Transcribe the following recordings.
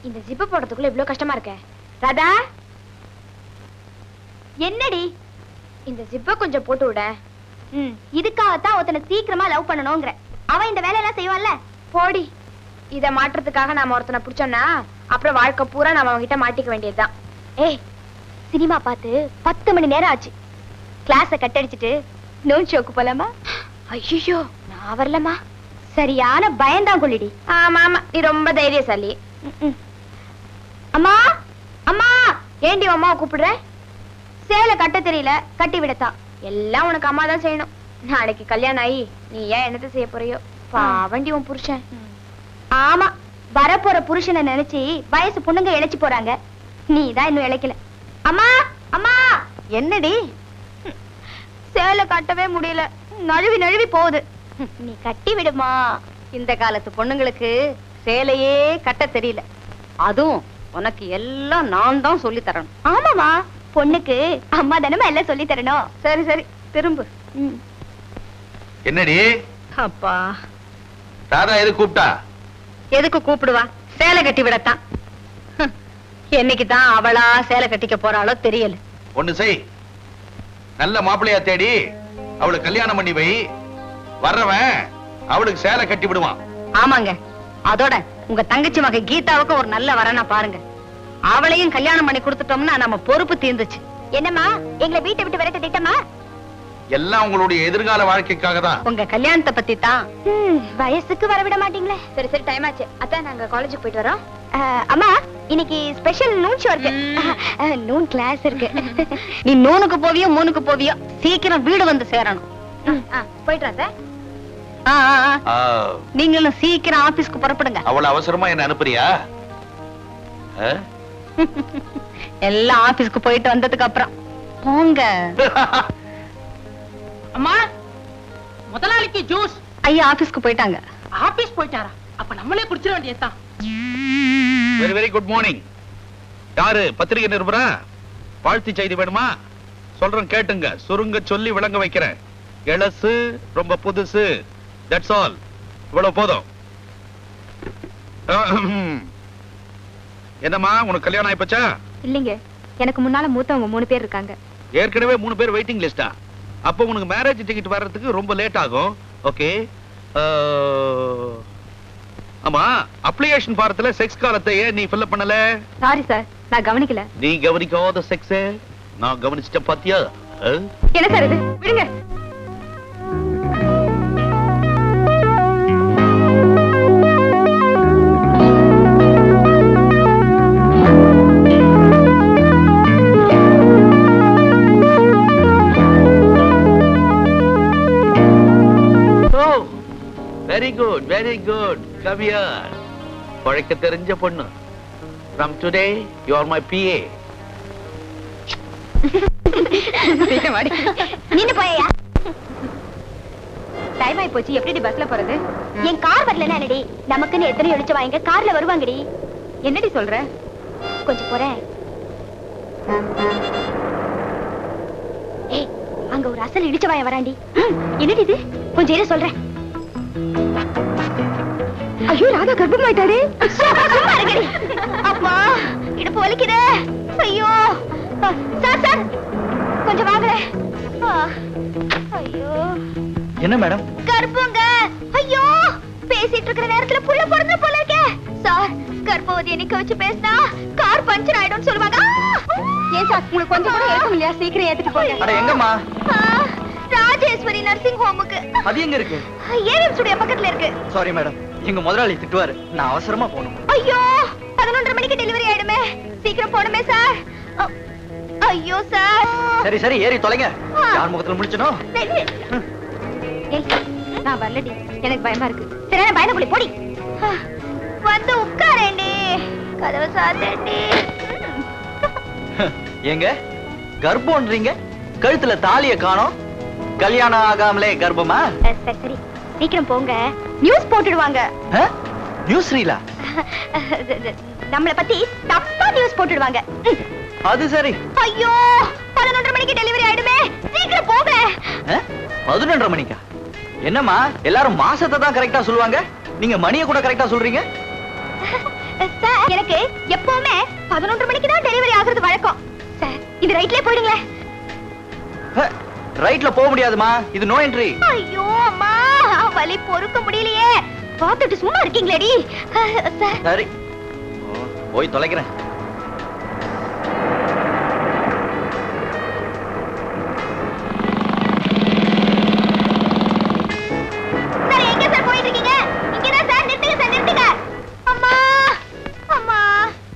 இந்த ஜிப்பு போடுறதுக்குள்ள இவ்வளவு கஷ்டமா இருக்க. ராதா, என்னடி இந்த ஜிப்பை கொஞ்சம் போட்டு விட. இதுக்காகத்தான் ஒருத்தனை சீக்கிரமா லவ் பண்ணணுங்கிற. அவன் இந்த வேலையெல்லாம் செய்வான்ல. போடி. இத மாற்றத்துக்காக நாம ஒருத்தனை பிடிச்சோம்னா அப்புறம் வாழ்க்கை பூரா நாம அவங்க கிட்ட மாட்டிக்க வேண்டியதுதான். ஏய், சினிமா பார்த்து 10 மணி நேரம் ஆச்சு. கிளாஸ கட்டடிச்சிட்டு நோன் ஷோக்கு போலாமா? ஐயோ, நான் வரலமா. சரியான பயந்தான் கொள்ளிடி. ஆமா ஆமா, நீ ரொம்ப தைரியசாலி. அம்மா அம்மா, ஏண்டி அம்மாவை கூப்பிடுற? சேலை கட்ட தெரியல, கட்டி விடத்தான். எல்லாம் உனக்கு அம்மா தான் செய்யணும். நாளைக்கு கல்யாணம் ஆகி நீ ஏன் என்னத்தை செய்ய போறியோ? பாவண்டி உன் புருஷன். ஆமா, வரப்போற புருஷனை நினைச்சு வயசு பொண்ணுங்க இழைச்சு போறாங்க. நீ தான் இன்னும் இழைக்கல. அம்மா அம்மா. என்னடி? சேலை கட்டவே முடியல, நழுவி நழுவி போகுது. நீ கட்டி விடுமா. இந்த காலத்து பொண்ணுங்களுக்கு சேலையே கட்ட தெரியல. அதுவும் உனக்கு எல்லாம் நான் தான் சொல்லி தரணும். ஆமாமா, பொண்ணுக்கு அம்மா தானமா எல்லாம் சொல்லி தரணும். சரி சரி, திரும்பு. என்னடி? அப்பா, ராதா எது கூப்பிட்டா? எதுக்கு கூப்பிடுவா? சேலை கட்டி விடத்தான். என்னைக்கு தான் அவளா சேலை கட்டிக்க போறாளோ தெரியல. ஒண்ணு செய், நல்ல மாப்பிள்ளையா தேடி அவளுக்கு கல்யாணம் பண்ணி வை. வர்றவன் அவளுக்கு சேலை கட்டி விடுவான். ஆமாங்க, அதோட உங்க தங்கச்சி மக கீதாவுக்கு ஒரு நல்ல வரனா பாருங்க. அவளையும் கல்யாணம் பண்ணி கொடுத்துட்டோம்னா நம்ம பொறுப்பு தீர்ந்துச்சு. என்னம்மா, எங்களை வீட்டை விட்டு விரட்ட திட்டமா? எல்லாம் உங்களுடைய எதிர்கால வாழ்க்கைக்காக தான். உங்க கல்யாணத்தை பத்தி தான். வயசுக்கு வரவிட மாட்டீங்களே. சரி சரி, டைம் ஆச்சு. அதான் நாங்க காலேஜுக்கு போயிட்டு வரோம். அம்மா, இன்னைக்கு ஸ்பெஷல் நூன் ஷோ இருக்கு. நூன் கிளாஸ் இருக்கு. நீ நூனுக்கு போவியோ மூணுக்கு போவியோ, சீக்கிரம் வீடு வந்து சேரணும். போயிட்டு வர. நீங்களும் சீக்கிரம் ஆபீஸ்க்கு புறப்படுங்க. அவ்வளவு அவசரமா என்ன அனுப்புறியா? எல்லாம் ஆபீஸ்க்கு போயிட்டு வந்ததுக்கு அப்புறம் போங்க. அம்மா, முதலாளிக்கு ஜூஸ். ஐயா ஆபீஸ்க்கு போயிட்டாங்க. ஆபீஸ் போயிட்டாரா? அப்ப நம்மளே குடிச்சிட வேண்டியதுதான். Very very good morning. யாரு பத்திரிகை நிருபரா? வாழ்த்து செய்தி வேணுமா? சொல்றேன் கேட்டுங்க, சுருங்க சொல்லி விளங்க வைக்கிறேன். எழசு, ரொம்ப புதுசு. That's all. இவ்வளவு போதும். என்னம்மா, உனக்கு கல்யாணம் ஆயிப்போச்சா? இல்லைங்க, எனக்கு முன்னால மூத்தவங்க 3 பேர் இருக்காங்க. ஏற்கனவே 3 பேர் வெயிட்டிங் லிஸ்டா? அப்ப உனக்கு மேரேஜ் டிக்கெட் வர்றதுக்கு ரொம்ப லேட் ஆகும். ஓகே. ஆமா, அப்ளிகேஷன் ஃபாரத்துல செக்ஸ் காலத்தை ஏன் நீ ஃபில் பண்ணல? சாரி சார், நான் கவனிக்கல. நீ கவனிக்காத செக்ஸ் நான் கவனிச்சிட்டேன் பாத்தியா? என்ன சார் இது? விடுங்க. Very good, very good. Come here. பழைக்க தெரிஞ்ச பொண்ணு. From today, you are my PA. நின்னு போயா. டைம் ஆயி போச்சு. எப்படி பஸ்ல போறது? என் கார் வரலனா என்னடி? நமக்குன்னு எத்தனை எழுச்ச வாங்க கார்ல வருவாங்கடி. என்னடி சொல்ற? கொஞ்சம் போறேன். ஏய், அங்க ஒரு அசல் இடிச்ச வாய வராண்டி. என்னடி இது? கொஞ்சம் இரு சொல்றேன். ஐயோ, ராதா கர்ப்பமாயிட்டாரு. சும்மா இருங்கடி. அம்மா, இடுப்பு வலிக்குதே. ஐயோ சார், சார் கொஞ்சம் வாங்க. ஐயோ, என்ன மேடம்? கர்ப்பங்க. ஐயோ, பேசிட்டு இருக்கிற நேரத்துல புள்ள பிறந்த போல இருக்கே. சார், கர்ப்பவதியை நிக்க வச்சு பேசினா கார் பஞ்சர் ஆயிடும்னு சொல்லுவாங்க. ஏன் சார், உங்களுக்கு கொஞ்சம் கூட ஏற்கும் இல்லையா? சீக்கிரம் ஏத்துட்டு போங்க. அட எங்கம்மா? ராஜேஸ்வரி நர்சிங் ஹோமுக்கு. அது எங்க இருக்கு? ஏஎம் ஸ்டுடியோ பக்கத்துல இருக்கு. சாரி மேடம், எங்க முதலாளி திட்டுவாரு. நான் அவசரமா போகணும். ஐயோ, 11:30 மணிக்கு டெலிவரி ஆயிடுமே. சீக்கிரம் போணுமே சார். ஐயோ சார். சரி சரி, ஏறி தொலைங்க. யார் முகத்துல முடிச்சனோ? நான் வரலடி, எனக்கு பயமா இருக்கு. சரி, நான் பயந்து போடி போடி. வந்து உட்காரேண்டி, கதவை சாத்தேண்டி. ஏங்க கர்ப்பம்ன்றீங்க, கழுத்துல தாலிய காணோம். கல்யாணம் ஆகாமலே கர்ப்பமா? சரி சரி, சீக்கிரம் போங்க. நியூஸ் போட்டுடுவாங்க. நியூஸ் ரீலா? நம்மளை பத்தி தப்பா நியூஸ் போட்டுடுவாங்க. அது சரி. ஐயோ, 11:30 மணிக்கு டெலிவரி ஆயிடுமே. சீக்கிரம் போங்க. 11:30 மணிக்கா? என்னம்மா, எல்லாரும் மாசத்தை தான் கரெக்டா சொல்லுவாங்க, நீங்க மணியை கூட கரெக்டா சொல்றீங்க. சார், எனக்கு எப்பவுமே 11 மணிக்கு தான் டெலிவரி ஆகுறது வழக்கம். சார் இது ரைட்லயே போயிடுங்களே. ரைட்ல போக முடியாதுமா, இது நோ என்ட்ரி. ஐயோ அம்மா, வலி பொறுக்க முடியலையே. பார்த்துட்டு சும்மா இருக்கீங்களேடி. சார் சரி போய் தொலைக்கிறேன். சார் எங்க சார் போயிட்டு இருக்கீங்க? இங்கதான் சார். நிறுத்துங்க சார், நிறுத்துங்க. அம்மா அம்மா.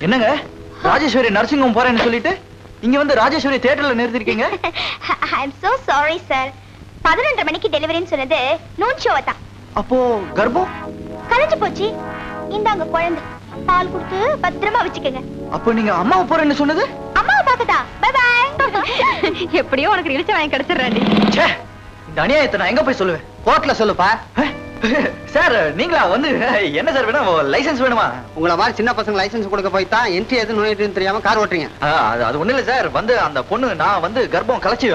என்னங்க ராஜேஸ்வரி நர்சிங் ஹோம் போறேன்னு சொல்லிட்டு இங்க வந்து ராஜேஸ்வரி தியேட்டர்ல நிறுத்திருக்கீங்க? ஐ அம் சோ சாரி சார். 11 மணிக்கு டெலிவரின்னு சொன்னது நூன் ஷோவை தான். அப்போ கர்ப்பம் கலைஞ்சு போச்சு. இந்தாங்க குழந்தை, பால் கொடுத்து பத்திரமா வச்சுக்கோங்க. அப்போ நீங்க அம்மாவை போறேன்னு சொன்னது? அம்மாவை பார்க்கதா. By by. எப்படியோ உனக்கு இழுச்ச வாங்கி கிடைச்சிடுறாண்டி. ச்சே, இந்த அநியாயத்தை நான் எங்க போய் சொல்லுவேன்? கோர்ட்ல சொல்லுப்பா. சார் நீங்களா வந்து என்ன சார் வேணும்? லைசென்ஸ் வேணுமா? உங்களை மாதிரி சின்ன பசங்க லைசென்ஸ் கொடுக்க போய் தான் என்ட்ரி எது நோ என்ட்ரின்னு தெரியாம கார் ஓட்டுறீங்க. அது ஒண்ணு இல்ல சார், வந்து அந்த பொண்ணு நான் வந்து கர்ப்பம் கலைச்சு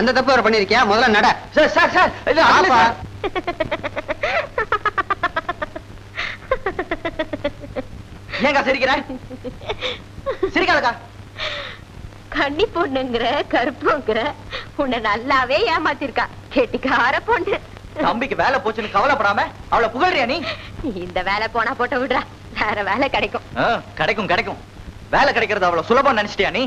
அந்த தப்பு வேற பண்ணிருக்கியா? முதல்ல நட. சார் சார் சார் இது ஆளு சார். ஏங்கா சிரிக்கிற? சிரிக்காதக்கா. கன்னி பொண்ணுங்கிற கருப்புங்கிற உன்னை நல்லாவே ஏமாத்திருக்கா. கெட்டிக்கார பொண்ணு. தம்பிக்கு வேலை போச்சுன்னு கவலைப்படாம அவளை புகழ்றியா நீ? இந்த வேலை போனா போட்ட விடுறா, வேற வேலை கிடைக்கும். கிடைக்கும் கிடைக்கும். வேலை கிடைக்கிறது அவ்வளவு சுலபம் நினைச்சிட்டியா நீ?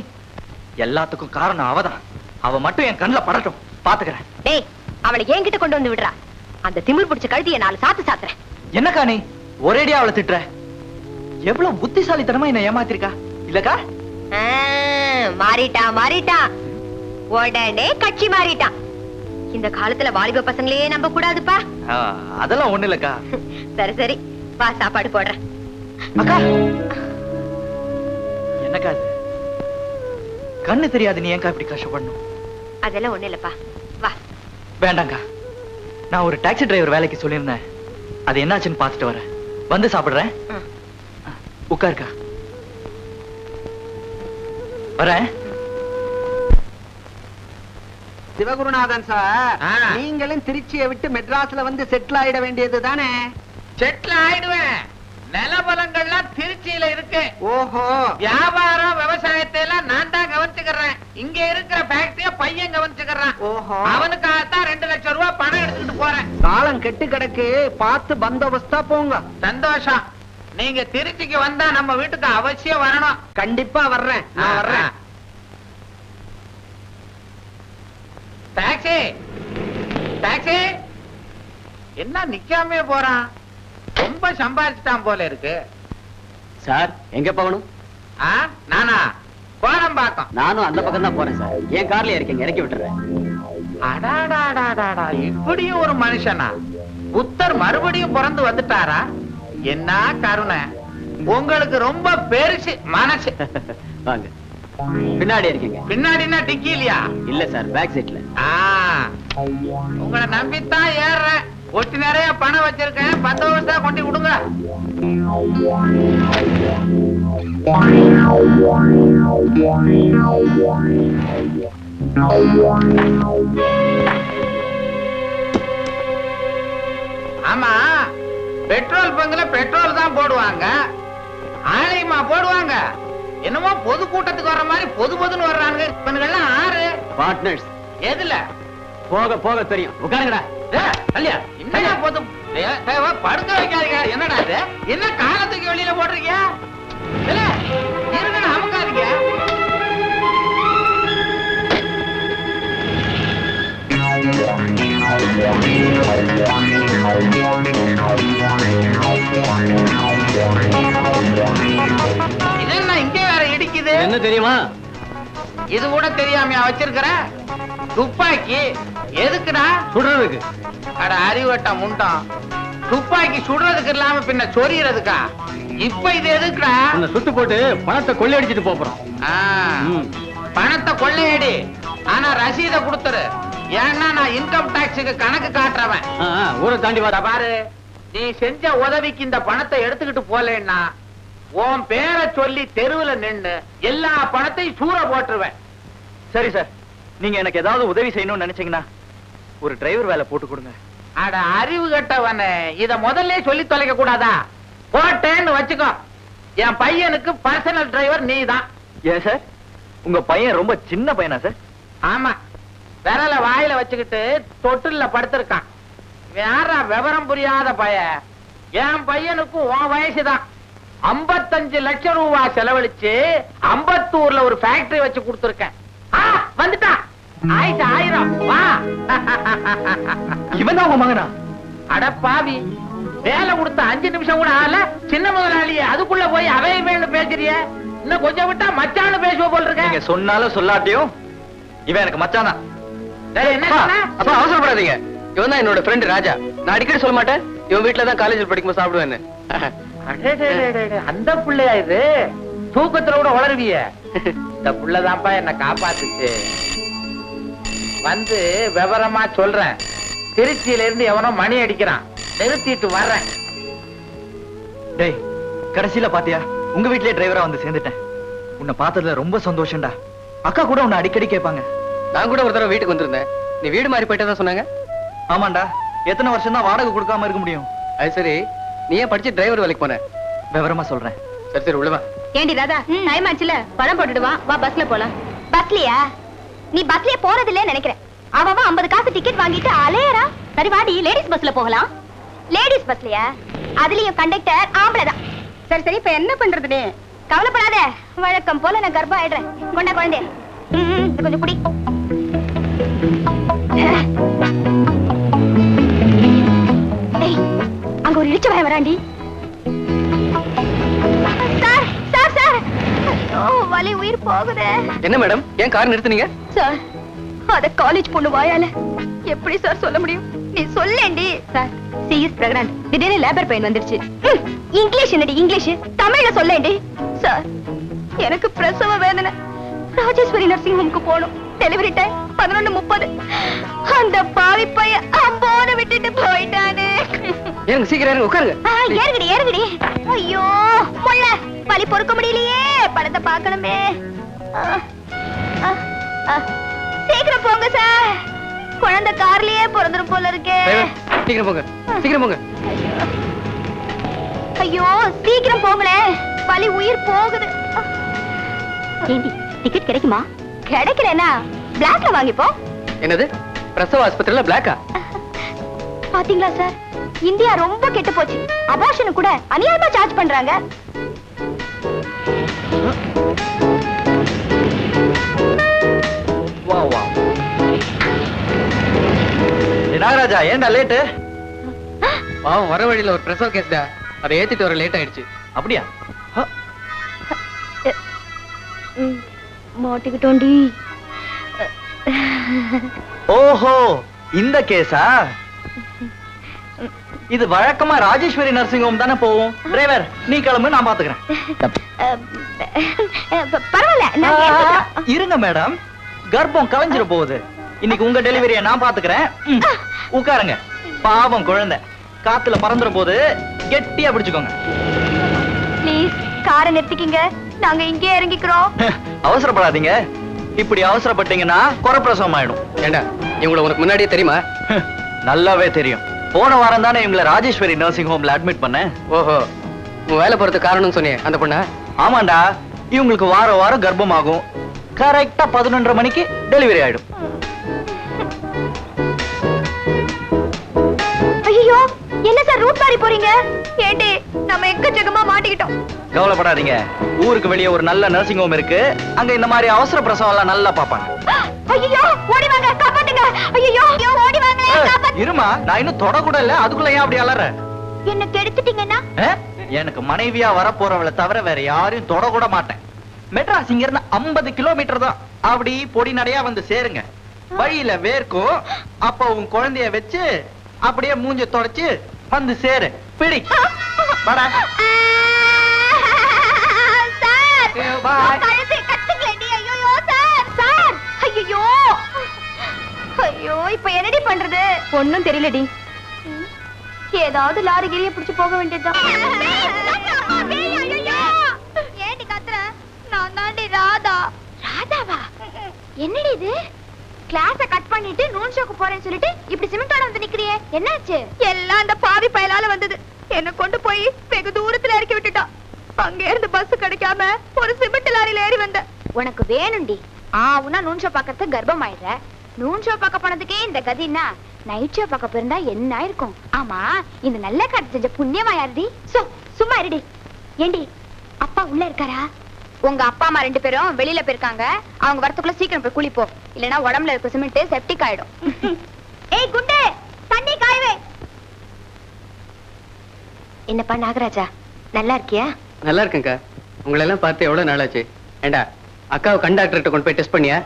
எல்லாத்துக்கும் காரணம் அவதான். அவ மட்டும் என் கண்ணுல படட்டும், பாத்துக்கிறேன். டேய், அவளை என்கிட்ட கொண்டு வந்து விடுறா. அந்த திமிர் பிடிச்ச கழுதியை 4 சாத்து சாத்துறேன். என்னக்கா நீ ஒரேடியா அவளை திட்டுற? எவ்வளவு புத்திசாலித்தனமா என்ன ஏமாத்திருக்கா இல்லக்கா? மாறிட்டான் மாறிட்டான், உடனே கட்சி மாறிட்டான். இந்த காலத்துல வாலிப பசங்களே நம்ப கூடாதுப்பா. அதெல்லாம் ஒண்ணு இல்லக்கா. சரி சரி, வா சாப்பாடு போடுறேன். அக்கா என்னக்கா அது? கண்ணு தெரியாது, நீ ஏன்க்கா இப்படி கஷ்டப்படணும்? அதெல்லாம் ஒண்ணு இல்லப்பா, வா. வேண்டாங்கா, நான் ஒரு டாக்ஸி டிரைவர் வேலைக்கு சொல்லியிருந்தேன். அது என்னாச்சுன்னு பாத்துட்டு வரேன், வந்து சாப்பிடுறேன். உட்காருக்கா. வரேன். சிவகுருநாதன் சார், நீங்களும் திருச்சியை விட்டு மெட்ராஸ்ல வந்து செட்டில் ஆயிட வேண்டியது தானே? செட்டில் ஆயிடுவேன். நிலபலங்கள்லாம் திருச்சியில இருக்கு. ஓஹோ. வியாபாரம் விவசாயத்தை எல்லாம் நான் தான் கவனிச்சுக்கிறேன். இங்க இருக்கிற ஃபேக்டரிய பையன் கவனிச்சுக்கிறான். ஓஹோ. அவனுக்காகத்தான் 2 லட்சம் ரூபாய் பணம் எடுத்துக்கிட்டு போறேன். காலம் கெட்டு கிடக்கு, பார்த்து பந்தோபஸ்தா போங்க. சந்தோஷம். நீங்க திருச்சிக்கு வந்தா நம்ம வீட்டுக்கு அவசியம் வரணும். கண்டிப்பா வர்றேன், நான் வர்றேன். Taxi taxi. என்ன நிக்காமே போறான்? ரொம்ப சம்பாதிச்சுட்டான் போல இருக்கு. சார் எங்க போகணும்? நானா கோடம்பாக்கம். நானும் அந்த பக்கம் தான் போறேன் சார். என் கார்ல இருக்கீங்க, இறக்கி விட்டுறேன். அடாடாடாடாடா, இப்படியும் ஒரு மனுஷனா? புத்தர் மறுபடியும் பிறந்து வந்துட்டாரா? என்ன கருணை! உங்களுக்கு ரொம்ப பெருசு மனசு. வாங்க, பின்னாடி இருக்கீங்க. பின்னாடினா டிக்கி இல்லையா? இல்ல சார், பேக் சீட்ல. உங்களை நம்பித்தான் ஏறுறேன். ஒட்டி நிறைய பணம் வச்சிருக்கேன், பந்தோபஸ்தா கொண்டு விடுங்க. ஆமா, பெட்ரோல் பங்குல பெட்ரோல் தான் போடுவாங்க, ஆலயமா போடுவாங்க. என்னமோ பொது கூட்டத்துக்கு வர்ற மாதிரி பொது பொதுன்னு வர்றாங்க. இவனுங்கெல்லாம் ஆறு பார்ட்னர்ஸ். எதுல? போக போக தெரியும். உட்காருங்கடா. என்னடா பொது? படுக்க வைக்காதீங்க. என்னடா இது? என்ன காலத்துக்கு வெளியில போடுறீங்க? இருங்க, அமுக்காதீங்க. இதென்ன இங்கே வேற இடிக்குது? என்ன தெரியுமா? இது கூட தெரியாமையா வச்சிருக்கிற? துப்பாக்கி எதுக்குடா? சுடுறதுக்கு. அட அறிவட்ட முண்டம், துப்பாக்கி சுடுறதுக்கு இல்லாம பின்ன சொரியறதுக்கா? இப்ப இது எதுக்குடா? உன்னை சுட்டு போட்டு பணத்தை கொள்ளையடிச்சிட்டு போறோம். பணத்தை கொள்ளையடி, ஆனா ரசீத கொடுத்துரு. ஏன்னா நான் இன்கம் டாக்ஸுக்கு கணக்கு காட்டுறவன். ஊரை தாண்டி வர பாரு, நீ செஞ்ச உதவிக்கு இந்த பணத்தை எடுத்துக்கிட்டு போலேன்னா உன் பேரை சொல்லி தெருவுல நின்னு எல்லா பணத்தையும் சூற போட்டுருவேன். சரி சார், நீங்க எனக்கு ஏதாவது உதவி செய்யணும்னு நினைச்சீங்கன்னா ஒரு டிரைவர் வேலை போட்டு கொடுங்க. அட அறிவு கட்டவனே, இத முதல்ல சொல்லி தொலைக்க கூடாதா? போட்டேன்னு வச்சுக்கோ, என் பையனுக்கு பர்சனல் டிரைவர் நீ தான். ஏன் சார், உங்க பையன் ரொம்ப சின்ன பையனா சார்? ஆமா, விரல வாயில வச்சுக்கிட்டு தொட்டில்ல படுத்திருக்கான். வேற விவரம் புரியாத பையன். என் பையனுக்கு உன் வயசுதான். 55 லட்சம் ரூபாய் செலவழிச்சு அம்பத்தூர்ல ஒரு ஃபேக்டரி வச்சு கொடுத்திருக்கேன். வந்துட்டான். ஆயிட்டு 1000 வா. இவன் தான் உங்க மகனா? அட பாவி, வேலை கொடுத்த 5 நிமிஷம் கூட ஆகல, சின்ன முதலாளியே அதுக்குள்ள போய் அவையமேன்னு பேசுறிய. இன்னும் கொஞ்சம் விட்டா மச்சான்னு பேசுவ போல் இருக்க. நீங்க சொன்னாலும் சொல்லாட்டியும் இவன் எனக்கு மச்சான் தான். அப்ப அவசரப்படாதீங்க. இவன் தான் என்னோட ஃப்ரெண்ட் ராஜா. நான் அடிக்கடி சொல்ல மாட்டேன், இவன் வீட்டுல தான் காலேஜ் படிக்கும்போது சாப்பிடுவேன்னு. அந்த புள்ளையா இது? தூக்கத்துல கூட வளருவிய. இந்த புள்ளதான்ப்பா என்ன காப்பாத்துச்சு. வந்து விவரமா சொல்றேன். திருச்சியில இருந்து எவனோ மணி அடிக்கிறான், நிறுத்திட்டு வர்றேன். டேய், கடைசியில பாத்தியா, உங்க வீட்லயே டிரைவரா வந்து சேர்ந்துட்டேன். உன்னை பார்த்ததுல ரொம்ப சந்தோஷம்டா. அக்கா கூட உன்னை அடிக்கடி கேட்பாங்க. நான் கூட ஒரு தடவை வீட்டுக்கு வந்திருந்தேன். நீ வீடு மாறி போயிட்டதா சொன்னாங்க. ஆமாண்டா, எத்தனை வருஷம் தான் வாடகை கொடுக்காம இருக்க முடியும்? அது சரி, நீ ஏன் படிச்சு டிரைவர் வேலைக்கு போன? விவரமா சொல்றேன். சரி சரி, உள்ளவா. ஏண்டி ராதா, டைம் ஆச்சுல, படம் போட்டுடுவான், வா பஸ்ல போலாம். பஸ்லயா? நீ பஸ்லயே போறது இல்லன்னு நினைக்கிறேன். அவ 50 காசு டிக்கெட் வாங்கிட்டு அலையறா. சரி வாடி, லேடிஸ் பஸ்ல போகலாம். லேடிஸ் பஸ்லயா? அதுலயும் கண்டக்டர் ஆம்பளைதான். சரி சரி, இப்ப என்ன பண்றது? நீ கவலைப்படாத, வழக்கம் போல நான் கர்ப்பம் ஆயிடுறேன். கொண்டா குழந்தை, கொஞ்சம் குடி. அங்க ஒரு இழிச்ச பயம் வராண்டி. சார் சார் சார், ஐயோ வலி, உயிர் போகுது. என்ன மேடம், ஏன் கார் நிறுத்துனீங்க? சார், அத காலேஜ் பொண்ணு வாயால எப்படி சார் சொல்ல முடியும்? நீ சொல்லேண்டி. Sir, she is pregnant. திடீர்னு லேபர் பெயின் வந்துருச்சு. இங்கிலீஷ் என்னடி இங்கிலீஷ்? தமிழ்ல சொல்லேண்டி. சார், எனக்கு பிரசவ வேதனை. ராஜேஸ்வரி நர்சிங் ஹோம்க்கு போகணும். Delivery time 11:30. அந்த பாவி பையன் அம்போன விட்டுட்டு போயிட்டானே. ஏங்க சீக்கிரம் ஏறுங்க, உட்காருங்க. ஏறுங்கடி ஏறுங்கடி. ஐயோ முள்ள, வலி பொறுக்க முடியலையே. படத்தை பார்க்கணுமே. சீக்கிரம் போங்க சார், குழந்தை கார்லயே பிறந்துரும் போல இருக்கே. சீக்கிரம் போங்க, சீக்கிரம் போங்க. ஐயோ சீக்கிரம் போங்களே, வலி உயிர் போகுது. டிக்கெட் கிடைக்குமா? கிடைக்கலனா பிளாக்ல வாங்கிப்போ. என்னது, பிரசவ ஆஸ்பத்திரியில பிளாக்கா? பாத்தீங்களா சார், இந்தியா ரொம்ப கெட்டு போச்சு. அபார்ஷன் கூட அநியாயமா சார்ஜ் பண்றாங்க. வா வா. நாகராஜா, ஏன்டா லேட்டு? பாவம், வர வழியில ஒரு பிரசவ கேஸ்டா, அதை ஏத்திட்டு வர லேட் ஆயிடுச்சு. அப்படியா? மாட்டிக்கிட்டோண்டி. ஓஹோ, இந்த கேஸா? இது வழக்கமா ராஜேஸ்வரி நர்சிங் ஹோம் தானே போவோம். டிரைவர் நீ கிளம்பு, நான் பாத்துக்கிறேன். பரவாயில்ல, இருங்க மேடம், கர்ப்பம் கலைஞ்சிட போகுது. இன்னைக்கு உங்க டெலிவரியை நான் பாத்துக்கிறேன். உட்காருங்க. பாவம் குழந்தை காத்துல பறந்துற போது கெட்டியா பிடிச்சுக்கோங்க. ப்ளீஸ் காரை நிறுத்திக்கிங்க, நாங்க இங்கே இறங்கிக்கிறோம். அவசரப்படாதீங்க. இப்படி அவசரப்பட்டீங்கன்னா குறப்பிரசவம் ஆயிடும். ஏண்டா, இவங்களை உனக்கு முன்னாடியே தெரியுமா? நல்லாவே தெரியும். போன வாரம் தானே இவங்களை ராஜேஸ்வரி நர்சிங் ஹோம்ல அட்மிட் பண்ணேன். ஓஹோ, உன் வேலை போறதுக்கு காரணம்னு சொன்னியே அந்த பொண்ணா? ஆமாண்டா, இவங்களுக்கு வாரம் வாரம் கர்ப்பம் ஆகும். கரெக்டா 11:30 மணிக்கு டெலிவரி ஆயிடும். ஐயோ, என்ன சார் ரூட் மாறி போறீங்க? ஏண்டி, நம்ம எக்கச்சக்கமா மாட்டிக்கிட்டோம். கவலைப்படாதீங்க, ஊருக்கு வெளியே ஒரு நல்ல நர்சிங் ஹோம் இருக்கு. அங்க இந்த மாதிரி அவசர பிரசவம் எல்லாம் நல்லா பாப்பாங்க. ஐயோ, ஓடி வாங்க, காப்பாத்துங்க. ஐயோ, ஓடி வாங்க, காப்பாத்து. இருமா, நான் இன்னும் தொட கூட இல்ல, அதுக்குள்ள ஏன் அப்படி அலற? என்ன கெடுத்துட்டீங்கன்னா? எனக்கு மனைவியா வரப்போறவளை தவிர வேற யாரையும் தொட கூட மாட்டேன். மெட்ராஸ் இங்க இருந்து 50 கிலோமீட்டர் தான். அப்படி பொடி நடையா வந்து சேருங்க. வழியில வேர்க்கும். அப்ப உன் குழந்தைய வச்சு அப்படியே மூஞ்ச தொடச்சு வந்து சேரு. பிடி வாடா. சார், பாய். கழுத்தை கட்டிக்கலடி. ஐயோ சார், சார். ஐயோ ஐயோ, இப்ப என்னடி பண்றது? ஒண்ணும் தெரியலடி. ஏதாவது லாரி கிரிய பிடிச்சு போக வேண்டியதுதான். ஏண்டி கத்துற? நான் தாண்டி ராதா. ராதாவா? என்னடி இது? கிளாஸ கட் பண்ணிட்டு நூன் ஷோக்கு போறேன்னு சொல்லிட்டு இப்படி சிமெண்டோட வந்து நிக்கிறியே, என்னாச்சு? எல்லாம் அந்த பாவி பயலால வந்தது. என்ன கொண்டு போய் வெகு தூரத்துல இறக்கி விட்டுட்டான். அங்க இருந்து பஸ் கிடைக்காம ஒரு சிமெண்ட் லாரியில ஏறி வந்த. உனக்கு வேணும்டி. உன்னா நூன் ஷோ பாக்கறதுக்கு கர்ப்பம் ஆயிடுற. நூன் ஷோ பார்க்க போனதுக்கே இந்த கதின்னா நைட் ஷோ பார்க்க போயிருந்தா என்ன இருக்கும்? ஆமா, இந்த நல்ல காட்டு செஞ்ச புண்ணியமா யாருடி? சும்மா இருடி. ஏண்டி அப்பா உள்ள இருக்காரா? உங்க அப்பா அம்மா 2 பேரும் வெளியில போயிருக்காங்க. அவங்க வரத்துக்குள்ள சீக்கிரம் போய் குளிப்போ, இல்லனா உடம்புல இருக்க சிமெண்ட் செப்டிக் ஆயிடும். ஏய் குண்டு, தண்ணி காயவே. என்னப்பா நாகராஜா, நல்லா இருக்கியா? நல்லா இருக்கேன்க்கா. உங்களை எல்லாம் பார்த்து எவ்வளவு நாள் ஆச்சு? ஏண்டா அக்காவை கண்டாக்டர்கிட்ட கொண்டு போய் டெஸ்ட் பண்ணியா?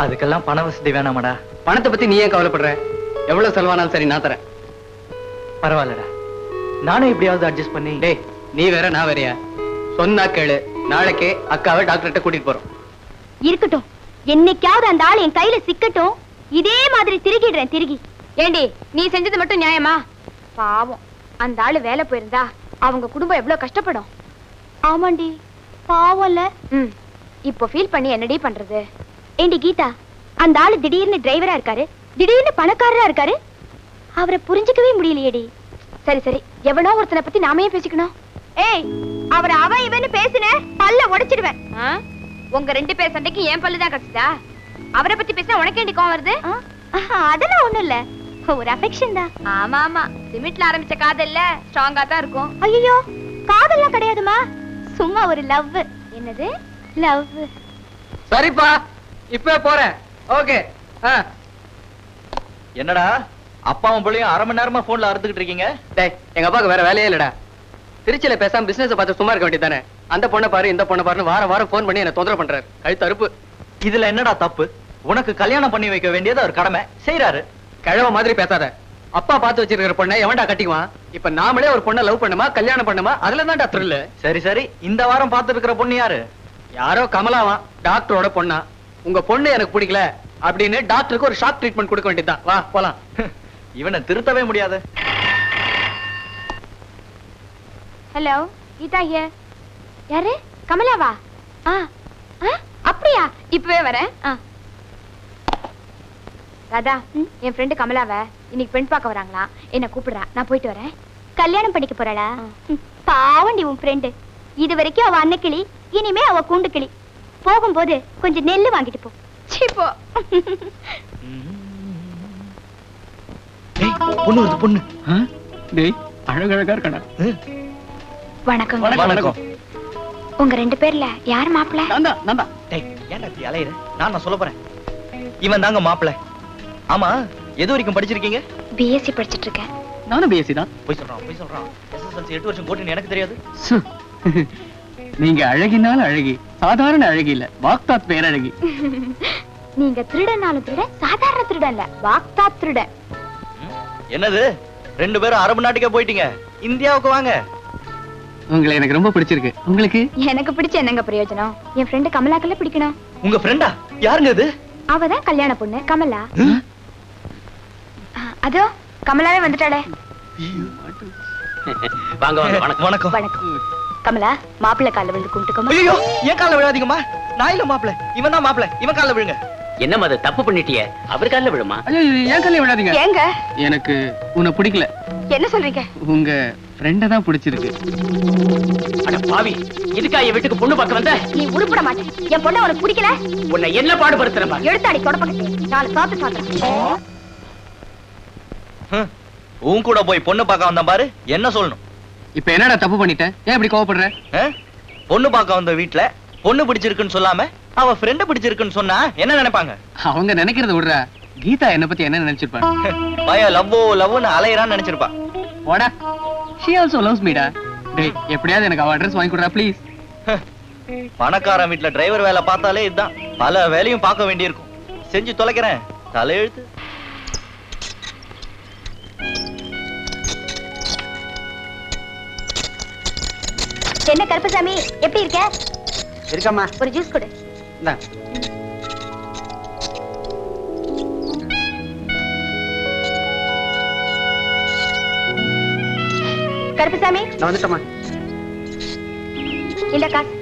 அதுக்கெல்லாம் பண வசதி வேணாமடா. பணத்தை பத்தி நீ ஏன் கவலைப்படுற? எவ்வளவு செலவானாலும் சரி நான் தரேன். பரவாயில்லடா, நானும் எப்படியாவது அட்ஜஸ்ட் பண்ணி. டேய், நீ வேற நான் வேறையா? சொன்னா கேளு, நாளைக்கே அக்காவை டாக்டர்கிட்ட கூட்டிட்டு போறோம். இருக்கட்டும், என்னைக்காவது அந்த ஆள் என் கையில சிக்கட்டும். இதே மாதிரி திருகிடுறேன் திருகி. ஏண்டி நீ செஞ்சது மட்டும் நியாயமா? பாவம், அந்த ஆளு வேலை போயிருந்தா அவங்க குடும்பம் எவ்வளவு கஷ்டப்படும். ஆமாண்டி, பாவம்ல. இப்போ ஃபீல் பண்ணி என்னடி பண்றது? ஏண்டி கீதா, அந்த ஆளு திடீர்னு டிரைவரா இருக்காரு, திடீர்னு பணக்காரரா இருக்காரு. அவரை புரிஞ்சுக்கவே முடியலையேடி. சரி சரி, எவனோ ஒருத்தனை பத்தி நாமே பேசிக்கணும். ஏய், அவரை அவ இவன்னு பேசின பல்ல உடைச்சிடுவேன். உங்க 2 பேர் சண்டைக்கு என் பல்லுதான் கிடைச்சதா? அவரை பத்தி பேசினா உனக்கேண்டி கோவம் வருது? அதெல்லாம் ஒண்ணும் இல்ல, ஒரு அஃபெக்ஷன் தான். ஆமா ஆமா, சிமெண்ட்ல ஆரம்பிச்ச காதல்ல ஸ்ட்ராங்கா தான் இருக்கும். ஐயோ, காதல்லாம் கிடையாதுமா, சும்மா ஒரு லவ். என்னது லவ்? சரிப்பா, இப்ப போறேன். ஓகே. என்னடா அப்பாவும் பிள்ளையும் 1/2 மணி நேரமா போன்ல அறுத்துக்கிட்டு இருக்கீங்க? டேய், எங்க அப்பாவுக்கு வேற வேலையே இல்லடா. திருச்சியில பேசாம பிசினஸ் பார்த்து சும்மா இருக்க வேண்டியதானே? அந்த பொண்ணை பாரு இந்த பொண்ணை பாருன்னு வாரம் போன் பண்ணி என்ன தொந்தரவு பண்றாரு. கழுத்து அறுப்பு. இதுல என்னடா தப்பு? உனக்கு கல்யாணம் பண்ணி வைக்க வேண்டியது அவர் கடமை, செய்யறாரு. கிழவ மாதிரி பேசாத. அப்பா பார்த்து வச்சிருக்கிற பொண்ணை எவன்டா கட்டிக்குவான்? இப்ப நாமளே ஒரு பொண்ணை லவ் பண்ணுமா, கல்யாணம் பண்ணுமா, அதுல தான்டா த்ரில். சரி சரி, இந்த வாரம் பார்த்து இருக்கிற பொண்ணு யாரு? யாரோ கமலாவா, டாக்டரோட பொண்ணா. உங்க பொண்ணு எனக்கு பிடிக்கல அப்படின்னு டாக்டருக்கு ஒரு ஷாக் ட்ரீட்மெண்ட் கொடுக்க வேண்டியதுதான். வா போலாம். இவனை திருத்தவே முடியாது. Hello, Geetha here. யாரு? கமலாவா? அப்படியா? இப்பவே வரேன். ராதா, என் ஃப்ரெண்டு கமலாவை இன்னைக்கு பெண் பார்க்க வராங்களா, என்ன கூப்பிடுறா. நான் போயிட்டு வரேன். கல்யாணம் பண்ணிக்க போறாளா? பாவண்டி உன் ஃப்ரெண்டு. இது வரைக்கும் அவ அன்னக்கிளி, இனிமே அவ கூண்டு கிளி. போகும்போது கொஞ்சம் நெல்லு வாங்கிட்டு போ. போ. பொண்ணு வருது, பொண்ணு. டேய், அழகழகா இருக்கடா. வணக்கம். வணக்கம். உங்க 2 பேர்ல யார் மாப்பிள்ள? நான்தான். டேய், ஏன்டா இப்படி அலையுற? நான் சொல்ல போறேன். இவன் தாங்க மாப்பிள்ள. ஆமா, எது வரைக்கும் படிச்சிருக்கீங்க? பிஎஸ்சி படிச்சிட்டு இருக்கேன். நானும் பிஎஸ்சி தான். போய் சொல்றான். எஸ்எஸ்எல்சி 8 வருஷம் போட்டுன்னு எனக்கு தெரியாது. நீங்க அழகினால அழகி, சாதாரண அழகி இல்ல, வாக்தாத் பேரழகி. நீங்க திருடனாலும் திருட, சாதாரண திருடன் இல்ல, வாக்தாத் திருடன். என்னது 2 பேரும் அரபு நாட்டுக்கே போயிட்டீங்க, இந்தியாவுக்கு வாங்க. உங்களை எனக்கு ரொம்ப பிடிச்சிருக்கு. உங்களுக்கு? எனக்கு பிடிச்ச என்னங்க பிரயோஜனம்? என் ஃப்ரெண்டு கமலாக்கல்ல பிடிக்கணும். உங்க ஃப்ரெண்டா? யாருங்க அது? அவதான் கல்யாண பொண்ணு கமலா. அதோ கமலாவே வந்துட்டாளே. வாங்க வாங்க. வணக்கம். வணக்கம். வணக்கம். கமலா, மாப்பிள்ளை கால்ல விழுந்து கும்பிட்டுக்கோமா. ஐயோ, ஏன் கால்ல விழாதீங்கம்மா. நான் இல்ல மாப்பிள்ள, இவன் தான் மாப்பிள்ள. இவன் கால்ல விழுங்க. என்னம்மா அது, தப்பு பண்ணிட்டியே? அவர் கால்ல விழுமா? ஐயோ, ஏன் கால்ல விழாதீங்க. ஏங்க? எனக்கு உன்னை பிடிக்கல. என்ன சொல்றீங்க? உங்க ஃப்ரெண்ட தான் பிடிச்சிருக்கு. அட பாவி, இதுக்கா என் வீட்டுக்கு பொண்ணு பார்க்க வந்த? நீ உருப்பட மாட்டே. என் பொண்ணை உனக்கு பிடிக்கல? உன்னை என்ன பாடுபடுத்துறமா? எடுத்தாடி தொடப்பக்கட்டே. 4 சாத்து சாத்துறேன். உன் கூட போய் பொண்ணு பார்க்க வந்தா பாரு, என்ன சொல்லணும்? இப்ப என்னடா தப்பு பண்ணிட்டேன்? ஏன் இப்படி கோவப்படுற? பொண்ணு பார்க்க வந்த வீட்ல பொண்ணு பிடிச்சிருக்குன்னு சொல்லாம அவ ஃப்ரெண்ட பிடிச்சிருக்குன்னு சொன்னா என்ன நினைப்பாங்க? அவங்க நினைக்கிறத விடுறா. கீதா என்ன பத்தி என்ன நினைச்சிருப்பாங்க? பய லவ்னு அலையறான்னு நினைச்சிருப்பா. போடா. she also loves me டா. டேய், எப்படியாவது எனக்கு அவ அட்ரஸ் வாங்கி கொடுடா ப்ளீஸ். பணக்காரன் வீட்ல டிரைவர் வேலை பார்த்தாலே இதுதான். பல வேலையும் பார்க்க வேண்டியிருக்கும். செஞ்சு தொலைக்கிறேன். தலையெழுத்து. என்ன கருப்பசாமி, எப்படி இருக்க? இருக்கம்மா. ஒரு ஜூஸ் கொடு. இந்தா. கருப்பசாமி, நான் வந்துட்டேம்மா. இந்த காசு.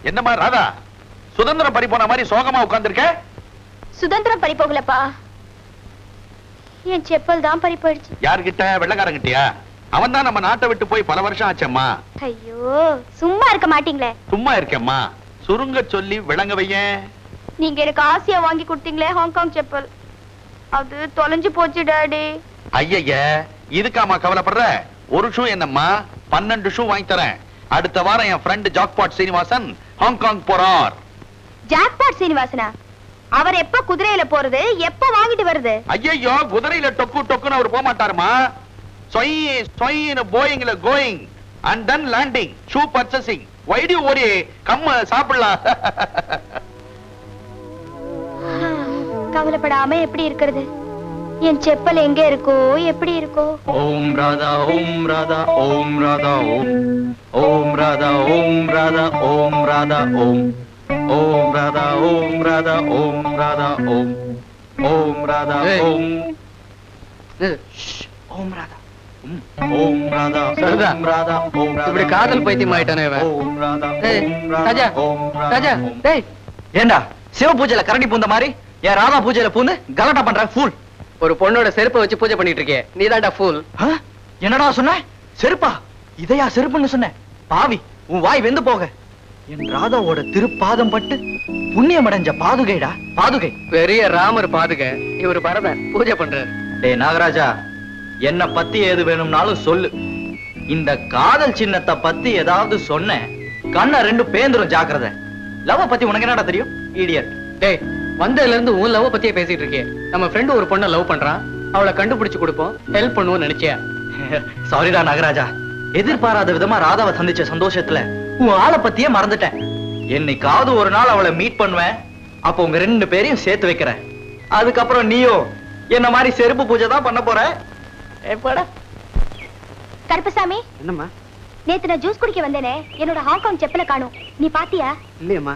என்னம்மா ராதா, சுதந்திரம் பறி போன மாதிரி சோகமா உட்கார்ந்திருக்க? சுதந்திரம் பறி போகலப்பா, என் செப்பல் தான் பறி போயிடுச்சு. யார்கிட்ட? வெள்ளக்காரங்கிட்டயா? அவன் தான் நம்ம நாட்டை விட்டு போய் பல வருஷம் ஆச்சம்மா. ஐயோ, சும்மா இருக்க மாட்டீங்களே. சும்மா இருக்கேம்மா, சுருங்க சொல்லி விளங்க வையேன். நீங்க எனக்கு ஆசையா வாங்கி கொடுத்தீங்களே ஹாங்காங் செப்பல், அது தொலைஞ்சு போச்சு டாடி. ஐய, இதுக்காமா கவலைப்படுற? ஒரு ஷூ என்னம்மா, 12 ஷூ வாங்கி தரேன். அடுத்த வாரம் என் ஃப்ரெண்ட் ஜாக்பாட் சீனிவாசன் ஹாங்காங் போறார். ஜாக்பாட் சீனிவாசனா? அவர் எப்ப குதிரையில போறது, எப்ப வாங்கிட்டு வருது? ஐயோ, குதிரையில டொக்கு டொக்குன்னு அவர் போக மாட்டாருமா. போயிங்ல going and then landing, shoe purchasing. வைடி ஓடி கம்ம சாப்பிடலாம். கவலைப்படாம எப்படி இருக்கிறது? என் செப்பல் எங்க இருக்கோ, எப்படி இருக்கோ? ஓம் ராதா ஓம் ராதா ஓம் ராதா ஓம் ஓம் ராதா ஓம் ராதா ஓம் ராதா ஓம் ஓம் ராதா ஓம் ராதா ஓம் ராதா ஓம் ஓம் ராதா ஓம் ஓம் ராதா ஓம் ராதா ஓம் ராதா ஓம் ராதா. இப்படி காதல் பைத்தியம் ஆயிட்டானே இவன். ஓம் ராதா ஏய், ஓம் ராஜா, ராதா ஓம் ராஜா, ராதா. டேய். ஏண்டா சிவ பூஜையில கரண்டி பூந்த மாதிரி என் ராதா பூஜையில பூந்து கலாட்டா பண்ற ஃபூல். ஒரு பொண்ணோட செருப்பை வச்சு பூஜை பண்ணிட்டு இருக்கே, நீதான்டா ஃபூல். என்னடா சொன்ன? செருப்பா? இதையா செருப்புன்னு சொன்ன? பாவி, உன் வாய் வெந்து போக. என் ராதாவோட திருப்பாதம் பட்டு புண்ணியம் அடைஞ்ச பாதுகைடா, பாதுகை. பெரிய ராமர் பாதுக, இவர் பரதன் பூஜை பண்றாரு. டேய் நாகராஜா, என்ன பத்தி ஏது வேணும்னாலும் சொல்லு. இந்த காதல் சின்னத்தை பத்தி ஏதாவது சொன்ன கண்ணை 2 பேந்துரும், ஜாக்கிரதை. லவ் பத்தி உனக்கு என்னடா தெரியும், இடியட்? டேய், வந்ததுல இருந்து உன் லவ் பத்தியே பேசிட்டு இருக்கே. நம்ம ஃப்ரெண்ட் ஒரு பொண்ணை லவ் பண்றான், அவளை கண்டுபிடிச்சு கொடுப்போம், ஹெல்ப் பண்ணுவோம் நினைச்சியா? சாரிடா நாகராஜா, எதிர்பாராத விதமா ராதாவை சந்திச்ச சந்தோஷத்துல உன் ஆளை பத்தியே மறந்துட்டேன். என்னைக்காவது ஒரு நாள் அவளை மீட் பண்ணுவேன், அப்ப உங்க 2 பேரையும் சேர்த்து வைக்கிறேன். அதுக்கப்புறம் நீயோ என்ன மாதிரி செருப்பு பூஜை தான் பண்ண போற. எப்படா கருப்பசாமி, என்னம்மா? நேத்து நான் ஜூஸ் குடிக்க வந்தேனே, என்னோட ஹாங்காங் செப்பலை காணோம். நீ பாத்தியா? இல்லையம்மா.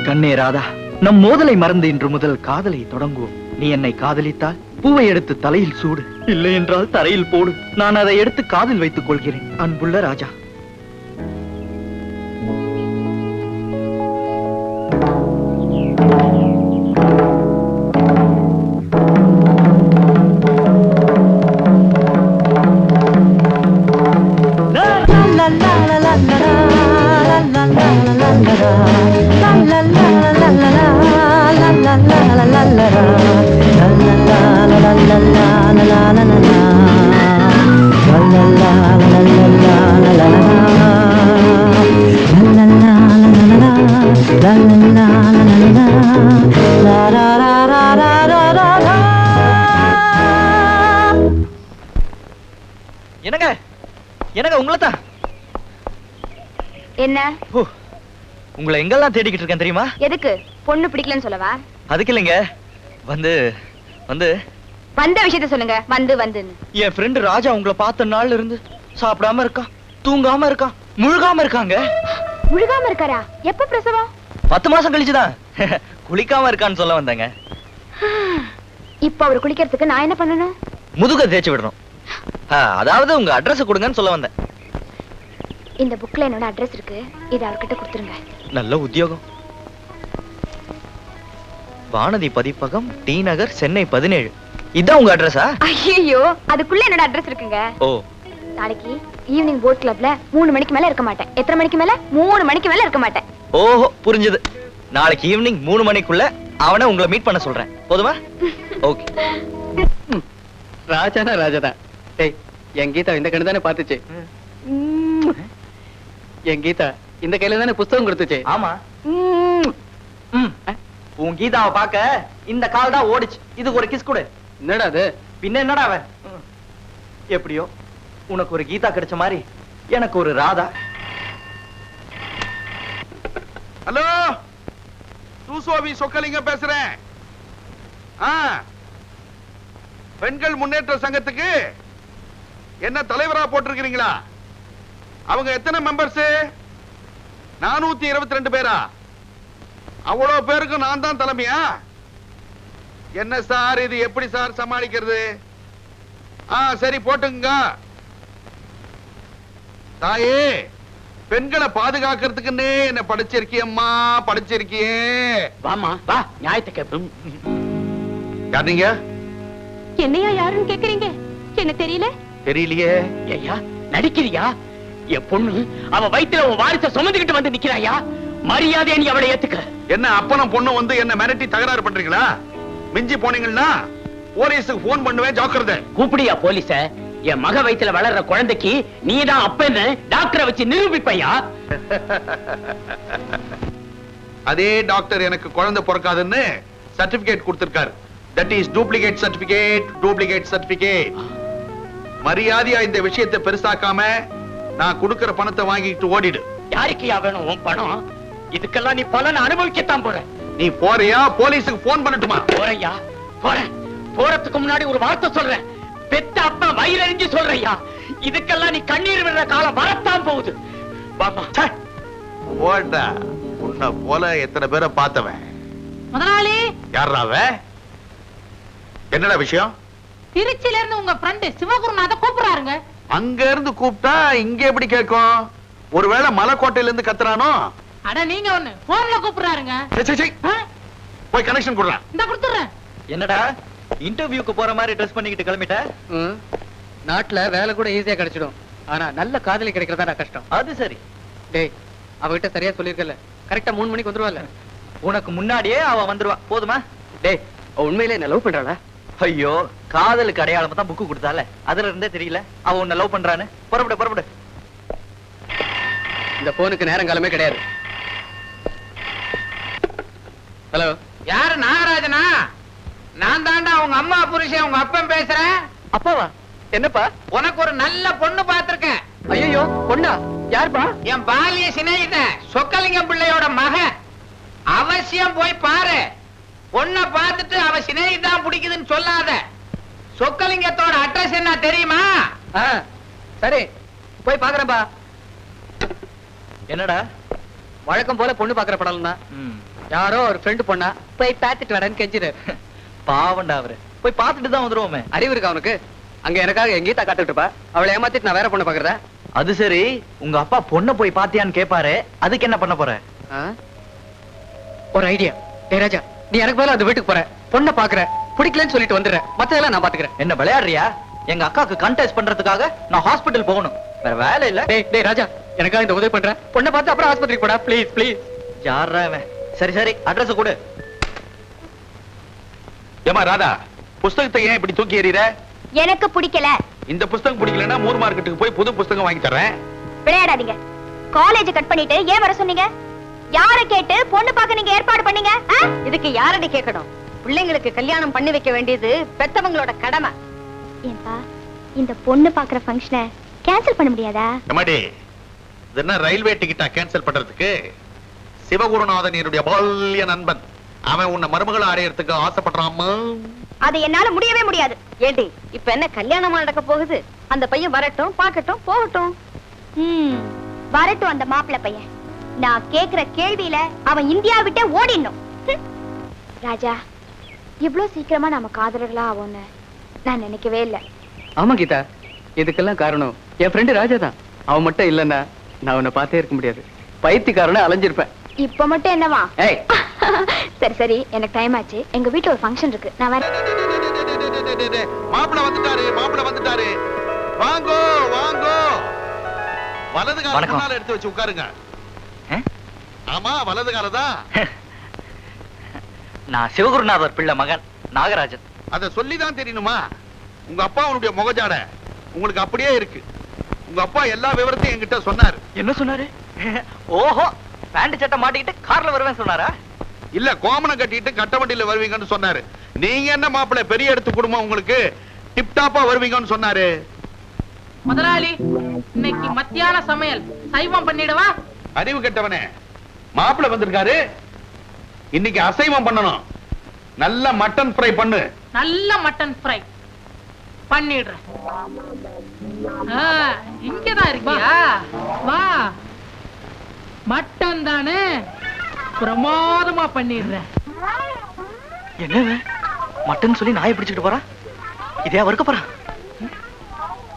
கண்ணே ராதா, நம் மோதலை மறந்து இன்று முதல் காதலை தொடங்குவோம். நீ என்னை காதலித்தால் பூவை எடுத்து தலையில் சூடு, இல்லை என்றால் தரையில் போடு. நான் அதை எடுத்து காதில் வைத்துக் கொள்கிறேன், அன்புள்ள ராஜா. என்னங்க என்னங்க உங்களைத்தான். என்ன? உங்களை எங்கெல்லாம் தேடிக்கிட்டு இருக்கேன் தெரியுமா? எதுக்கு? பொண்ணு பிடிக்கலன்னு சொல்லவா? அதுக்கு இல்லைங்க, வந்து வந்து வந்த விஷயத்த சொல்லுங்க. வந்து வந்துன்னு என் ஃப்ரெண்ட் ராஜா உங்களை பார்த்த நாள்ல இருந்து சாப்பிடாம இருக்கான், தூங்காம இருக்கான், முழுகாம இருக்காங்க. முழுகாம இருக்காரா? எப்ப பிரசவம்? 10 மாசம் கழிச்சுதான். குளிக்காம இருக்கான்னு சொல்ல வந்தாங்க. இப்ப அவர் குளிக்கிறதுக்கு நான் என்ன பண்ணணும்? முதுக தேய்ச்சி விடணும். அதாவது உங்க அட்ரஸ் கொடுங்கன்னு சொல்ல வந்தேன். இந்த புக்ல என்னோட அட்ரஸ் இருக்கு, இதை அவர்கிட்ட கொடுத்துருங்க. நல்ல உத்தியோகம். வானதி பதிப்பகம், டி நகர், சென்னை 17. இதான் உங்க அட்ரஸா? ஐயோ, அதுக்குள்ள என்னோட அட்ரஸ் இருக்குங்க. ஓ. நாளைக்கு ஈவினிங் போட் கிளப்ல 3 மணிக்கு மேல இருக்க மாட்டேன். எத்தனை மணிக்கு மேல? 3 மணிக்கு மேல இருக்க மாட்டேன். ஓஹோ, புரிஞ்சது. நாளைக்கு ஈவினிங் 3 மணிக்குள்ள அவனை உங்களை மீட் பண்ண சொல்றேன். போதுமா? ஓகே. ராஜானா ராஜாதான். டேய், என் கீதா இந்த கண்ணு தானே பாத்துச்சு. என் கீதா இந்த கையில தானே புஸ்தகம் கொடுத்துச்சு. ஆமா. உன் கீதாவை பார்க்க இந்த கால் தான் ஓடிச்சு. இதுக்கு ஒரு கிஸ் கொடு. என்னடா அது? பின்ன என்னடா அவன்? எப்படியோ உனக்கு ஒரு கீதா கிடைச்ச மாதிரி எனக்கு ஒரு ராதா. ஹலோ, சூசோவி சொக்கலிங்க பேசுறேன். பெண்கள் முன்னேற்ற சங்கத்துக்கு என்ன தலைவரா போட்டிருக்கிறீங்களா? அவங்க எத்தனை மெம்பர்ஸ்? 422 பேரா? அவ்வளவு பேருக்கு நான் தான் தலைமையா? என்ன சார் இது, எப்படி சார் சமாளிக்கிறது? சரி போட்டுங்க. தாயே, பெண்களை பாதுகாக்கிறதுக்குன்னே என்ன படிச்சிருக்கியம்மா, படிச்சிருக்கியே. வாமா வா, நியாயத்தை கேட்போம். யார் நீங்க? என்னையா யாருன்னு கேக்குறீங்க? என்ன தெரியல? தெரியலையே. ஐயா நடிக்கிறியா? என் பொண்ணு அவ வயித்துல உன் வாரிச சுமந்துகிட்டு வந்து நிக்கிறாயா? மரியாதை நீ அவளை ஏத்துக்க. என்ன அப்பனும் பொண்ணு வந்து என்ன மிரட்டி தகராறு பண்றீங்களா? மிஞ்சி போனீங்கன்னா போலீஸுக்கு போன் பண்ணுவேன், ஜாக்கிரதை. கூப்பிடியா போலீஸ? என் மக வயித்துல வளர்ற குழந்தைக்கு நீதான் அப்பன்னு டாக்டரை வச்சு நிரூபிப்பையா? அதே டாக்டர் எனக்கு குழந்தை பிறக்காதுன்னு சர்டிபிகேட் கொடுத்திருக்காரு. That is duplicate certificate, duplicate certificate. மரியாதையா இந்த விஷயத்தை பெருசாக்காம நான் கொடுக்கிற பணத்தை வாங்கிட்டு ஓடிடு. யாருக்குயா வேணும் உன் பணம்? இதுக்கெல்லாம் நீ பலனை அனுபவிக்கத்தான் போற. நீ போறியா? போலீஸுக்கு போன் பண்ணட்டுமா? போறையா? போறேன். போறதுக்கு முன்னாடி ஒரு வார்த்தை சொல்றேன். பெத்த அப்பா வயிறறிஞ்சு சொல்றையா, இதுக்கெல்லாம் நீ கண்ணீர் விடுற காலம் வரத்தான் போகுது. பாப்பா ஓடா, உன்னை போல எத்தனை பேரை பார்த்தவன். முதலாளி, யாராவ? என்னடா விஷயம்? திருச்சியில இருந்து உங்க ஃப்ரெண்ட் சிவகுருநாத கூப்பிடுறாருங்க. அங்க இருந்து கூப்பிட்டா இங்க எப்படி கேட்கும்? ஒருவேளை மலைக்கோட்டையில இருந்து கத்துறானோ? அட நீங்க ஒண்ணு போன்ல கூப்பிடுறாருங்க. போய் கனெக்ஷன் கொடுறான். இந்த கொடுத்துறேன். என்னடா இன்டர்வியூக்கு போற மாதிரி ட்ரெஸ் பண்ணிக்கிட்டு கிளம்பிட்ட? நாட்டுல வேலை கூட ஈஸியா கிடைச்சிடும், ஆனா நல்ல காதலி கிடைக்கிறதா கஷ்டம். அது சரி. டேய், அவகிட்ட சரியா சொல்லிருக்கல, கரெக்டா 3 மணிக்கு வந்துருவாள். உனக்கு முன்னாடியே அவ வந்துருவா, போதுமா? டேய், அவ உண்மையிலே என்ன லவ் பண்றாளா? ஐயோ, காதலுக்கு அடையாளமா தான் புக்கு கொடுத்தால, அதுல இருந்தே தெரியல அவ உன்னை லவ் பண்றான்னு. புறப்படு புறப்படு. இந்த போனுக்கு நேரங்காலமே கிடையாது. ஹலோ, யாரு? நாகராஜனா? நான் தாண்டா உங்க அம்மா புருஷன், உங்க அப்பன் பேசுறேன். அப்பாவா? என்னப்பா? உனக்கு ஒரு நல்ல பொண்ணு பாத்திருக்கேன். ஐயோ, பொண்ணா? யாருப்பா? என் பாலிய சிநேகிதன் சொக்கலிங்கம் பிள்ளையோட மகன். அவசியம் போய் பாரு. பொண்ணை பார்த்துட்டு அவ சிநேகிதான் பிடிக்குதுன்னு சொல்லாத. சொக்கலிங்கத்தோட அட்ரஸ் என்ன தெரியுமா? சரி, போய் பாக்குறேன்பா. என்னடா வழக்கம் போல பொண்ணு பாக்குற படம் தான். யாரோ ஒரு ஃப்ரெண்டு பொண்ணா போய் பாத்துட்டு வரேன்னு கெஞ்சிரு. பாவண்டா அவரு. போய் பார்த்துட்டு தான் வந்துருவோமே. அறிவு இருக்கா அவனுக்கு? அங்க எனக்காக எங்கேயும் காத்துட்டு இருப்பா. அவளை ஏமாத்திட்டு நான் வேற பொண்ணு பாக்குறதா? அது சரி, உங்க அப்பா பொண்ணை போய் பாத்தியான்னு கேட்பாரு, அதுக்கு என்ன பண்ண போற? ஒரு ஐடியா. டேய் ராஜா, நீ எனக்கு பதிலா அந்த வீட்டுக்கு போற, பொண்ணை பாக்குற, பிடிக்கலன்னு சொல்லிட்டு வந்துடுறேன், மத்ததெல்லாம் நான் பாத்துக்கிறேன். என்ன விளையாடுறியா? எங்க அக்காக்கு கண்டெஸ்ட் பண்றதுக்காக நான் ஹாஸ்பிடல் போகணும், வேற வேலை இல்ல. டேய் ராஜா, எனக்காக இந்த உதவி பண்ற, பொண்ணை பார்த்து அப்புறம் ஆஸ்பத்திரிக்கு போடா, ப்ளீஸ் ப்ளீஸ். யாரா இவன்? சரி சரி, அட்ரஸ் கொடு. ஏமா ராதா, புஸ்தகத்தை ஏன் இப்படி தூக்கி எறிற? எனக்கு பிடிக்கல. இந்த புஸ்தகம் பிடிக்கலன்னா மூர் மார்க்கெட்டுக்கு போய் புது புஸ்தகம் வாங்கி தரேன். விளையாடாதீங்க. காலேஜ் கட் பண்ணிட்டு ஏன் வர சொன்னீங்க? யார கேட்டு பொண்ணு பார்க்க நீங்க ஏற்பாடு பண்ணீங்க? இதுக்கு யாரடி கேட்கணும்? பிள்ளைங்களுக்கு கல்யாணம் பண்ணி வைக்க வேண்டியது பெத்தவங்களோட கடமை. ஏன்பா, இந்த பொண்ணு பாக்குற ஃபங்க்ஷனை கேன்சல் பண்ண முடியாதா? எம்மாடி, இது என்ன ரயில்வே டிக்கெட்டா கேன்சல் பண்றதுக்கு? சிவகுருநாதன் என்னுடைய பால்ய நண்பன், அவன் உன்னை மருமகளை அடையறதுக்கு ஆசைப்படுறாமா? அது என்னால முடியவே முடியாது. ஏண்டி, இப்ப என்ன கல்யாணமா நடக்க போகுது? அந்த பையன் வரட்டும், பாக்கட்டும், போகட்டும். வரட்டும் அந்த மாப்பிள்ளை பையன். நான் கேக்குற கேள்வியில அவன் இந்தியா விட்டே ஓடிடணும். ராஜா, இவ்ளோ சீக்கிரமா நாம காதலர்களா ஆவோன்னு நான் நினைக்கவே இல்ல. ஆமா கீதா, இதுக்கெல்லாம் காரணம் என் ஃப்ரெண்டு ராஜா தான். அவன் மட்டும் இல்லன்னா நான் உன்னை பார்த்தே இருக்க முடியாது. பைத்தியக்காரனே அலைஞ்சிருப்பேன். இப்ப மட்டும் என்னவா? ஏய், சரி சரி, எனக்கு டைம் ஆச்சு. எங்க வீட்டுல ஒரு ஃபங்க்ஷன் இருக்கு, நான் வரேன். மாப்பிள்ளை வந்துட்டாரு, மாப்பிள்ளை வந்துட்டாரு. வாங்கோ வாங்கோ. வலது கால எடுத்து வச்சு உட்காருங்க. ஆமா, வலது காலதான். நான் சிவகுருநாதர் பிள்ளை மகன் நாகராஜன். அத சொல்லிதான் தெரியணுமா? உங்க அப்பா உன்னுடைய முகஜாட உங்களுக்கு அப்படியே இருக்கு. உங்க அப்பா எல்லா விவரத்தையும் என்கிட்ட சொன்னாரு. என்ன சொன்னாரு? ஓஹோ, பேண்ட் சட்டை மாட்டிக்கிட்டு கார்ல வருவேன் சொன்னாரா? இல்ல, கோமணம் கட்டிட்டு கட்ட வண்டியில வருவீங்கன்னு சொன்னாரு. நீங்க என்ன மாப்பிள்ளை, பெரிய இடத்து குடும்பம், உங்களுக்கு டிப் டாப்பா வருவீங்கன்னு சொன்னாரு. முதலாளி, இன்னைக்கு மத்தியான சமையல் சைவம் பண்ணிடவா? அறிவு கெட்டவனே, மாப்பிள்ளை வந்திருக்காரு, இன்னைக்கு அசைவம் பண்ணணும். நல்ல மட்டன் ஃப்ரை பண்ணு. நல்ல மட்டன் ஃப்ரை. பண்ணிடுறேன். இங்கதான் இருக்கியா? வா, மட்டன் தானே, பிரமாதமா பண்ணிடுறேன். என்ன மட்டன் சொல்லி நாயை பிடிச்சிட்டு போறான்? இதே அவருக்கு போறான்.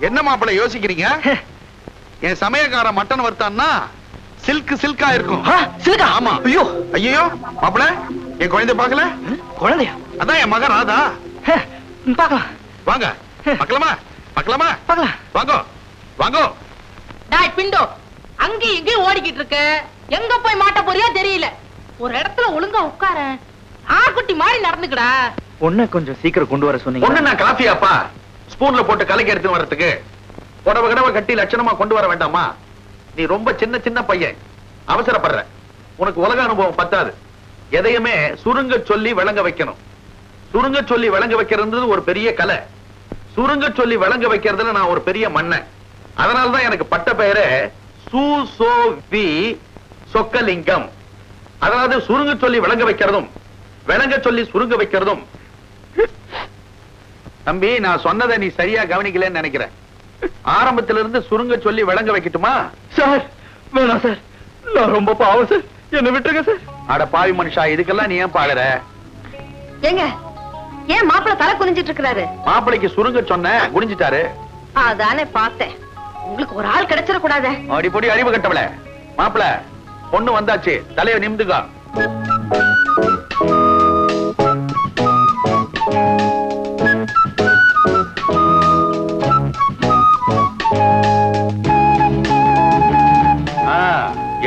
என்ன மாப்பிள்ள யோசிக்கிறீங்க? என் சமயக்கார மட்டன் வறுத்தான்னா சில்கா இருக்கும். சில்கா? ஆமா. ஐயோ ஐயோ மாப்பிள்ள, என் குழந்தை பார்க்கல? குழந்தையா? அதான் என் மகன் ராதா. பார்க்கலாம் வாங்க. பார்க்கலாமா? பார்க்கலாமா? பார்க்கலாம். வாங்கோ வாங்கோ. டாய் பிண்டோ, அங்கேயும் இங்கேயும் ஓடிக்கிட்டு இருக்க, எங்க போய் மாட்ட போறியோ தெரியல. ஒரு இடத்துல ஒழுங்கா உட்கார, ஆக்குட்டி மாதிரி நடந்துக்கடா. பொண்ணை கொஞ்சம் சீக்கிரம் கொண்டு வர சொன்னீங்க. ஒண்ணு நான் காஃபியாப்பா ஸ்பூன்ல போட்டு கலக்கி எடுத்து வரதுக்கு புடவை கடவை கட்டி லட்சணமா கொண்டு வர வேண்டாமா? நீ ரொம்ப சின்ன பையன், அவசரப்படுற. உனக்கு உலக அனுபவம் பத்தாது. எதையுமே சுருங்க சொல்லி விளங்க வைக்கணும். சுருங்க சொல்லி விளங்க வைக்கிறது ஒரு பெரிய கலை. சுருங்க சொல்லி விளங்க வைக்கிறதுல நான் ஒரு பெரிய மன்னன். அதனாலதான் எனக்கு பட்ட பெயரே சூசோவி சொக்கலிங்கம். அதாவது சுருங்க சொல்லி விளங்க வைக்கிறதும் விளங்க சொல்லி சுருங்க வைக்கிறதும். தம்பி, நான் சொன்னதை நீ சரியா கவனிக்கலன்னு நினைக்கிறேன். ஆரம்பத்தில இருந்து சுருங்க சொல்லி விளங்க வைக்கட்டுமா? சார் வேணாம் சார், நான் ரொம்ப பாவம் சார், என்ன விட்டுருங்க சார். அட பாவி மனுஷா, இதுக்கெல்லாம் நீ ஏன் பாக்குற? ஏங்க, ஏன் மாப்பிள்ள தலை குனிஞ்சிட்டு இருக்கிறாரு? மாப்பிளைக்கு சுருங்க சொன்ன குனிஞ்சிட்டாரு. அதானே பார்த்தேன். உங்களுக்கு ஒரு ஆள் கிடைச்சிட கூடாது. அடிப்பொடி அறிவு கட்டவள. மாப்பிள, பொண்ணு வந்தாச்சு, தலையை நிமிந்துக்கா.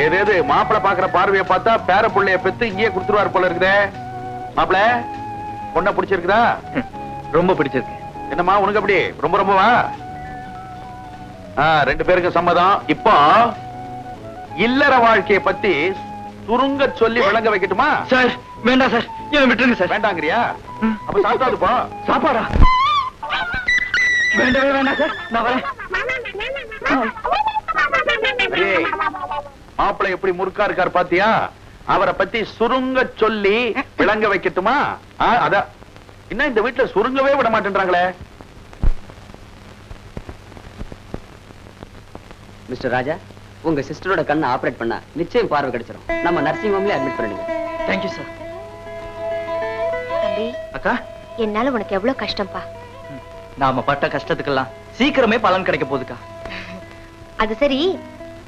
ஏதேது மாப்பிள பாக்குற பார்வையை பார்த்தா பேர புள்ளைய பெத்து இங்கேயே கொடுத்துருவாரு போல இருக்குதே. மாப்பிள, பொண்ணை பிடிச்சிருக்குதா? ரொம்ப பிடிச்சிருக்கு. என்னம்மா உனக்கு அப்படி ரொம்பவா? ரெண்டு பேருக்கு சம்மதம். இப்போ இல்லற வாழ்க்கையை பத்தி சுருங்க சொல்லி விளங்க வைக்கட்டுமா? சார் வேண்டாம் சார், என்ன விட்டுருங்க சார். வேண்டாங்கறியா? அப்ப சாப்பிட்டாது போ. சாப்பாடா? வேண்டவே வேண்டாம் சார், நான் வரேன். மாப்பிள்ளை எப்படி முறுக்கா இருக்காரு பாத்தியா? அவரை பத்தி சுருங்க சொல்லி விளங்க வைக்கட்டுமா? அதான் இன்னும் இந்த வீட்டுல சுருங்கவே விட மாட்டேன்றாங்களே. மிஸ்டர் ராஜா, உங்க சிஸ்டரோட கண்ணை ஆபரேட் பண்ணா நிச்சயம் பார்வை கிடைச்சிடும். நம்ம நர்சிங் ஹோம்ல அட்மிட் பண்ணிடுங்க. Thank you sir. தம்பி, அக்கா, என்னால உனக்கு எவ்வளவு கஷ்டம்பா. நாம பட்ட கஷ்டத்துக்கெல்லாம் சீக்கிரமே பலன் கிடைக்க போகுதுக்கா. அது சரி,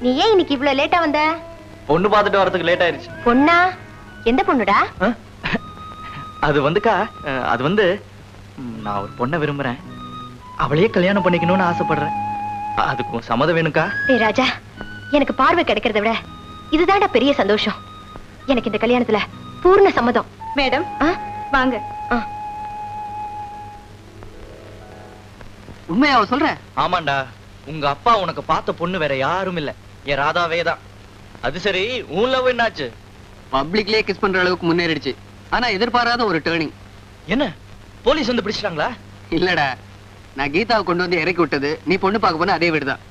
நீ ஏன் இன்னைக்கு இவ்வளவு லேட்டா வந்த? பொண்ணு பார்த்துட்டு வரதுக்கு லேட் ஆயிருச்சு. பொண்ணா? எந்த பொண்ணுடா? அது வந்துக்கா, அது வந்து நான் ஒரு பொண்ணை விரும்புறேன். அவளையே கல்யாணம் பண்ணிக்கணும்னு ஆசைப்படுறேன். அதுக்கும் சம்மதம் வேணுக்கா? ஏய் ராஜா, எனக்கு பார்வை கிடைக்கிறத விட இதுதான்டா பெரிய சந்தோஷம். எனக்கு இந்த கல்யாணத்துல பூர்ண சம்மதம். மேடம் வாங்க. உண்மையாவ சொல்ற? ஆமாண்டா, உங்க அப்பா உனக்கு பார்த்த பொண்ணு வேற யாரும் இல்ல, என் ராதாவே தான். அது சரி, உன் லவ் என்னாச்சு? பப்ளிக்லயே கிஸ் பண்ற அளவுக்கு முன்னேறிடுச்சு. ஆனா எதிர்பாராத ஒரு டேர்னிங். என்ன, போலீஸ் வந்து பிடிச்சிட்டாங்களா? இல்லடா, நான் கீதாவை கொண்டு வந்து இறக்கி விட்டது நீ பொண்ணு பார்க்க போன அதே வீடுதான்.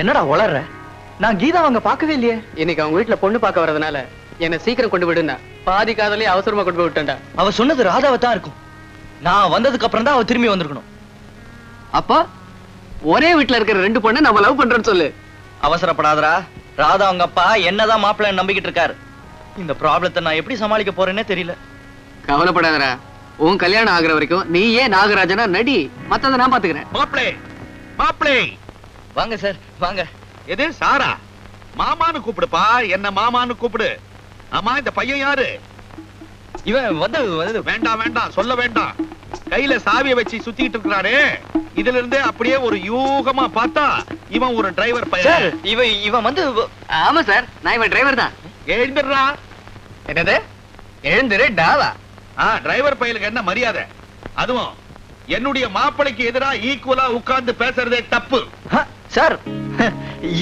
என்னடா வளர்ற? நான் கீதா அவங்க பார்க்கவே இல்லையே. இன்னைக்கு அவங்க வீட்டுல பொண்ணு பார்க்க வரதுனால என்ன சீக்கிரம் கொண்டு விடுனா பாதி காதலே அவசரமா கொண்டு போய் விட்டேன்டா. அவ சொன்னது ராதாவை தான் இருக்கும். நான் வந்ததுக்கு அப்புறம் தான் அவ திரும்பி வந்திருக்கணும். அப்போ ஒரே வீட்டுல இருக்கிற ரெண்டு பொண்ணை நம்ம லவ் பண்றோம்னு சொல்லு. அவசரப்படாதரா. ராதா அவங்க அப்பா என்னதான் மாப்பிள்ளை நம்பிக்கிட்டு இருக்காரு. இந்த ப்ராப்ளத்தை நான் எப்படி சமாளிக்க போறேன்னே தெரியல. கவலைப்படாதரா, உன் கல்யாணம் ஆகுற வரைக்கும் நீ ஏன் நாகராஜனா நடி, மத்தத நான் பாத்துக்கிறேன். மாப்பிளே, மாப்பிளே. வாங்க சார், வாங்க. எது சாரா? மாமான்னு கூப்பிடுப்பா, என்ன மாமான்னு கூப்பிடு. ஆமா, இந்த பையன் யாரு? இவன் வந்து வேண்டாம் வேண்டாம், சொல்ல வேண்டாம். கையில சாவியை வச்சு சுத்திட்டு இருக்கிறானே, இதுல இருந்தே அப்படியே ஒரு யூகமா பார்த்தா இவன் ஒரு டிரைவர் பையன். இவன் வந்து ஆமா சார், நான் இவன் டிரைவர் தான். எழுந்துடுறா. என்னது? எழுந்துரு டாவா. டிரைவர் பையலுக்கு என்ன மரியாதை? அதுவும் என்னுடைய மாப்பிளைக்கு எதிரா ஈக்குவலா உட்கார்ந்து பேசுறதே தப்பு. சார்,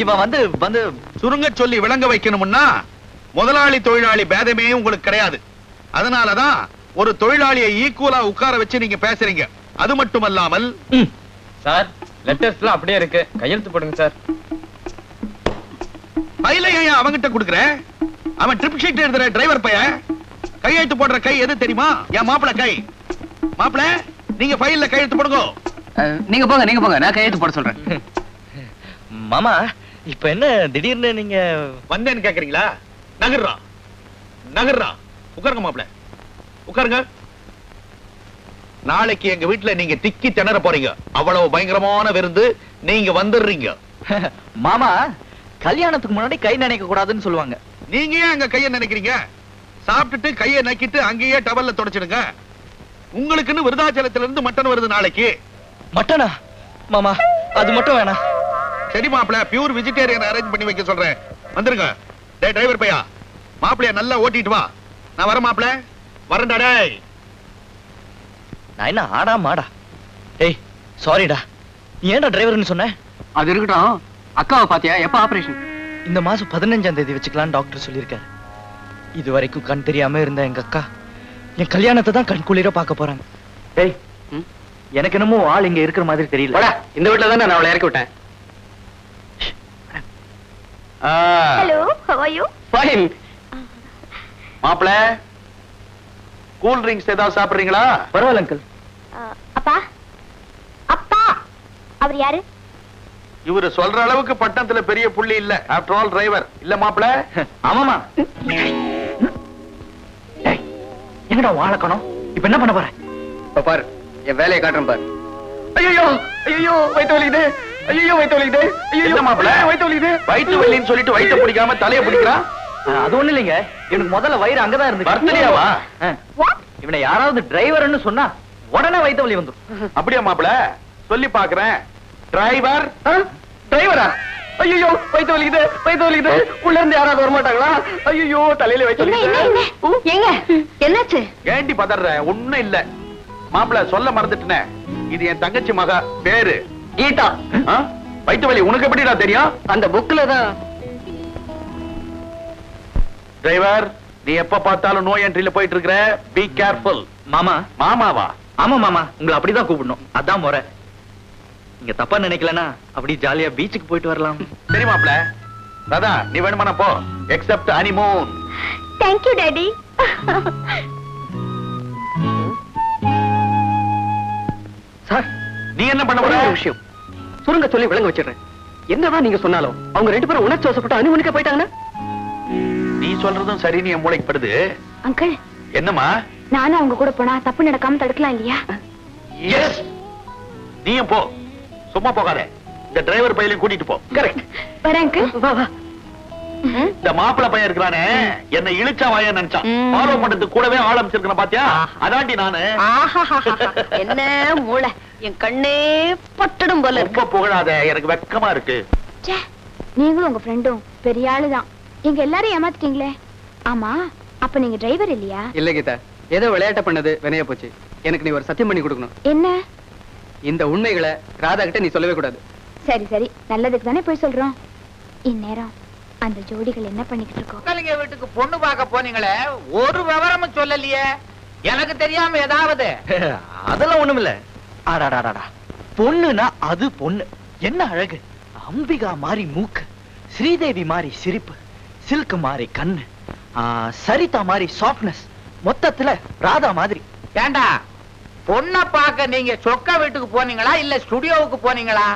இவன் வந்து சுருங்க சொல்லி விளங்க வைக்கணும்னா முதலாளி தொழிலாளி பேதமே உங்களுக்கு கிடையாது. அதனாலதான் ஒரு தொழிலாளியை ஈக்குவலா உட்கார வச்சு நீங்க பேசுறீங்க. அது மட்டுமல்லாமல் சார், லெட்டர்ஸ்லாம் அப்படியே இருக்கு, கையெழுத்து போடுங்க சார். பையில ஏன் அவங்கிட்ட கொடுக்குற? அவன் ட்ரிப் ஷீட் எழுதுற டிரைவர் பையன். கையெழுத்து போடுற கை எது தெரியுமா? என் மாப்பிள கை. மாப்பிள, நீங்க ஃபைல்ல கையெழுத்து போடுங்க. நீங்க போங்க நான் கையெழுத்து போட சொல்றேன். மாமா இப்ப என்ன திடீர்னு நீங்க வந்தேன்னு கேக்குறீங்களா? நகர்றா உட்காருங்க மாப்பிள, உட்காருங்க. நாளைக்கு எங்க வீட்டுல நீங்க திக்கி திணற போறீங்க. அவ்வளவு பயங்கரமான விருந்து. நீங்க வந்துடுறீங்க. மாமா கல்யாணத்துக்கு முன்னாடி கை நினைக்க கூடாதுன்னு சொல்லுவாங்க. நீங்க ஏன் அங்க கைய நினைக்கிறீங்க? சாப்பிட்டுட்டு கைய நக்கிட்டு அங்கேயே டவல்ல தொடச்சிடுங்க. உங்களுக்குன்னு விருதாச்சலத்துல இருந்து மட்டன் வருது நாளைக்கு. மட்டனா? மாமா அது மட்டும் வேணாம். சரி மாப்பிள, பியூர் வெஜிடேரியன் அரேஞ்ச் பண்ணி வைக்க சொல்றேன். வந்துருங்க. டேய் டிரைவர் பையா, மாப்பிளைய நல்லா ஓட்டிட்டு வா. நான் வர மாப்பிள, வரேன்டா. டேய் நான் என்ன ஆடா மாடா? டேய் சாரிடா, நீ ஏன்டா டிரைவர்னு சொன்ன? அது இருக்கட்டும். அக்காவை பாத்தியா? எப்ப ஆபரேஷன்? இந்த மாசம் 15ஆம் தேதி வச்சுக்கலாம் டாக்டர் சொல்லியிருக்காரு. இது வரைக்கும் கண் தெரியாம இருந்த எங்க அக்கா என் கல்யாணத்தை தான் கண் குளிர பார்க்க போறாங்க. டேய் எனக்கு என்னமோ ஆள் இங்க இருக்கிற மாதிரி தெரியல. இந்த வீட்டுல தான் நான் அவளை இறக்கி விட்டேன். Hello, how are you? Fine. மாப்பிள, கூல் ட்ரிங்க்ஸ் ஏதாவது சாப்பிடுறீங்களா? பரவாயில்ல அங்கிள். அப்பா அப்பா, அவர் யாரு? இவரு சொல்ற அளவுக்கு பட்டணத்துல பெரிய புள்ளி இல்ல. ஆஃப்டர் ஆல் டிரைவர் இல்ல மாப்பிள. ஆமாமா. என்னடா வாழக்கணும்? இப்ப என்ன பண்ண போற? பாரு என் வேலையை காட்டுறேன் பாரு. ஐயோ ஐயோ வயித்து வலிக்குது. ஐயோ வயித்து வலிக்குது. என்ன மாப்பிள வயித்து வலிக்குது. வயிற்று வலின்னு சொல்லிட்டு வயிற்ற பிடிக்காம தலைய பிடிக்கிறான். அது ஒண்ணு இல்லைங்க, எனக்கு முதல்ல வயிறு அங்கதான் இருந்துச்சு. பர்த்டேவா? இவனை யாராவது டிரைவர்னு சொன்னா உடனே வயித்து வலி வந்துடும். அப்படியா மாப்பிள? சொல்லி பாக்குறேன். டிரைவர். டிரைவரா? ஐயோ வயித்து வலிக்குது. வயித்து வலிக்குது. உள்ள இருந்து யாராவது வர மாட்டாங்களா? ஐயோ தலையில வயித்து வலிக்குது. ஏங்க என்னாச்சு? ஏண்டி பதற? ஒண்ணும் இல்ல மாப்பிள, சொல்ல மறந்துட்டேனே. இது என் தங்கச்சி மகா, பேரு கீதா. வயிற்று வலி உனக்கு எப்படிடா தெரியும்? அந்த புக்ல தான். டிரைவர், நீ எப்ப பார்த்தாலும் நோ என்ட்ரில போயிட்டு இருக்கிற. Be careful. மாமா. மாமாவா? ஆமா மாமா, உங்களை அப்படிதான் கூப்பிடணும். அதான் முறை. நீங்க தப்பா நினைக்கலனா அப்படி ஜாலியா பீச்சுக்கு போயிட்டு வரலாம். சரி மாப்பிள. ராதா, நீ வேணுமானா போ. Accept honeymoon. Thank you, Daddy. Sir நீ என்ன பண்ண போற? ஒரு விஷயம் சுருங்க சொல்லி விளங்க வச்சிடுறேன். என்னதான் நீங்க சொன்னாலும் அவங்க ரெண்டு பேரும் உணர்ச்சி வசப்பட்டு அனுமதிக்க போயிட்டாங்கன்னா? நீ சொல்றதும் சரின்னு என் மூளைக்கு படுது. அங்கிள், என்னம்மா? நானும் அவங்க கூட போனா தப்பு நடக்காம தடுக்கலாம் இல்லையா? எஸ், நீயும் போ. சும்மா போகாத. இந்த டிரைவர் பையலையும் கூட்டிட்டு போ. கரெக்ட். வரேன் அங்கிள். வா வா. இந்த மாப்பிள பையன் இருக்கிறானே, என்ன இழுச்சா வாய நினைச்சான். ஃபாலோ பண்றதுக்கு கூடவே ஆள் அமைச்சிருக்கேன் பாத்தியா? அதாண்டி நானு. என்ன மூளை, என் கண்ணே பட்டடும் போல இருக்கு. ரொம்ப புகழாத, எனக்கு வெக்கமா இருக்கு. ச்சே, நீங்களும் உங்க ஃப்ரெண்டும் பெரிய ஆளுதான். எங்க எல்லாரும் ஏமாத்திட்டீங்களே. ஆமா, அப்ப நீங்க டிரைவர் இல்லையா? இல்ல கீதா, ஏதோ விளையாட்ட பண்ணது வினைய போச்சு. எனக்கு நீ ஒரு சத்தியம் பண்ணி கொடுக்கணும். என்ன? இந்த உண்மைகளை ராதா கிட்ட நீ சொல்லவே கூடாது. சரி சரி, நல்லதுக்கு தானே போய் சொல்றோம். இந்நேரம் அந்த ஜோடிகள் என்ன பண்ணிக்கிட்டு இருக்கோம்? உங்க வீட்டுக்கு பொண்ணு பார்க்க போனீங்களே, ஒரு விவரமும் சொல்லலையே. எனக்கு தெரியாம ஏதாவது? அதெல்லாம் ஒண்ணுமில்ல. ஆடாடாடா, பொண்ணுனா அது பொண்ணு. என்ன அழகு! அம்பிகா மாதிரி மூக்கு, ஸ்ரீதேவி மாதிரி சிரிப்பு, சில்க் மாதிரி கண்ணு, சரிதா மாதிரி சாஃப்ட்னஸ், மொத்தத்துல ராதா மாதிரி. ஏண்டா, பொண்ணை பார்க்க நீங்க சொக்க வீட்டுக்கு போனீங்களா இல்ல ஸ்டுடியோவுக்கு போனீங்களா?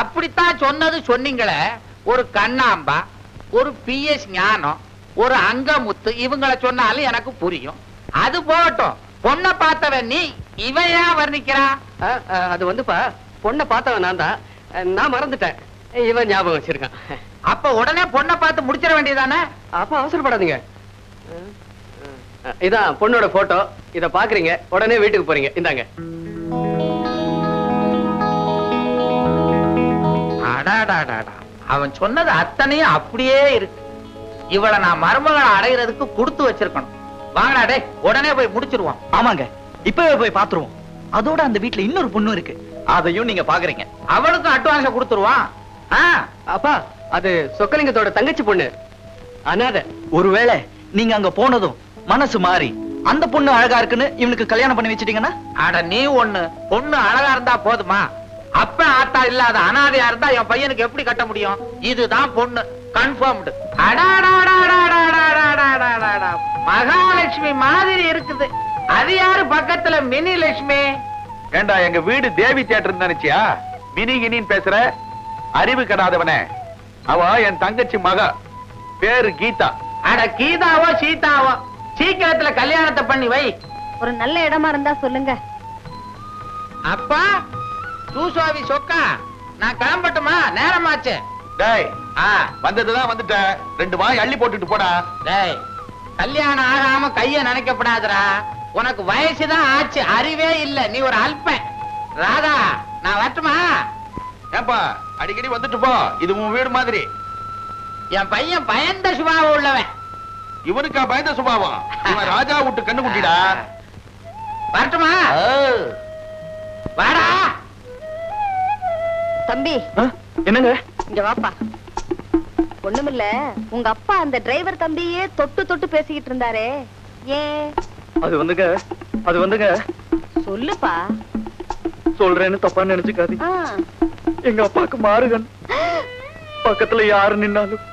அப்படித்தான் சொன்னது சொன்னீங்களே. ஒரு கண்ணாம்பா, ஒரு PS ஞானம், ஒரு அங்கமுத்து, இவங்கள சொன்னாலும் எனக்கு புரியும். அது போகட்டும், பொண்ணை பார்த்தவன் நீ, இவன் ஏன் வர்ணிக்கிறா? அது வந்துப்பா, பொண்ணை பார்த்தவன் நான் தான். நான் மறந்துட்டேன். இவன் ஞாபகம் வச்சிருக்கான். அப்ப உடனே பொண்ணை பார்த்து முடிச்சிட வேண்டியதானே? அப்ப அவசரப்படாதீங்க. இதான் பொண்ணோட போட்டோ. இத பாக்குறீங்க, உடனே வீட்டுக்கு போறீங்க. இந்தாங்க. அடாடாடாடா, அவன் சொன்னது அத்தனையும் அப்படியே இருக்கு. இவளை நான் மருமகளை அடைகிறதுக்கு கொடுத்து வச்சிருக்கணும். வாங்கடா டே, உடனே போய் முடிச்சிருவான். ஆமாங்க, இப்பவே போய் பாத்துருவோம். அதோட அந்த வீட்டுல இன்னொரு பொண்ணு இருக்கு, அதையும் நீங்க பாக்குறீங்க. அவளுக்கும் அட்வான்ஸ் கொடுத்துருவான். அப்பா, அது சொக்கலிங்கத்தோட தங்கச்சி பொண்ணு, அனாதை. ஒருவேளை நீங்க அங்க போனதும் மனசு மாறி அந்த பொண்ணு அழகா இருக்குன்னு இவனுக்கு கல்யாணம் பண்ணி வச்சிட்டீங்கன்னா? அட நீ ஒண்ணு, பொண்ணு அழகா இருந்தா போதுமா? அப்ப ஆத்தா இல்லாத அனாதையா இருந்தா என் பையனுக்கு எப்படி கட்ட முடியும்? இதுதான் பொண்ணு, கன்ஃபார்ம்டு. மகாலட்சுமி மாதிரி இருக்குது. அது யாரு பக்கத்துல மினி லட்சுமி? ஏண்டா எங்க வீடு தேவி தியேட்டர் நினைச்சியா? மினி கினின்னு பேசுற? அறிவு கடாதவனே, அவ என் தங்கச்சி மக, பேரு கீதா. அட கீதாவோ சீதாவோ, சீக்கிரத்துல கல்யாணத்தை பண்ணி வை. ஒரு நல்ல இடமா இருந்தா சொல்லுங்க. அப்பா சூசாவி சொக்கா, நான் கிளம்பட்டுமா? நேரமாச்சு. டேய், வந்ததுதான் வந்துட்ட, 2 வாய் அள்ளி போட்டுட்டு போடா. டேய், கல்யாணம் ஆகாம கைய நினைக்கப்படாதுடா. உனக்கு வயசுதான் ஆச்சு, அறிவே இல்ல. நீ ஒரு அல்பன். ராதா, நான் வரட்டுமா? ஏப்பா, அடிக்கடி வந்துட்டு போ, இது உன் வீடு மாதிரி. என் பையன் பயந்த சுபாவம் உள்ளவன். இவனுக்கா பயந்த சுபாவம்? இவன் ராஜா விட்டு கண்ணு குட்டிடா. வரட்டுமா? வாடா. தம்பி, என்னங்க? இங்க வாப்பா. ஒண்ணுமில்ல, உங்க அப்பா அந்த டிரைவர் தம்பியே தொட்டு தொட்டு பேசிக்கிட்டு இருந்தாரே, ஏன்? அது வந்துங்க சொல்லுப்பா. சொல்றேன்னு தப்பா நினைச்சுக்காது. எங்க அப்பாக்கு மாறுகன். பக்கத்துல யாரு நின்னாலும்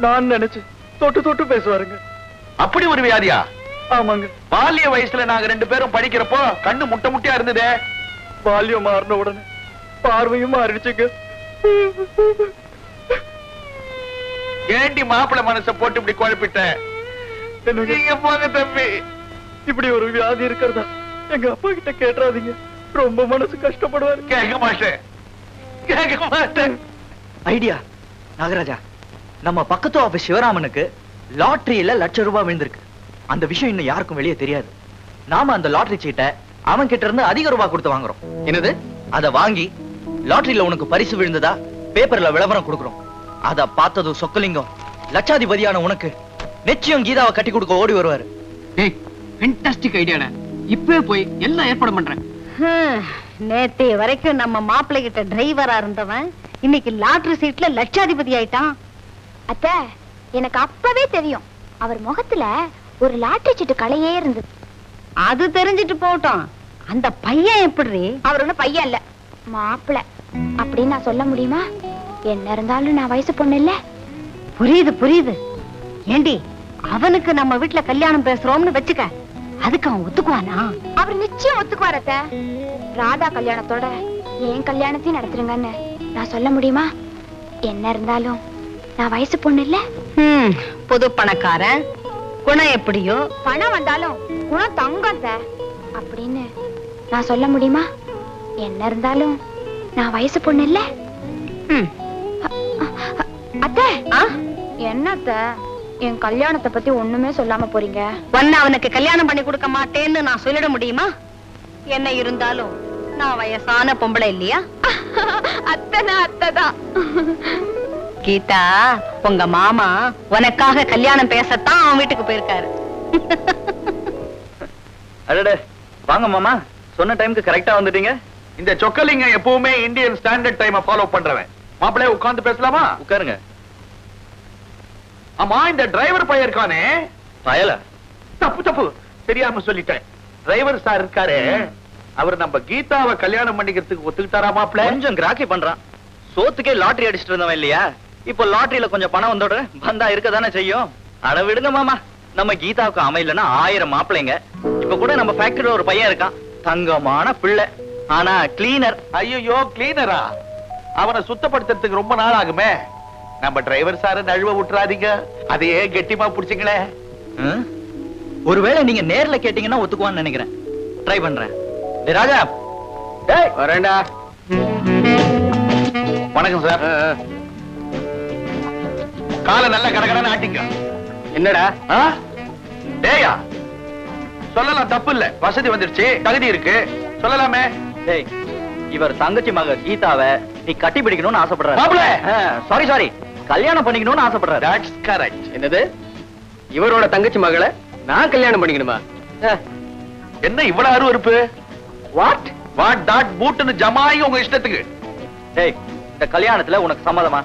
நான் நினைச்சு தொட்டு தொட்டு பேசுவாருங்க. அப்படி ஒரு வியாதியா? ஆமாங்க. பால்ய வயசுல நாங்க 2 பேரும் படிக்கிறப்போ கண்ணு முட்டை முட்டையா இருந்ததே. பால்யம் மாறின உடனே பார்வையும் மாறிடுச்சுங்க. ஏண்டி மாப்பிள மனச போட்டு இப்படி குழப்பிட்ட? நீங்க போங்க தம்பி. இப்படி ஒரு வியாதி இருக்கிறதா எங்க அப்பா கிட்ட கேட்டுறாதீங்க, ரொம்ப மனசு கஷ்டப்படுவாரு. கேட்க மாட்டேன். ஐடியா நாகராஜா, நம்ம பக்கத்து ஆபீஸ் சிவராமனுக்கு லாட்டரியில ₹1,00,000 விழுந்திருக்கு. அந்த விஷயம் இன்னும் யாருக்கும் வெளியே தெரியாது. நாம அந்த லாட்டரி சீட்டை அவன் கிட்ட இருந்து அதிக ரூபாய் கொடுத்து வாங்குறோம். என்னது? அத வாங்கி லாட்டரியில உனக்கு பரிசு விழுந்ததா பேப்பர்ல விளம்பரம் கொடுக்கிறோம். அத பார்த்ததும் சொக்கலிங்கம் லட்சாதிபதியான உனக்கு நிச்சயம் கீதாவை கட்டி கொடுக்க ஓடி வருவாரு. ஃபேண்டாஸ்டிக் ஐடியாடா. இப்பவே போய் எல்லாம் ஏற்பாடு பண்றேன். நேத்தே வரைக்கும் நம்ம மாப்பிள்ளை கிட்ட டிரைவரா இருந்தவன் இன்னைக்கு லாட்டரி சீட்ல லட்சாதிபதி ஆயிட்டான். அத்தை, எனக்கு அப்பவே தெரியும், அவர் முகத்துல ஒரு லாட்டரி சீட்டு கலையே இருந்தது. அது தெரிஞ்சிட்டு போட்டோம். அந்த பையன் எப்படி? அவர் ஒண்ணும் பையன் இல்ல, மாப்பிள்ளை அப்படின்னு நான் சொல்ல முடியுமா? என்ன இருந்தாலும் நான் வயசு பொண்ணு இல்ல. புரியுது புரியுது. ஏண்டி, அவனுக்கு நம்ம வீட்டுல கல்யாணம் பேசுறோம்னு வச்சுக்க, அதுக்கு அவன் ஒத்துக்குவானா? அவர் நிச்சயம் ஒத்துக்குவார் அத்தை. ராதா கல்யாணத்தோட என் கல்யாணத்தையும் நடத்துருங்கன்னு நான் சொல்ல முடியுமா? என்ன இருந்தாலும் நான் வயசு பொண்ணு இல்ல. புது பணக்காரன், குணம் எப்படியோ. பணம் வந்தாலும் குணம் தங்கம் அப்படின்னு நான் சொல்ல முடியுமா? என்ன இருந்தாலும் நான் வயசு பொண்ணு இல்ல. அத்தை, என்ன அத்தை என் கல்யாணத்தை பத்தி ஒண்ணுமே சொல்லாம போறீங்க? ஒன்னு அவனுக்கு கல்யாணம் பண்ணி கொடுக்க மாட்டேன்னு நான் சொல்லிட முடியுமா? என்ன இருந்தாலும் நான் வயசான பொம்பளை இல்லையா? அத்தனா அத்தைதான். கீதா, உங்க மாமா உனக்காக கல்யாணம் பேசத்தான் அவன் வீட்டுக்கு போயிருக்காரு. அடடே, வாங்க மாமா, சொன்ன டைமுக்கு கரெக்டா வந்துட்டீங்க. இந்த சொக்கலிங்க எப்பவுமே இந்தியன் ஸ்டாண்டர்ட் டைமை ஃபாலோ பண்றவன். மாப்பிள்ளைய உட்கார்ந்து பேசலாமா? உட்காருங்க. ஆமா, இந்த டிரைவர் பையன் இருக்கானே. பயல தப்பு தெரியாம சொல்லிட்டேன். டிரைவர் சார் இருக்காரு, அவர் நம்ம கீதாவை கல்யாணம் பண்ணிக்கிறதுக்கு ஒத்துக்கிட்டாரா மாப்பிள்ள? கொஞ்சம் கிராக்கி பண்றான். சோத்துக்கே லாட்டரி அடிச்சிட்டு இருந்தவன் இல்லையா, இப்போ லாட்டரியில கொஞ்சம் பணம் வந்தோட வந்தா இருக்கதானே செய்யும். அட விடுங்க மாமா, நம்ம கீதாவுக்கு அமையலன்னா 1000 மாப்பிள்ளைங்க. இப்ப கூட நம்ம ஃபேக்டரியில ஒரு பையன் இருக்கான், தங்கமான பிள்ளை, ஆனா கிளீனர். ஐயோ, கிளீனரா? அவனை சுத்தப்படுத்துறதுக்கு ரொம்ப நாள் ஆகுமே. நம்ம டிரைவர் சார நழுவ விட்டுறாதீங்க, அதையே கெட்டிமா புடிச்சுங்களே. ஒருவேளை நீங்க நேர்ல கேட்டீங்கன்னா ஒத்துக்குவான்னு நினைக்கிறேன். ட்ரை பண்றேன். ராஜா, வரேன்டா. வணக்கம் சார். காலை நல்ல கடகடன்னு ஆட்டிங்க. என்னடா? டேயா, சொல்லலாம், தப்பு இல்ல. வசதி வந்துருச்சு, தகுதி இருக்கு, சொல்லலாமே. டேய், இவர் தங்கச்சி மக கீதாவை நீ கட்டி பிடிக்கணும்னு ஆசைப்படுறாரு. மாப்பிள, சாரி, கல்யாணம் பண்ணிக்கணும்னு ஆசைப்படுறாரு. That's correct. என்னது? இவரோட தங்கச்சி மகளை நான் கல்யாணம் பண்ணிக்கணுமா? என்ன இவ்வளவு அருவருப்பு? வாட் டாட் பூட்னு ஜமாயி உங்க இஷ்டத்துக்கு. டேய், இந்த கல்யாணத்துல உனக்கு சம்மதமா?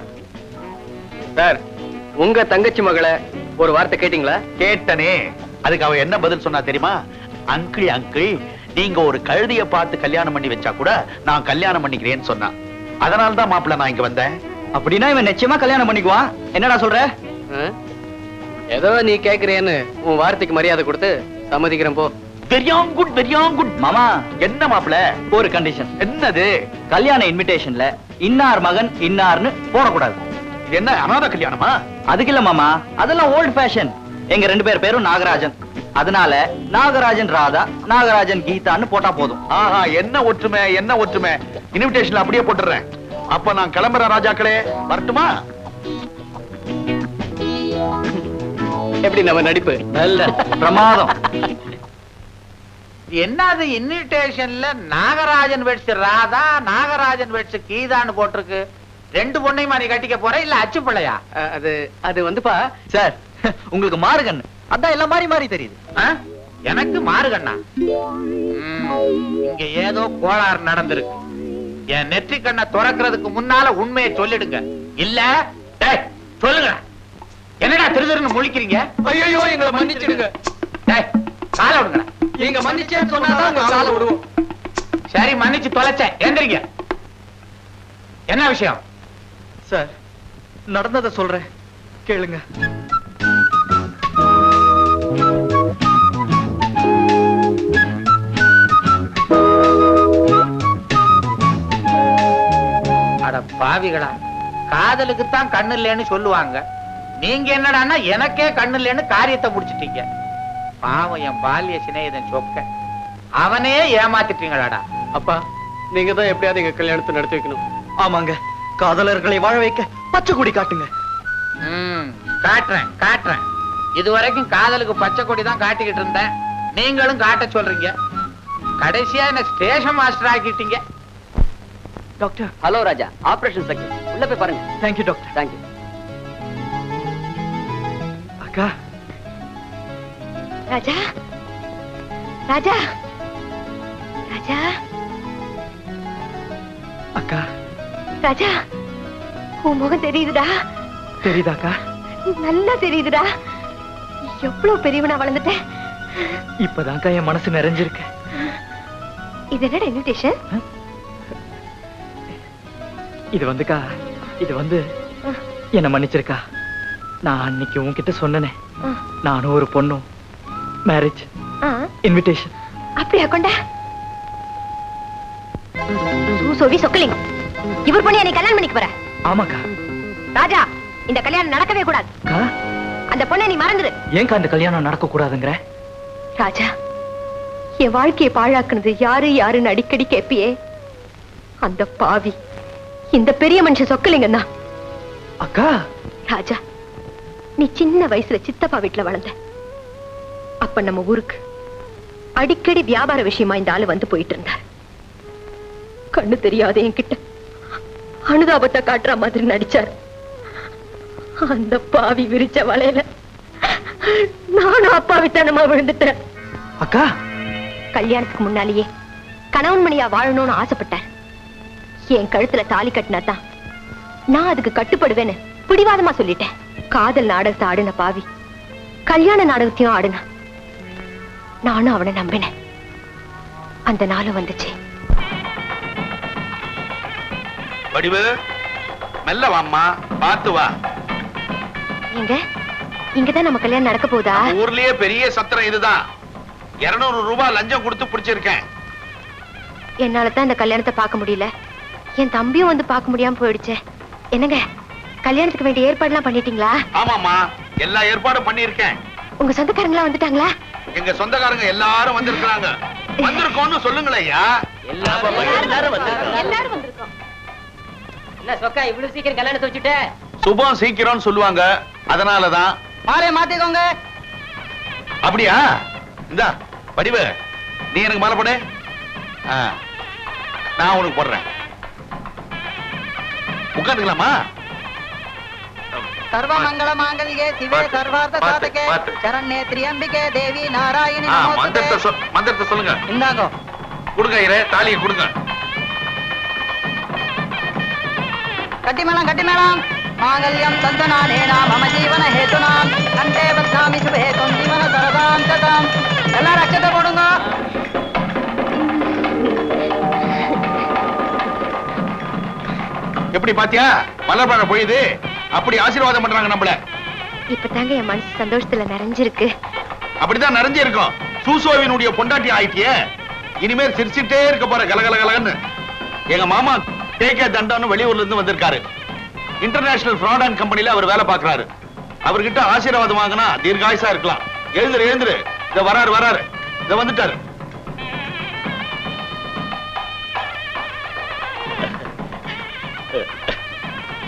சார், உங்க தங்கச்சி மகளை ஒரு வார்த்தை கேட்டீங்களா? கேட்டனே. அதுக்கு அவ என்ன பதில் சொன்னா தெரியுமா? அங்கிள், நீங்க ஒரு கழுதைய பார்த்து கல்யாணம் பண்ணி வச்சா கூட நான் கல்யாணம் பண்ணிக்கிறேன்னு சொன்னா. அதனாலதான் மாப்பிள்ள நான் இங்க வந்தேன். அப்படின்னா இவன் நிச்சயமா கல்யாணம் பண்ணிக்குவான். என்னடா சொல்ற? ஏதோ நீ கேக்குறேன்னு உன் வார்த்தைக்கு மரியாதை கொடுத்து சம்மதிக்கிறேன் போ. வெரியாங் குட் மாமா. என்ன மாப்பிள? ஒரு கண்டிஷன். என்னது? கல்யாண இன்விடேஷன்ல இன்னார் மகன் இன்னார்னு போடக்கூடாது. இது என்ன அநாத கல்யாணமா? அதுக்கு இல்ல மாமா, அதெல்லாம் ஓல்ட் ஃபேஷன். எங்க 2 பேரும் நாகராஜன், அதனால நாகராஜன் ராதா, நாகராஜன் கீதான்னு போட்டா போதும். ஆஹா, என்ன ஒற்றுமை, என்ன ஒற்றுமை. இன்விடேஷன்ல அப்படியே போட்டுறேன். அப்ப நான் கிளம்புறேன் ராஜாக்களே, வரட்டுமா? எப்படி நம்ம நடிப்பு? நல்ல பிரமாதம். என்னது இன்விடேஷன்ல நாகராஜன் வெட்ஸ் ராதா, நாகராஜன் வெட்ஸ் கீதான்னு போட்டிருக்கு. 2 பொண்ணையுமா நீ கட்டிக்க போற இல்ல அச்சு பிள்ளையா? அது வந்துப்பா சார், உங்களுக்கு மாறுகண்ணு, அதான் எல்லாம் மாறி தெரியுது. எனக்கு மாறுகண்ணா? இங்க ஏதோ கோளாறு நடந்திருக்கு. என் நெற்றி கண்ணை துறக்கிறதுக்கு முன்னால உண்மையை சொல்லிடுங்க. இல்ல சொல்லுங்க. என்னடா திருதிருன்னு முழிக்கிறீங்க? ஐயோ எங்களை மன்னிச்சிடுங்க. காலை விடுங்க. நீங்க மன்னிச்சேன்னு சொன்னாதான் உங்க காலை விடுவோம். சரி, மன்னிச்சு தொலைச்சேன். எந்திரிங்க. என்ன விஷயம்? சார், நடந்ததை சொல்றேன், கேளுங்க. அட பாவிகளா, காதலுக்குத்தான் கண்ணு இல்லைன்னு சொல்லுவாங்க. நீங்க என்னடான்னா எனக்கே கண்ணு இல்லைன்னு காரியத்தை முடிச்சிட்டீங்க. பாவம் என் பால்ய சிநேகிதன் சொக்க, அவனே ஏமாத்திட்டீங்களாடா. அப்பா, நீங்க தான் எப்படியாவது எங்க கல்யாணத்தை நடத்தி வைக்கணும். ஆமாங்க, காதலர்களை வாழ வைக்க பச்சை கொடி காட்டுங்க. காட்டுறேன். இதுவரைக்கும் காதலுக்கு பச்சை கொடி தான் காட்டிக்கிட்டு இருந்தேன். நீங்களும் காட்ட சொல்றீங்க. கடைசியா என்ன ஸ்டேஷன் மாஸ்டர் ஆக்கிட்டீங்க. டாக்டர். ஹலோ ராஜா, ஆபரேஷன் சக்சஸ். உள்ள போய் பாருங்க. Thank you doctor. தேங்க்யூ. அக்கா. ராஜா, ராஜா, ராஜா, அக்கா. ராஜா, உன் முகம் தெரியுதுடா. தெரியுதாக்கா? நல்லா தெரியுதுடா. எவ்வளவு பெரியவனா வளர்ந்துட்டேன். இப்பதான்க்கா என் மனசு நிறைஞ்சிருக்கு. இது என்னடா இன்விடேஷன்? இது வந்துக்கா, இது வந்து என்ன மன்னிச்சிருக்கா. நான் அன்னைக்கு உன்கிட்ட சொன்னனே, நானும் ஒரு பொண்ணும் மேரேஜ் இன்விடேஷன். அப்படியா கொண்ட? சூசோவி சொக்கலிங், இவர் பொண்ணு என்னை கல்யாணம் பண்ணிக்க போற? ஆமாக்கா. ராஜா, இந்த கல்யாணம் நடக்கவே கூடாது. அந்த பொண்ணை நீ மறந்துடு. ஏன்க்கா அந்த கல்யாணம் நடக்க கூடாதுங்கிற? ராஜா, என் வாழ்க்கையை பாழாக்குனது யாரு யாருன்னு அடிக்கடி கேப்பியே, அந்த பாவி இந்த பெரிய மனுஷன் சொக்கலிங்கண்ணா. அக்கா. ராஜா, நீ சின்ன வயசுல சித்தப்பா வீட்டுல வளர்ந்த. அப்ப நம்ம ஊருக்கு அடிக்கடி வியாபார விஷயமா இந்த ஆளு வந்து போயிட்டு இருந்தார். கண்ணு தெரியாத என்கிட்ட அனுதாபத்தை காட்டுற மாதிரி நடிச்சார். அந்த பாவி விரிச்ச வலையில நானும் அப்பாவித்தனமா விழுந்துட்டேன். அக்கா, கல்யாணத்துக்கு முன்னாலேயே கணவன் மணியா வாழணும்னு ஆசைப்பட்டார். என் கழுத்துல தாலி கட்டினாதான் நான் அதுக்கு கட்டுப்படுவேன்னு பிடிவாதமா சொல்லிட்டேன். காதல் நாடகத்தை ஆடுன பாவி கல்யாண நாடகத்தையும் ஆடுனா. நானும் அவனை நம்பினேன். அந்த நாளும் வந்துச்சு. வடிவு, மெல்ல வாம்மா, பார்த்து வா. இங்கதான் நம்ம கல்யாணம் நடக்க போதா? ஊர்லயே பெரிய சத்திரம் இதுதான். 200 ரூபாய் லஞ்சம் கொடுத்து பிடிச்சிருக்கேன். என்னாலதான் இந்த கல்யாணத்தை பார்க்க முடியல. என் தம்பியும் வந்து பார்க்க முடியாம போயிடுச்சே. என்னங்க, கல்யாணத்துக்கு வேண்டிய ஏற்பாடுலாம் பண்ணிட்டீங்களா? ஆமாமா, எல்லா ஏற்பாடும் பண்ணிருக்கேன். உங்க சொந்தக்காரங்களா வந்துட்டாங்களா? எங்க சொந்தக்காரங்க எல்லாரும் வந்திருக்காங்க. வந்திருக்கோம்னு சொல்லுங்களையா. எல்லாரும் வந்திருக்கோம். என்ன சொக்கா இவ்வளவு சீக்கிரம் கல்யாணத்தை வச்சுட்ட? சுபம் சீக்கிரம் சொல்லுவாங்க, அதனாலதான். மாலையை மாத்திக்கோங்க. அப்படியா? இந்தா வடிவு, நீ எனக்கு மாலை போடு. நான் உனக்கு போடுறேன். உட்காந்துக்கலாமா? சர்வமங்கள மாங்கல்யே சிவே சர்வார்த்த சாதகே சரண்யே திரியம்பிகே தேவி நாராயணி நமோஸ்துதே. மந்திரத்தை சொல்லுங்க. இந்தாங்க. கொடுங்க ஐயரே, தாலியை கொடுங்க. கட்டி மேளம். மாங்கல்யம் தந்தனானேனா மம ஜீவன ஹேதுனாம் கண்டே பத்னாமி சுபே தொந்திவன சரதாம் சதாம். எல்லாரும் அக்ஷதை போடுங்க. எப்படி பாத்தியா? மலர்பாழ பொய்யுது. அப்படி ஆசீர்வாதம் பண்றாங்க நம்மள. இப்பதாங்க என் மனசு சந்தோஷத்துல நிறைஞ்சிருக்கு. அப்படிதான் நிறைஞ்சு இருக்கும். சூசோவினுடைய பொண்டாட்டி ஆயிட்டியே, இனிமேல் சிரிச்சுட்டே இருக்க போற கலகலகலன்னு. எங்க மாமா டேகே தண்டான்னு வெளியூர்ல இருந்து வந்திருக்காரு. இன்டர்நேஷனல் ஃப்ராட் அண்ட் கம்பெனில அவர் வேலை பார்க்கறாரு. அவர்கிட்ட ஆசீர்வாதம் வாங்கினா தீர்காயுசா இருக்கலாம். எழுந்துரு எழுந்துரு, இத வராரு இத வந்துட்டாரு.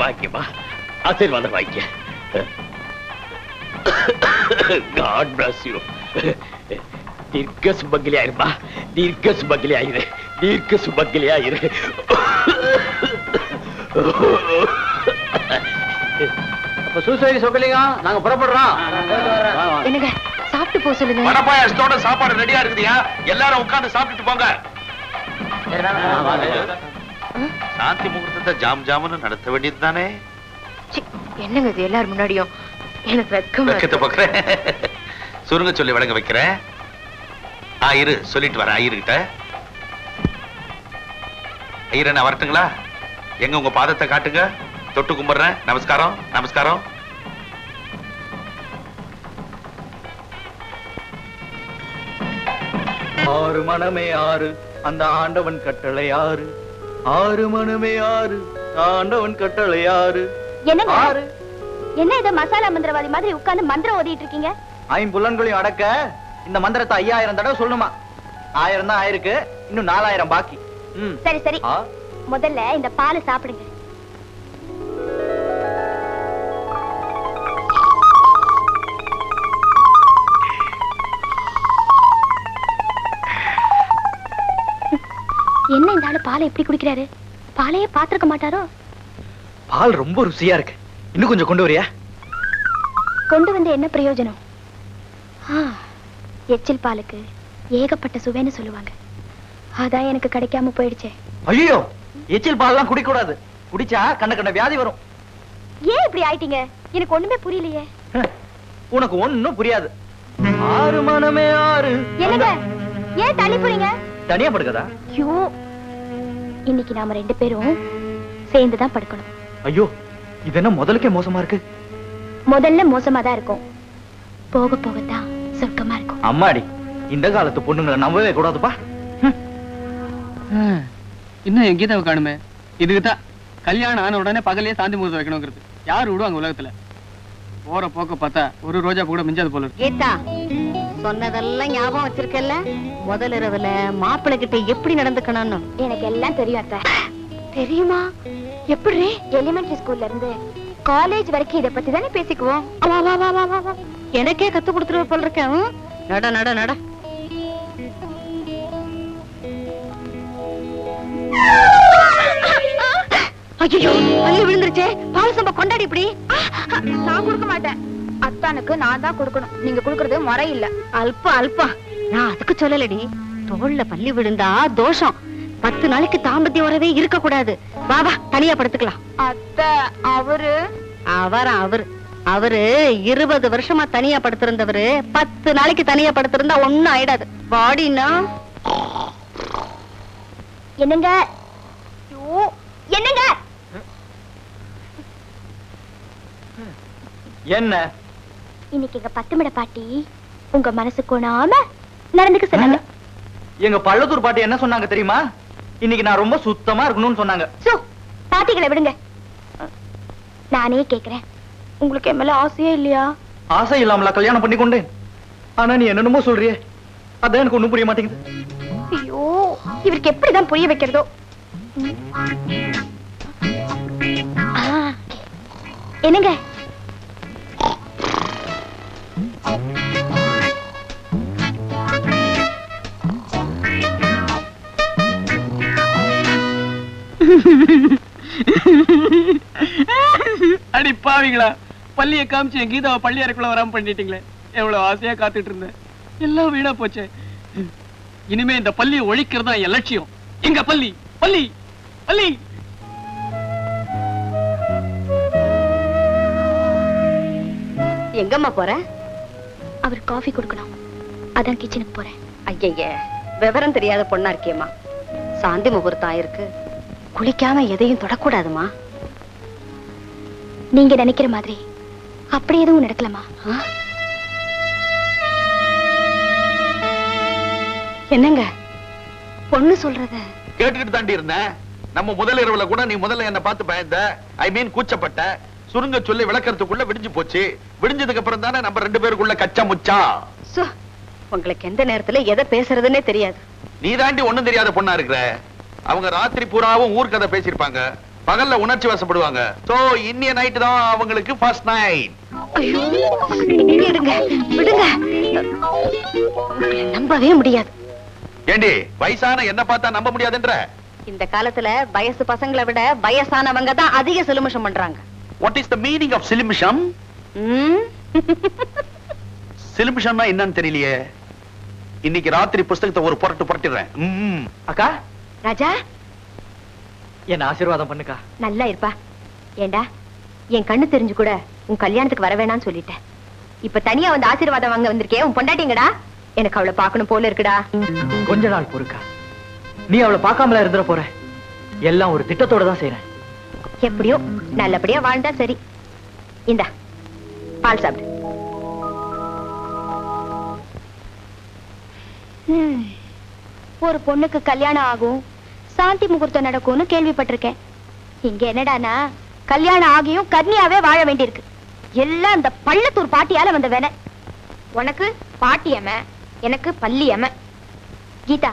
பாக்கியமா ஆசீர்வாதம் வாங்கிக்க. God bless you. தீர்க்க சுமங்கலி ஆயிருமா, தீர்க்க சுமங்கலி ஆயிரு, தீர்க்க சுமங்கலி ஆயிரு. அப்ப சூசைடி சொக்கலிங்க, நாங்க புறப்படுறோம். என்னங்க சாப்பிட்டு போக சொல்லுங்க. வடபாயாசத்தோட சாப்பாடு ரெடியா இருக்குதியா, எல்லாரும் உட்கார்ந்து சாப்பிட்டுட்டு போங்க. சாந்தி முகூர்த்தத்தை ஜாம் ஜாமுன்னு நடத்த வேண்டியது தானே. என்னங்க இது எல்லாரும் முன்னாடியும்? எனக்கு வெக்கத்தை பாக்குறேன். சுருங்க சொல்லி வழங்க வைக்கிறேன். இரு சொல்லிட்டு வரேன் ஐயர்கிட்ட. ஐயர் என்ன வரட்டுங்களா? எங்க உங்க பாதத்தை காட்டுங்க, தொட்டு கும்பிடுறேன். நமஸ்காரம் நமஸ்காரம். ஆறு மனமே ஆறு, அந்த ஆண்டவன் கட்டளை ஆறு. ஆறு மனமே ஆறு, ஆண்டவன் கட்டளை ஆறு. என்னங்க என்ன இத மசாலா மந்திரவாதி மாதிரி உட்கார்ந்து மந்திரம் ஓதிட்டு இருக்கீங்க? ஐம்புலன்களையும் அடக்க இந்த மந்திரத்தை 5000 தடவை சொல்லணுமா? 1000 தான் ஆயிருக்கு, இன்னும் 4000 பாக்கி. சரி சரி, முதல்ல இந்த பாலை சாப்பிடுங்க. என்ன இந்த ஆளு பாலை எப்படி குடிக்கிறாரு? பாலையே பாத்திருக்க மாட்டாரோ? பால் ரொம்ப ருசியா இருக்கு, இன்னும் கொஞ்சம் கொண்டு வரியா? கொண்டு வந்து என்ன பிரயோஜனம்? எச்சில் பாலுக்கு ஏகப்பட்ட சுவைன்னு சொல்லுவாங்க, அதான் எனக்கு கிடைக்காம போயிடுச்சே. ஐயோ, எச்சில் பால் எல்லாம் குடிக்க கூடாது, குடிச்சா கண்ட வியாதி வரும். ஏன் இப்படி ஆயிட்டீங்க? எனக்கு ஒண்ணுமே புரியலையே. உனக்கு ஒண்ணும் புரியாது. ஆறு மனமே ஆறு. என்னங்க ஏன் தள்ளி போறீங்க? தனியா படுக்கதா? ஐயோ, இன்னைக்கு நாம 2 பேரும் சேர்ந்துதான் படுக்கணும். ஐயோ, இது என்ன முதலுக்கே மோசமா இருக்கு? முதல்ல மோசமா தான் இருக்கும், போக போகத்தான் சொர்க்கமா இருக்கும். அம்மாடி, இந்த காலத்து பொண்ணுங்களை நம்பவே கூடாதுப்பா. இன்னும் என் கீதாவை காணுமே. இதுக்குதான் கல்யாணம் ஆன உடனே பகலே சாந்தி முகூர்த்தம் வைக்கணுங்கிறது. யாரு விடுவாங்க உலகத்துல? போற போக்க பார்த்தா ஒரு ரோஜா கூட மிஞ்சாது போல இருக்கு. கீதா, சொன்னதெல்லாம் ஞாபகம் வச்சிருக்கல? முதல் இரவுல மாப்பிள்ளை கிட்ட எப்படி நடந்துக்கணும்னு எனக்கு எல்லாம் தெரியும் அத்தை. தெரியுமா? எப்படி? எலிமெண்டரி ஸ்கூல்ல இருந்து காலேஜ் வரைக்கும் இத பத்தி தானே பேசிக்குவோம். எனக்கே கத்து கொடுத்துருவ போல இருக்கேன். நட நட நட. ஐயோ, பள்ளி விழுந்துருச்சே. பால் சம்பா கொண்டாடி இப்படி. நான் கொடுக்க மாட்டேன், அத்தானுக்கு நான் தான் கொடுக்கணும். நீங்க கொடுக்கறது முறை இல்ல. அல்பா நான் அதுக்கு சொல்லலடி. தோல்ல பள்ளி விழுந்தா தோஷம். 10 நாளைக்கு தாம்பத்திய உறவே இருக்க கூடாது. வா வா, தனியா படுத்துக்கலாம். அத்தை, அவரு 20 வருஷமா தனியா படுத்திருந்தவரு 10 நாளைக்கு தனியா படுத்திருந்தா ஒண்ணும் ஆயிடாது. பாடினா என்னங்க? என்னங்க என்ன இன்னைக்கு எங்க 10 மிட பாட்டி உங்க மனசு கோணாம நடந்துக்க சொன்னாங்க. எங்க பள்ளத்தூர் பாட்டி என்ன சொன்னாங்க தெரியுமா? இன்னைக்கு நான் ரொம்ப சுத்தமா இருக்கணும்னு சொன்னாங்க. பாட்டிகளை விடுங்க, நானே கேக்குறேன், உங்களுக்கு என் மேல ஆசையே இல்லையா? ஆசை இல்லாமலா கல்யாணம் பண்ணி கொண்டேன்? ஆனா நீ என்னென்னமோ சொல்றியே, அதான் எனக்கு ஒண்ணும் புரிய மாட்டேங்குது. ஐயோ, இவருக்கு எப்படிதான் புரிய வைக்கிறதோ. என்னங்க? அடி பாவீங்களா, பள்ளியை காமிச்சு என் கீதாவை பள்ளி அறைக்குள்ள வராம பண்ணிட்டீங்களே. எவ்வளவு ஆசையா காத்துட்டு இருந்தேன், எல்லாம் வீணா போச்சே. இனிமே இந்த பள்ளியை ஒழிக்கிறதா என் லட்சியம். எங்க பள்ளி பள்ளி பள்ளி. எங்கம்மா போற? அவர் காஃபி கொடுக்கணும், அதான் கிச்சனுக்கு போறேன். ஐய, விவரம் தெரியாத பொண்ணா இருக்கேம்மா. சாந்தி முகூர்த்தம் ஆயிருக்கு, குளிக்காம எதையும் தொடக்கூடாதுமா. நீங்க நினைக்கிற மாதிரி அப்படி எதுவும் நடக்கலாமா? என்னங்க பொண்ணு சொல்றத கேட்டுக்கிட்டு தாண்டி இருந்தேன். நம்ம முதல் இரவுல கூட நீ முதல்ல என்ன பார்த்து பயந்த, ஐ மீன் கூச்சப்பட்ட. சுருங்க சொல்லி விளக்கறதுக்குள்ள விடிஞ்சு போச்சு. விடிஞ்சதுக்கு அப்புறம் தானே நம்ம 2 பேருக்குள்ள கச்சா முச்சா. உங்களுக்கு எந்த நேரத்துல எதை பேசுறதுன்னே தெரியாது. நீ தாண்டி ஒண்ணும் தெரியாத பொண்ணா இருக்கிற. அவங்க ராத்திரி பூராவும் ஊர் கதை பேசிருப்பாங்க, பகல்ல உணர்ச்சி வசப்படுவாங்க. சோ இன்னிய நைட் தான் அவங்களுக்கு ஃபர்ஸ்ட் நைட். ஐயோ விடுங்க விடுங்க, நம்பவே முடியாது. ஏண்டி வயசான என்ன பார்த்தா நம்ப முடியாதுன்ற? இந்த காலத்துல வயசு பசங்களை விட வயசானவங்க தான் அதிக சிலுமிஷம் பண்றாங்க. What is the meaning of சிலுமிஷம்? சிலுமிஷம்னா என்னன்னு தெரியலையே. இன்னைக்கு ராத்திரி புஸ்தகத்தை ஒரு புரட்டு புரட்டிடுறேன். அக்கா ராஜா என்ன ஆசீர்வாதம் பண்ணுக்கா. நல்லா இருப்பா. ஏண்டா என் கண்ணு தெரிஞ்சு கூட உன் கல்யாணத்துக்கு வர வேணாம்னு சொல்லிட்டேன். இப்ப தனியா வந்து ஆசீர்வாதம் வாங்க வந்திருக்கே, உன் பொண்டாட்டிங்கடா. எனக்கு அவளை பார்க்கணும் போல இருக்குடா. கொஞ்ச நாள் பொறுக்கா, நீ அவளை பார்க்காமல இருந்துற போற. எல்லாம் ஒரு திட்டத்தோட தான் செய்யறேன். எப்படியோ நல்லபடியா வாழ்ந்தா சரி. இந்தா பால் சாப்பிடு. ஒரு பொண்ணுக்கு கல்யாணம் ஆகும், சாந்தி முகூர்த்தம் நடக்கும்னு கேள்விப்பட்டிருக்கேன். இங்க என்னடானா கல்யாணம் ஆகியும் கன்னியாவே வாழ வேண்டியிருக்கு. எல்லாம் அந்த பள்ளத்தூர் பாட்டியால வந்த வேலை. உனக்கு பாட்டியம்ம, எனக்கு பள்ளியம்ம. கீதா,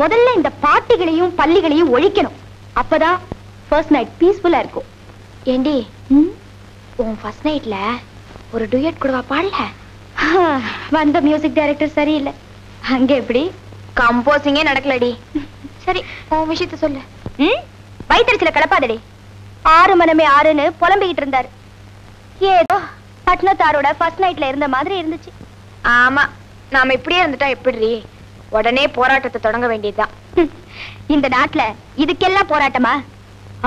முதல்ல இந்த பாட்டிகளையும் பள்ளிகளையும் ஒழிக்கணும். அப்பதான் ஃபர்ஸ்ட் நைட் பீஸ்ஃபுல்லா இருக்கும். ஏண்டி உன் ஃபர்ஸ்ட் நைட்ல ஒரு டுயட் கூடவா பாடல? வந்த மியூசிக் டைரக்டர் சரியில்லை. அங்க எப்படி கம்போசிங்கே நடக்கலடி. சரி உன் விஷயத்த சொல்லு. வயிற்றுல கலப்பாதடி. 6 மனமே 6ன்னு புலம்பிக்கிட்டு இருந்தாரு. ஏதோ பட்னத்தாரோட ஃபர்ஸ்ட் நைட்ல இருந்த மாதிரி இருந்துச்சு. ஆமா, நாம இப்படியே இருந்துட்டா எப்படி? உடனே போராட்டத்தை தொடங்க வேண்டியதுதான். இந்த நாட்டுல இதுக்கெல்லாம் போராட்டமா?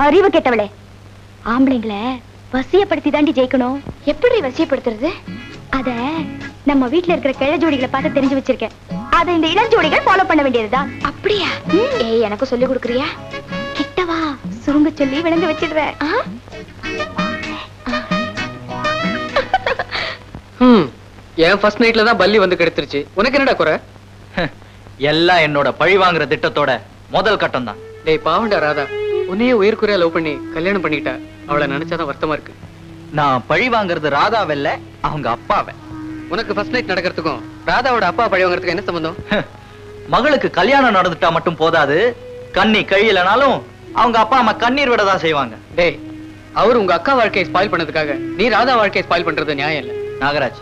அறிவு கெட்டவளே, ஆம்பளைங்களை வசியப்படுத்தி தாண்டி ஜெயிக்கணும். எப்படி வசியப்படுத்துறது? அத நம்ம வீட்டுல இருக்கிற கிழ ஜோடிகளை பார்த்து தெரிஞ்சு வச்சிருக்கேன். அதை இந்த இளஞ்சோடிகள் ஃபாலோ பண்ண வேண்டியதுதான். அப்படியா? ஏய், எனக்கு சொல்லி கொடுக்குறியா? கிட்டவா, சுருங்க சொல்லி விளங்க வச்சிடுறேன். என் ஃபர்ஸ்ட் நைட்ல தான் பல்லி வந்து கிடைச்சிருச்சு. உனக்கு என்னடா குறை? எல்லாம் என்னோட பழி வாங்குற திட்டத்தோட முதல் கட்டம் தான். டேய் பாவண்டா ராதா, உன்னையே உயிர்க்குறையா லவ் பண்ணி கல்யாணம் பண்ணிக்கிட்டா. அவளை நினைச்சாதான் வருத்தமா இருக்கு. நான் பழி வாங்குறது ராதாவில்ல, அவங்க அப்பாவை. உனக்கு ஃபர்ஸ்ட் நைட் நடக்கிறதுக்கும் ராதாவோட அப்பா பழி வாங்குறதுக்கு என்ன சம்பந்தம்? மகளுக்கு கல்யாணம் நடந்துட்டா மட்டும் போதாது, கண்ணி கழியலனாலும் அவங்க அப்பா அம்மா கண்ணீர் விட தான் செய்வாங்க. டேய், அவர் உங்க அக்கா வாழ்க்கையை ஸ்பாயில் பண்ணதுக்காக நீ ராதா வாழ்க்கையை ஸ்பாயில் பண்றது நியாயம் இல்ல. நாகராஜ்,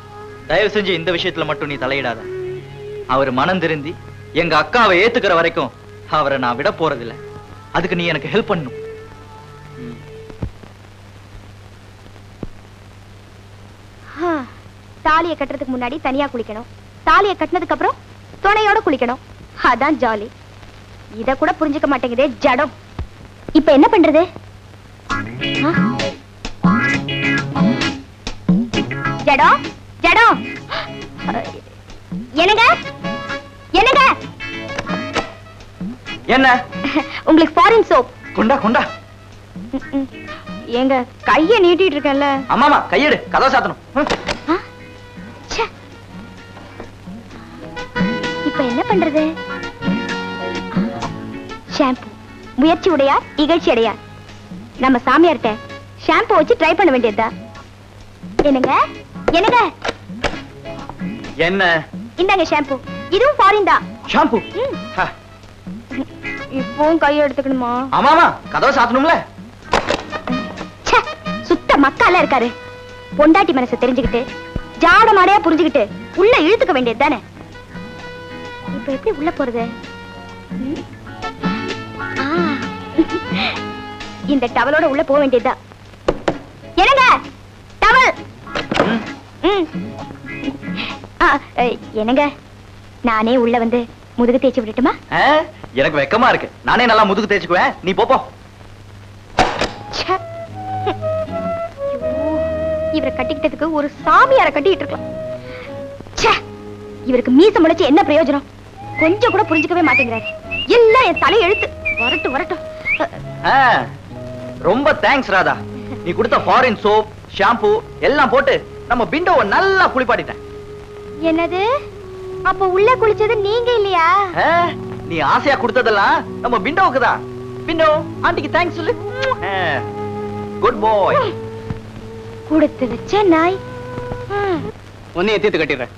தயவு செஞ்சு இந்த விஷயத்துல மட்டும் நீ தலையிடாத. அவர் மனம் திருந்தி எங்க அக்காவை ஏத்துக்கிற வரைக்கும் அவரை நான் விட போறதில்லை. அதுக்கு நீ எனக்கு ஹெல்ப் பண்ணணும். தாலியை கட்டுறதுக்கு முன்னாடி தனியா குளிக்கணும், தாலியை கட்டினதுக்கு அப்புறம் துணையோட குளிக்கணும். அதான் ஜாலி. இத கூட புரிஞ்சுக்க மாட்டேங்குதே ஜடம். இப்ப என்ன பண்றது? ஜடம் ஜடம், என்னங்க என்னங்க, என்ன உங்களுக்கு ஃபாரின் சோப் கொண்டா கொண்டா. எங்க கைய நீட்டிட்டு இருக்கேன்ல. ஆமாமா, கையெடு, கதவை சாத்தணும். இப்ப என்ன பண்றது? ஷாம்பு. முயற்சி உடையார் இகழ்ச்சி அடையார். நம்ம சாமியார்ட்ட ஷாம்பு வச்சு ட்ரை பண்ண வேண்டியதா? என்னங்க என்னங்க, என்ன? இந்தாங்க ஷாம்பு. இதுவும் ஃபாரின் தான். ஷாம்பு? இப்பவும் கைய எடுத்துக்கணுமா? ஆமாமா, கதவை சாத்தணும்ல. சுத்த மக்கால இருக்காரு. பொண்டாட்டி மனசை தெரிஞ்சுக்கிட்டு ஜாட மாடையா புரிஞ்சுக்கிட்டு உள்ள இழுத்துக்க வேண்டியது தானே. இப்ப எப்படி உள்ள போறது? இந்த டவலோட உள்ள போக வேண்டியதுதான். என்னங்க டவல்? என்னங்க, நானே உள்ள வந்து முதுகு தேய்ச்சி விடட்டுமா? எனக்கு வெக்கமா இருக்கு. நானே நல்லா முதுகு தேய்ச்சுக்குவேன், நீ போப்போ. இவரை கட்டிக்கிட்டதுக்கு ஒரு சாமியார கட்டிட்டு இருக்கலாம். இவருக்கு மீச முளைச்சு என்ன பிரயோஜனம்? கொஞ்சம் கூட புரிஞ்சுக்கவே மாட்டேங்கிறாரு. எல்லாம் என் தலை எழுத்து. வரட்டும் வரட்டும். ரொம்ப தேங்க்ஸ் ராதா. நீ கொடுத்த ஃபாரின் சோப், ஷாம்பு எல்லாம் போட்டு நம்ம பிண்டோவை நல்லா குளிப்பாட்டிட்டேன். என்னது? அப்ப உள்ள குளிச்சது நீங்க இல்லையா? நீ ஆசையா கொடுத்ததெல்லாம் நம்ம பிண்டோவுக்கு தான். பிண்டோ ஆண்டிக்கு தேங்க்ஸ் சொல்லு. குட் பாய். கொடுத்து வச்ச நாய். உன்னைய தீர்த்து கட்டிடுறேன்.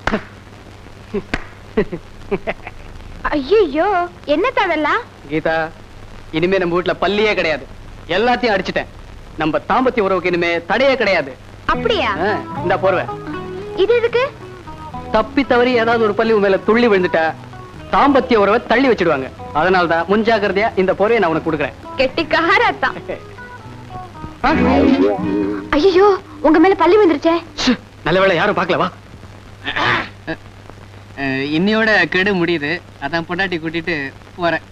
ஐயோ என்ன தவறலாம்? கீதா, இனிமே நம்ம வீட்டுல பள்ளியே கிடையாது. எல்லாத்தையும் அடிச்சிட்டேன். நம்ம தாம்பத்திய உறவுக்கு இனிமே தடையே கிடையாது. அப்படியா? இந்த போர்வை. இது எதுக்கு? தப்பி தவறி ஏதாவது ஒரு பள்ளி மேல துள்ளி விழுந்துட்டா தாம்பத்திய உறவை தள்ளி வச்சிடுவாங்க. அதனாலதான் முன்ஜாகிரதையா இந்த போர்வையை நான் உனக்கு கொடுக்குறேன். கெட்டிக்காரத்தான். ஐயோ உங்க மேல பள்ளி வந்துருச்சே. நல்ல வேளை யாரும் பார்க்கல. வா. இன்னையோட கெடு முடியுது. அதான் பொண்டாட்டி கூட்டிட்டு போறேன்.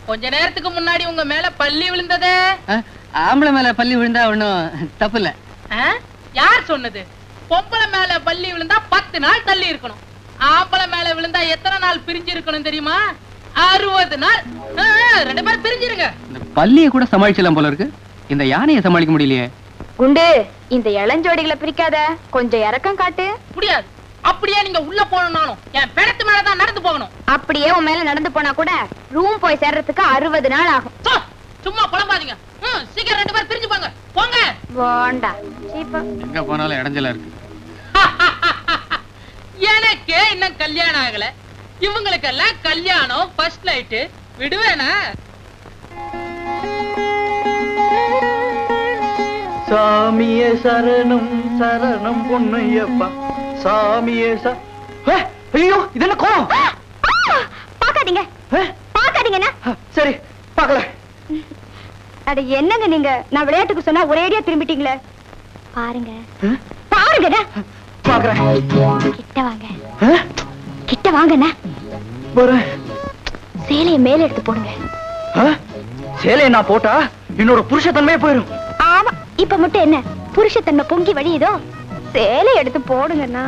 கொஞ்ச நேரத்துக்கு முன்னாடி உங்க மேல பள்ளி விழுந்ததே. ஆம்பளை மேல பள்ளி விழுந்தா ஒண்ணும் தப்பு இல்ல. யார் சொன்னது? பொம்பளை மேல பள்ளி விழுந்தா 10 நாள் தள்ளி இருக்கணும். ஆம்பளை மேல விழுந்தா எத்தனை நாள் பிரிஞ்சு இருக்கணும் தெரியுமா? 60 நாள். 2 பேரும் பிரிஞ்சிருங்க. இந்த பள்ளியை கூட சமாளிச்சலாம் போல இருக்கு. இந்த யானையை சமாளிக்க முடியலையே. குண்டு, இந்த இளஞ்சோடிகளை பிரிக்காத. கொஞ்சம் இறக்கம் காட்டு. முடியாது. அப்படியே நீங்க உள்ள போகணும்னாலும் என் பிணத்து மேலதான் நடந்து போகணும். அப்படியே உன் மேல நடந்து போனா கூட ரூம் போய் சேர்றதுக்கு 60 நாள் ஆகும். சும்மா புலம்பாதீங்க. சீக்கிரம் 2 பேரும் பிரிஞ்சு போங்க. போங்க. வேண்டா. எங்க போனாலும் இடைஞ்சலா இருக்கு. எனக்கே இன்னும் கல்யாணம் ஆகல. இவங்களுக்கெல்லாம் கல்யாணம் ஃபர்ஸ்ட் லைட் விடுவேனா? சாமியே சரணம் சரணம் பொன்னையப்பா. சாமியே ஐயோ இது என்ன கோலம்? பாக்காதீங்க. பாக்காதீங்க. சரி பாக்கல. அட என்னங்க நீங்க? நான் விளையாட்டுக்கு சொன்னா ஒரேடியா திரும்பிட்டீங்களே. பாருங்க பாருங்க. பாக்குறேன். கிட்ட வாங்க. கிட்ட வாங்கண்ணா. சேலையை மேல எடுத்து போடுங்க. சேலையை நான் போட்டா என்னோட புருஷத்தன்மையே போயிடும். ஆமா, இப்ப மட்டும் என்ன புருஷத்தன்மை பொங்கி வழியுதோ? சேலை எடுத்து போடுங்கண்ணா.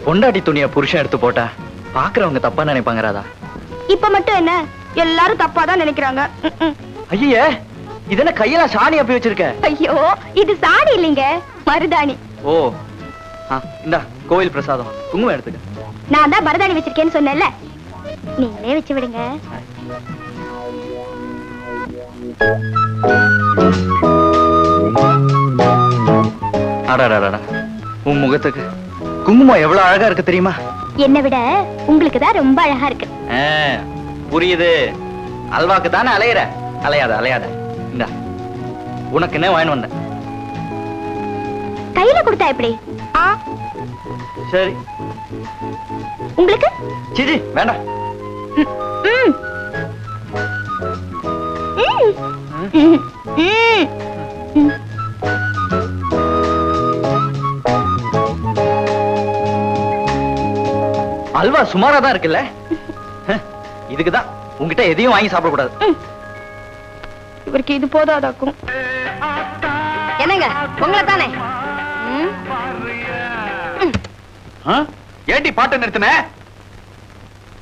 பொண்டாட்டி துணிய புருஷன் எடுத்து போட்டா பாக்குறவங்க தப்பா நினைப்பாங்க ராதா. இப்ப மட்டும் என்ன எல்லாரும் தப்பாதான் நினைக்கிறாங்க. ஐயே, இதென்ன கையில சாணி அப்பி வச்சிருக்க? ஐயோ, இது சாணி இல்லைங்க, மருதாணி. ஓ, இந்த கோவில் பிரசாதம். குங்குமம் எடுத்துக்க. நான் தான் மருதாணி வச்சிருக்கேன்னு சொன்னேன்ல, நீங்களே வச்சு விடுங்க. அடடடடா, உன் முகத்துக்கு குங்குமம் எவ்வளவு அழகா இருக்கு தெரியுமா? என்னை விட உங்களுக்கு தான் ரொம்ப அழகா இருக்கு. புரியுது. அல்வாக்கு தானே அலையிற. அலையாத அலையாத. இந்த உனக்குன்னே வாங்கி வந்தேன். கையில கொடுத்தா எப்படி? சரி. உங்களுக்கு? சிஜி வேண்டாம். அல்வா சுமாரா தான் இருக்குல்ல? இதுக்குதான் உங்ககிட்ட எதையும் வாங்கி சாப்பிடக்கூடாது. இவருக்கு இது போதாதாக்கும். என்னங்க உங்களை தானே? ஏண்டி பாட்டை நிறுத்தின?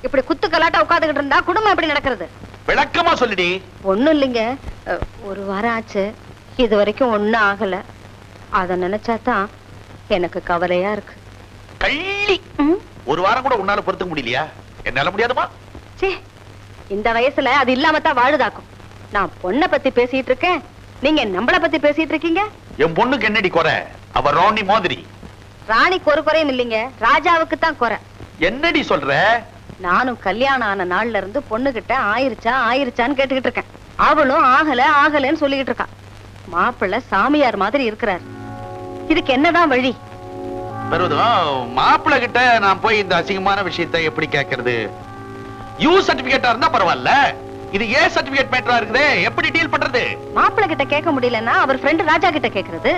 இப்படி குத்து கலாட்டா உட்காந்துக்கிட்டு இருந்தா குடும்பம் எப்படி நடக்கிறது? விளக்கமா சொல்லுடி. ஒண்ணும் இல்லைங்க, ஒரு வாரம் ஆச்சு, இது வரைக்கும் ஒண்ணும் ஆகல. அத நினைச்சாதான் எனக்கு கவலையா இருக்கு. கள்ளி, ஒரு வாரம் கூட உன்னால பொறுத்துக்க முடியலையா? என்னால முடியாதுமா? சே, இந்த வயசுல அது இல்லாமத்தான் வாழுதாக்கும். நான் பொண்ணை பத்தி பேசிட்டு இருக்கேன், நீங்க நம்மள பத்தி பேசிட்டு இருக்கீங்க. என் பொண்ணுக்கு என்னடி குறை? அவ ராணி மாதிரி. ராணிக்கு ஒரு குறையும் இல்லைங்க, ராஜாவுக்கு தான் குறை. என்னடி சொல்ற? நானும் கல்யாணம் ஆன நாள்ல இருந்து பொண்ணுகிட்ட ஆயிருச்சான்னு கேட்டுக்கிட்டு இருக்கேன். அவளும் ஆகல ஆகலன்னு சொல்லிக்கிட்டு இருக்கா. மாப்பிள்ளை சாமியார் மாதிரி இருக்கிறார். இதுக்கு என்னதான் வழி? மாப்பிள்ளை கிட்ட நான் போய் இந்த அசிங்கமான விஷயத்தை எப்படி கேட்கறது? யூ சர்டிபிகேட்டா இருந்தா பரவாயில்ல, இது ஏ சர்டிபிகேட் மேட்டரா இருக்குதே, எப்படி டீல் பண்றது? மாப்பிள்ளை கிட்ட கேட்க முடியலன்னா அவர் ஃப்ரெண்ட் ராஜா கிட்ட கேக்குறது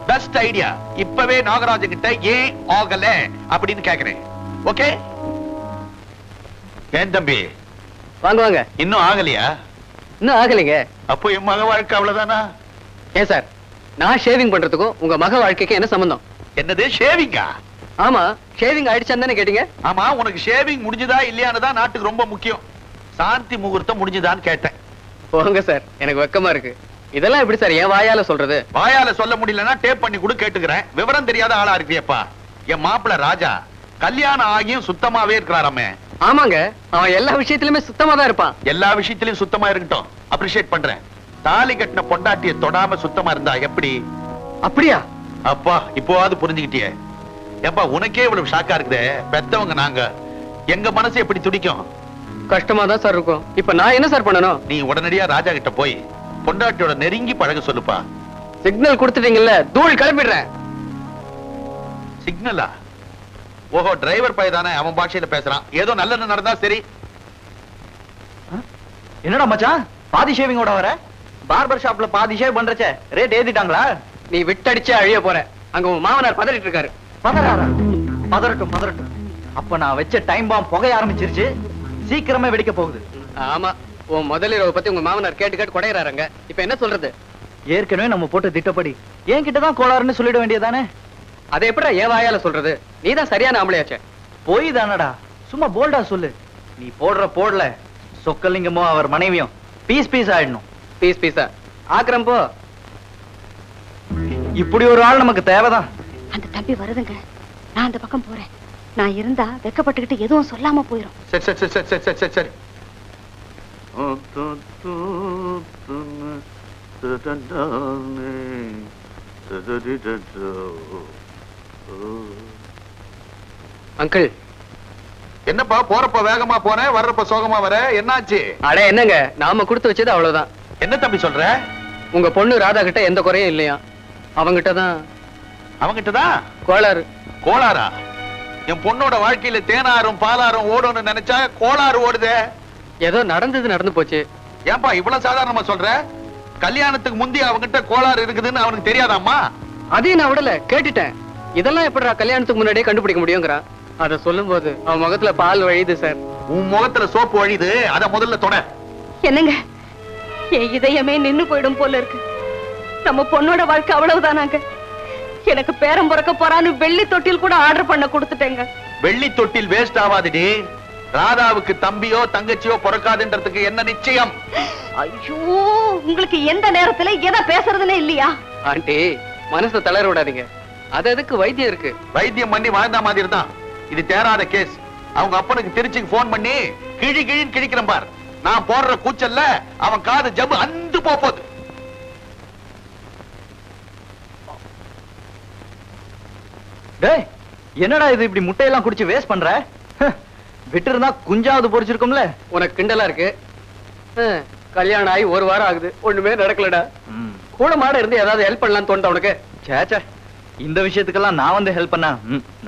பெஸ்ட் ஐடியா. இப்பவே நாகராஜன் கிட்ட ஏன் ஆகல அப்படின்னு கேக்குறேன். ஓகே? ஏன் தம்பி வாங்க வாங்க. இன்னும் ஆகலையா? இன்னும் ஆகலைங்க. அப்போ என் மக வாழ்க்கை அவ்வளவுதானா? ஏன் சார், நான் ஷேவிங் பண்றதுக்கும் உங்க மக வாழ்க்கைக்கு என்ன சம்பந்தம்? என்னது ஷேவிங்கா? ஆமா, ஷேவிங் ஆயிடுச்சான்னு தானே கேட்டீங்க. ஆமா, உனக்கு ஷேவிங் முடிஞ்சதா இல்லையானதா நாட்டுக்கு ரொம்ப முக்கியம். சாந்தி முகூர்த்தம் முடிஞ்சதான்னு கேட்டேன். போங்க சார், எனக்கு வெக்கமா இருக்கு. இதெல்லாம் எப்படி சார் என் வாயால சொல்றது? வாயால சொல்ல முடியலன்னா டேப் பண்ணி கூட கேட்டுக்கிறேன். விவரம் தெரியாத ஆளா இருக்கியப்பா. என் மாப்பிள்ள ராஜா கல்யாணம் ஆகியும் சுத்தமாவே இருக்கிறாராமே. ஆமாங்க, அவன் எல்லா விஷயத்திலுமே சுத்தமா தான் இருப்பான். எல்லா விஷயத்திலயும் சுத்தமா இருக்கட்டும், அப்ரிஷியேட் பண்றேன். தாலி கட்டின பொண்டாட்டிய தொடாம சுத்தமா இருந்தா எப்படி? அப்படியா? அப்பா இப்போவாது புரிஞ்சுக்கிட்டியே. ஏப்பா உனக்கே இவ்வளவு ஷாக்கா இருக்குதே, பெத்தவங்க நாங்க, எங்க மனசு எப்படி துடிக்கும்? கஷ்டமா தான் சார் இருக்கும். இப்ப நான் என்ன சார் பண்ணணும்? நீ உடனடியா ராஜா கிட்ட போய் பொண்டாட்டியோட நெருங்கி பழக சொல்லுப்பா. சிக்னல் கொடுத்துட்டீங்கல்ல, தூள் கிளப்பிடுறேன். சிக்னலா? ஓஹோ, டிரைவர் பையதானே, அவன் பாஷையில பேசுறான். ஏதோ நல்லது நடந்தா சரி. என்னடா மச்சான் பாதி ஷேவிங்கோட வர? பார்பர் ஷாப்ல பாதி ஷேவ் பண்றச்சே ரேட் ஏத்திட்டாங்களா? நீ விட்டடிச்சே அழிய போற. அங்க உன் மாமனார் பதறிட்டு இருக்காரு. பதறாரா? பதறட்டும் பதறட்டும். அப்ப நான் வச்ச டைம் பாம் புகைய ஆரம்பிச்சிருச்சு, சீக்கிரமே வெடிக்க போகுது. ஆமா, உன் முதலிரவை பத்தி உங்க மாமனார் கேட்டு கேட்டு கொடையறாருங்க. இப்ப என்ன சொல்றது? ஏற்கனவே நம்ம போட்டு திட்டப்படி என்கிட்டதான் கோளாறுன்னு சொல்லிட வேண்டியதானே? அதை எப்படி என் வாயால சொல்றது? நீதான் சரியான ஆம்பளையாச்சே. போய் தானடா, சும்மா போல்டா சொல்லு. நீ போடல சொக்கலிங்கமோ அவர் மனைவியும் பீஸ் பீஸ் ஆயிடணும். பீஸ் பீஸா ஆக்கிரம் போ. இப்படி ஒரு ஆள் நமக்கு தேவைதான். அந்த தம்பி வருதுங்க, நான் அந்த பக்கம் போறேன். நான் இருந்தா வெக்கப்பட்டுக்கிட்டு எதுவும் சொல்லாம போயிரும். சரி சரி சரி சரி சரி சரி சரி. அங்கிள், என்னப்பா போறப்ப வேகமா போறேன், வர்றப்ப சோகமா வர, என்னாச்சு? அட என்னங்க, நாம கொடுத்து வச்சது அவ்வளவுதான். என்ன தம்பி சொல்ற? உங்க பொண்ணு ராதா கிட்ட எந்த குறையும் இல்லையா? அவங்கிட்டதான் கோளாறு. கோளாறா? என் பொண்ணோட வாழ்க்கையில தேனாரும் பாலாரும் ஓடும்னு நினைச்சா கோளாறு ஓடுதே. ஏதோ நடந்து போச்சு. ஏன்பா இவ்வளவு சாதாரணமா சொல்ற? கல்யாணத்துக்கு முந்தி அவங்கிட்ட கோளாறு இருக்குதுன்னு அவனுக்கு தெரியாதாம்மா? அதையும் நான் விடல, கேட்டுட்டேன். இதெல்லாம் எப்படிடா கல்யாணத்துக்கு முன்னாடியே கண்டுபிடிக்க முடியுங்கிறான். அத சொல்லும் போது அவன் முகத்துல பால் வழியுது சார். உன் முகத்துல சோப்பு வழியுது, அத முதல்ல தொட. என்னங்க, என் இதயமே நின்னு போயிடும் போல இருக்கு. நம்ம பொண்ணோட வாழ்க்கை அவ்வளவுதானாங்க. எனக்கு பேரம் பிறக்க போறான்னு வெள்ளி தொட்டில் கூட ஆர்டர் பண்ண கொடுத்துட்டேங்க. வெள்ளி தொட்டில் வேஸ்ட் ஆகாதுடி. ராதாவுக்கு தம்பியோ தங்கச்சியோ பிறக்காதுன்றதுக்கு என்ன நிச்சயம்? ஐயோ, உங்களுக்கு எந்த நேரத்துல எதை பேசுறதுன்னு இல்லையா? ஆண்டி, மனசை தளர விடாதீங்க. அது எதுக்கு வைத்தியம் இருக்கு. வைத்தியம் பண்ணி வாழ்ந்த மாதிரி தான். இது தேராத கேஸ். அவங்க அப்பனுக்கு திருச்சிக்கு போன் பண்ணி கிழின்னு கிழிக்கிறேன் பார். நான் போடுற கூச்சல்ல அவன் காது ஜம்பு அந்து போகுது. டேய், என்னடா இது இப்படி முட்டையெல்லாம் குடிச்சு வேஸ்ட் பண்ற? விட்டு இருந்தா குஞ்சாவது பொரிச்சிருக்கும்ல. உனக்கு கிண்டலா இருக்கு. கல்யாணம் ஆகி ஒரு வாரம் ஆகுது, ஒண்ணுமே நடக்கலடா. கூட மாட இருந்து ஏதாவது ஹெல்ப் பண்ணலாம் தோணுதா உனக்கு? சேச்சே, இந்த விஷயத்துக்கெல்லாம் நான் வந்து ஹெல்ப் பண்ணா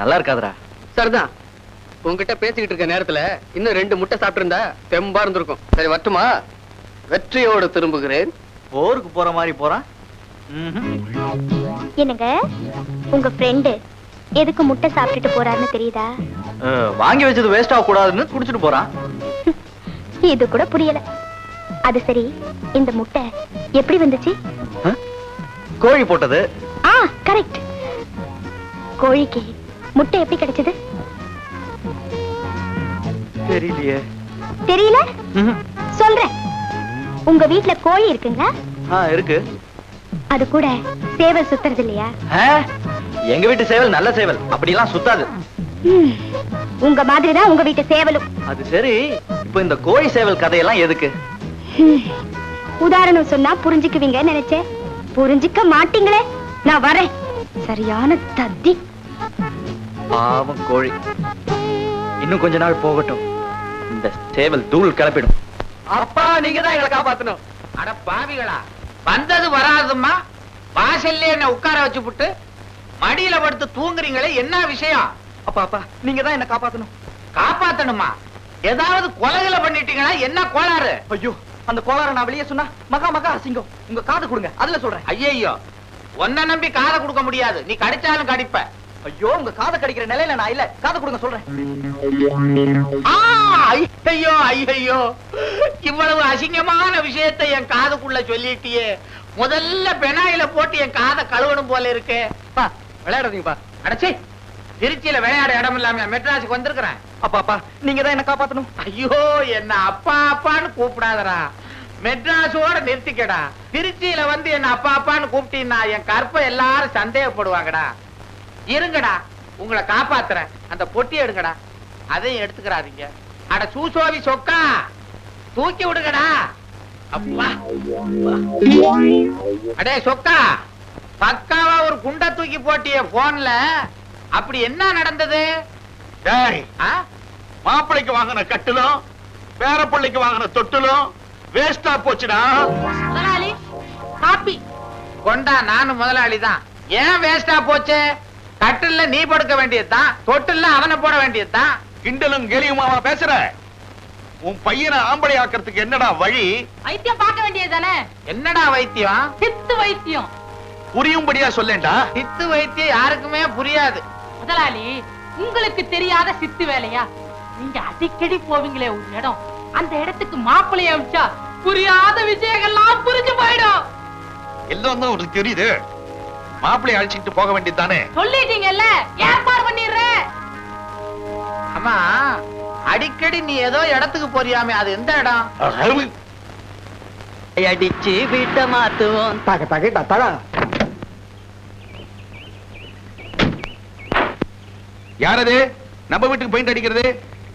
நல்லா இருக்காதுடா. சரிதான், உங்ககிட்ட பேசிக்கிட்டு இருக்க நேரத்துல இன்னும் 2 முட்டை சாப்பிட்டு இருந்தா தெம்பா இருந்திருக்கும். சரி வரட்டுமா? வெற்றியோடு திரும்புகிறேன். போருக்கு போற மாதிரி போறான். என்னங்க, உங்க ஃப்ரெண்டு எதுக்கு முட்டை சாப்பிட்டுட்டு போறாருன்னு தெரியுதா? வாங்கி வச்சது வேஸ்ட் ஆக கூடாதுன்னு குடிச்சிட்டு போறான். இது கூட புரியல. அது சரி, இந்த முட்டை எப்படி வந்துச்சு? கோழி போட்டது. கரெக்ட். கோழிக்கு முட்டை எப்படி கிடைச்சது? தெரியலையே. தெரியல? சொல்றேன். உங்க வீட்ல கோழி இருக்குங்களா? இருக்கு. அது கூட சேவல் சுத்துறது இல்லையா? எங்க வீட்டு சேவல் நல்ல சேவல், அப்படிலாம் சுத்தாது. உங்க மாதிரிதான் உங்க வீட்டு சேவலும். அது சரி, இப்ப இந்த கோழி சேவல் கதையெல்லாம் எதுக்கு? உதாரணம் சொன்னா புரிஞ்சுக்குவீங்க நினைச்சேன். புரிஞ்சுக்க மாட்டீங்களே. நான் வரேன். சரியான தத்தி. பாவம் கோழி. இன்னும் கொஞ்ச நாள் போகட்டும், இந்த சேவல் தூள் கிளப்பிடும். அப்பா, நீங்க தான் எங்களை காப்பாத்தணும். அட பாவிகளா, வந்தது வராதுமா வாசல்ல என்ன உட்கார வச்சு புட்டு மடியில படுத்து தூங்குறீங்களே, என்ன விஷயம்? அப்பா நீங்க தான் என்ன காப்பாத்தணும். காப்பாத்தணுமா? ஏதாவது கொலைகளை பண்ணிட்டீங்களா? என்ன கோளாறு? ஐயோ, அந்த கோளாறை நான் வெளியே சொன்னா மகா அசிங்கம். உங்க காது கொடுங்க, அதுல சொல்றேன். ஐயோ, உன்னை நம்பி காதை கொடுக்க முடியாது. நீ கடிச்சாலும் கடிப்ப. ஐயோ, உங்க காதை கடிக்கிற நிலையில நான் இல்ல. காது கொடுங்க சொல்றேன். ஐயோ ஐயோ, இவ்வளவு அசிங்கமான விஷயத்தை என் காதுக்குள்ள சொல்லிட்டியே. முதல்ல பெனாயில போட்டு என் காதை கழுவணும் போல இருக்கு. விளையாடுறீங்கப்பா. அடச்சி, திருச்சியில விளையாட இடம் இல்லாம மெட்ராஸுக்கு வந்திருக்கிறேன். அப்பா நீங்க தான் என்ன காப்பாத்தணும். ஐயோ, என்ன அப்பா அப்பான்னு கூப்பிடாதடா. மெட்ராஸோட நிறுத்திக்கடா. திருச்சியில வந்து என்ன அப்பா அப்பான்னு கூப்பிட்டீங்கன்னா என் கற்பை எல்லாரும் சந்தேகப்படுவாங்கடா. இருங்கடா, உங்களை காப்பாத்துறேன். அந்த பொட்டி எடுங்கடா. அதையும் எடுத்துக்கிறாதீங்க. அட சூசோவி சொக்கா, தூக்கி விடுங்கடா. அப்பா அடே சொக்கா, பக்காவா ஒரு குண்ட தூக்கி போட்டிய போன்ல. அப்படி என்ன நடந்தது? மாப்பிளைக்கு வாங்கின கட்டிலும் பேர பிள்ளைக்கு வாங்கின தொட்டிலும் வேஸ்டா போச்சுடா. முதலாளி காப்பி கொண்டா. நானும் முதலாளி தான். ஏன் வேஸ்டா போச்சு? கட்டில்ல நீ படுக்க வேண்டியதுதான், தொட்டில்ல அவனை போட வேண்டியதுதான். கிண்டலும் கேலியுமாவா பேசுற? உன் பையனை ஆம்பளை ஆக்கிறதுக்கு என்னடா வழி? வைத்தியம் பார்க்க வேண்டியதுதானே? என்னடா வைத்தியம்? சித்து வைத்தியம். புரியும்படியா சொல்லேன்டா. சித்து வைத்தியம் யாருக்குமே புரியாது. முதலாளி, உங்களுக்கு தெரியாத சித்து வேலையா? நீங்க அடிக்கடி போவீங்களே ஒரு இடம், அந்த இடத்துக்கு மாப்பிள்ளைய அமிச்சா புரியாத விஷயங்கள்லாம் புரிஞ்சு போயிடும். எல்லாம் தான் உனக்கு தெரியுது. மாப்பிள்ளை அழைச்சிட்டு போக வேண்டியதுதானே? சொல்லிட்டீங்கல்ல, ஏற்பாடு பண்ணிடுறேன். அம்மா, அடிக்கடி நீ ஏதோ இடத்துக்கு போறியாமே, அது எந்த இடம்? அடிச்சு வீட்ட மாத்துவோம். தக தக தக. யாரது நம்ம வீட்டுக்கு பெயிண்ட் அடிக்கிறது?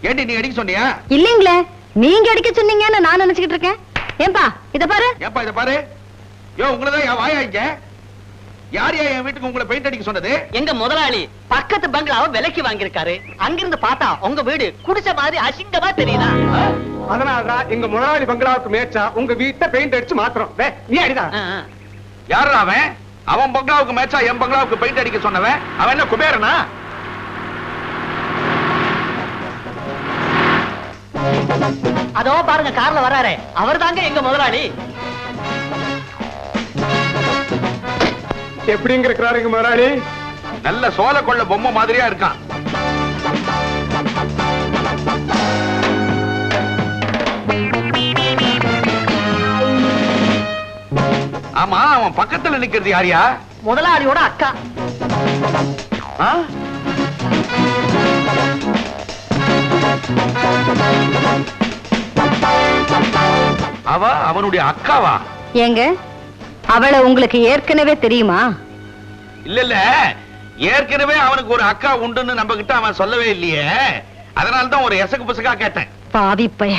ஏண்டி நீ அடிக்க சொன்னியா? இல்லீங்களே, நீங்க அடிக்க சொன்னீங்கன்னு நான் நினைச்சுக்கிட்டு இருக்கேன். ஏன்பா இத பாரு. ஏப்பா இத பாரு. யோ, உங்களதான் வாயாங்க. யார் என் வீட்டுக்கு உங்களை பெயிண்ட் அடிக்க சொன்னது? எங்க முதலாளி பக்கத்து பங்களாவை விலைக்கு வாங்கியிருக்காரு. அங்கிருந்து பார்த்தா உங்க வீடு குடிச்ச மாதிரி அசிங்கமா தெரியுதா? அதனாலதான் எங்க முதலாளி பங்களாவுக்கு மேய்ச்சா உங்க வீட்டை பெயிண்ட் அடிச்சு மாத்திரம். நீ அடிதான். யாரு அவன்? அவன் பங்களாவுக்கு மேட்சா என் பங்களாவுக்கு பெயிண்ட் அடிக்க சொன்னவன். அவன் என்ன குபேரனா? அதோ பாருங்க, கார்ல வராரு. அவர் தாங்க எங்க முதலாளி. எப்படிங்க இருக்கிறாரு எங்க முதலாளி? நல்ல சோழ கொள்ள பொம்மை மாதிரியா இருக்கான். ஆமா, அவன் பக்கத்துல நிக்கிறது யாரியா? முதலாளியோட அக்கா. அவ அவனுடைய அக்காவா? ஏங்க, அவளை உங்களுக்கு ஏற்கனவே தெரியுமா? இல்ல, ஏற்கனவே அவனுக்கு ஒரு அக்கா உண்டுன்னு நம்ம கிட்ட அவன் சொல்லவே இல்லையே. அதனாலதான் ஒரு எசக்கு புசக்கா கேட்டேன். பாவி பைய,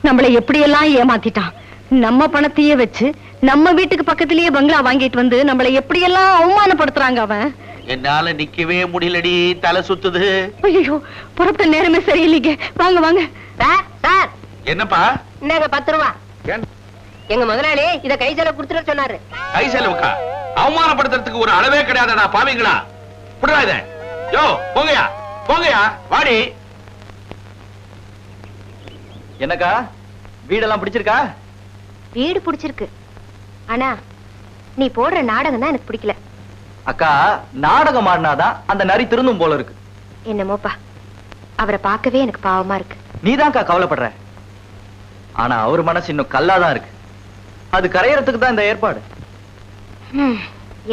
நம்மளை எப்படியெல்லாம் ஏமாத்திட்டான். நம்ம பணத்தையே வச்சு நம்ம வீட்டுக்கு பக்கத்திலேயே பங்களா வாங்கிட்டு வந்து நம்மளை எப்படியெல்லாம் அவமானப்படுத்துறாங்க அவன். என்னால நிக்கவே முடியலடி, தலை சுத்துது. ஐயோ, புறப்பட்ட நேரமே சரியில்லைங்க. வாங்க வாங்க. சார், என்னப்பா? என்னங்க 10 ரூபா. எங்க முதலாளி இத கை செலவு கொடுத்துட்டு சொன்னாரு. கை செலவுக்கா? அவமானப்படுத்துறதுக்கு ஒரு அளவே கிடையாதுடா பாவிங்களா. புடுடா இத. யோ, போங்கயா போங்கயா, வாடி. என்னக்கா, வீடெல்லாம் பிடிச்சிருக்கா? வீடு பிடிச்சிருக்கு. ஆனா நீ போடுற நாடகம் தான் எனக்கு பிடிக்கல. அக்கா, நாடகம் ஆடினாதான் அந்த நரி திருந்தும் போல இருக்கு. என்னமோப்பா, அவரை பார்க்கவே எனக்கு பாவமா இருக்கு. நீதான்க்கா கவலைப்படுற. ஆனா அவர் மனசு இன்னும் கல்லாதான் இருக்கு. அது கரையறதுக்கு தான் இந்த ஏற்பாடு.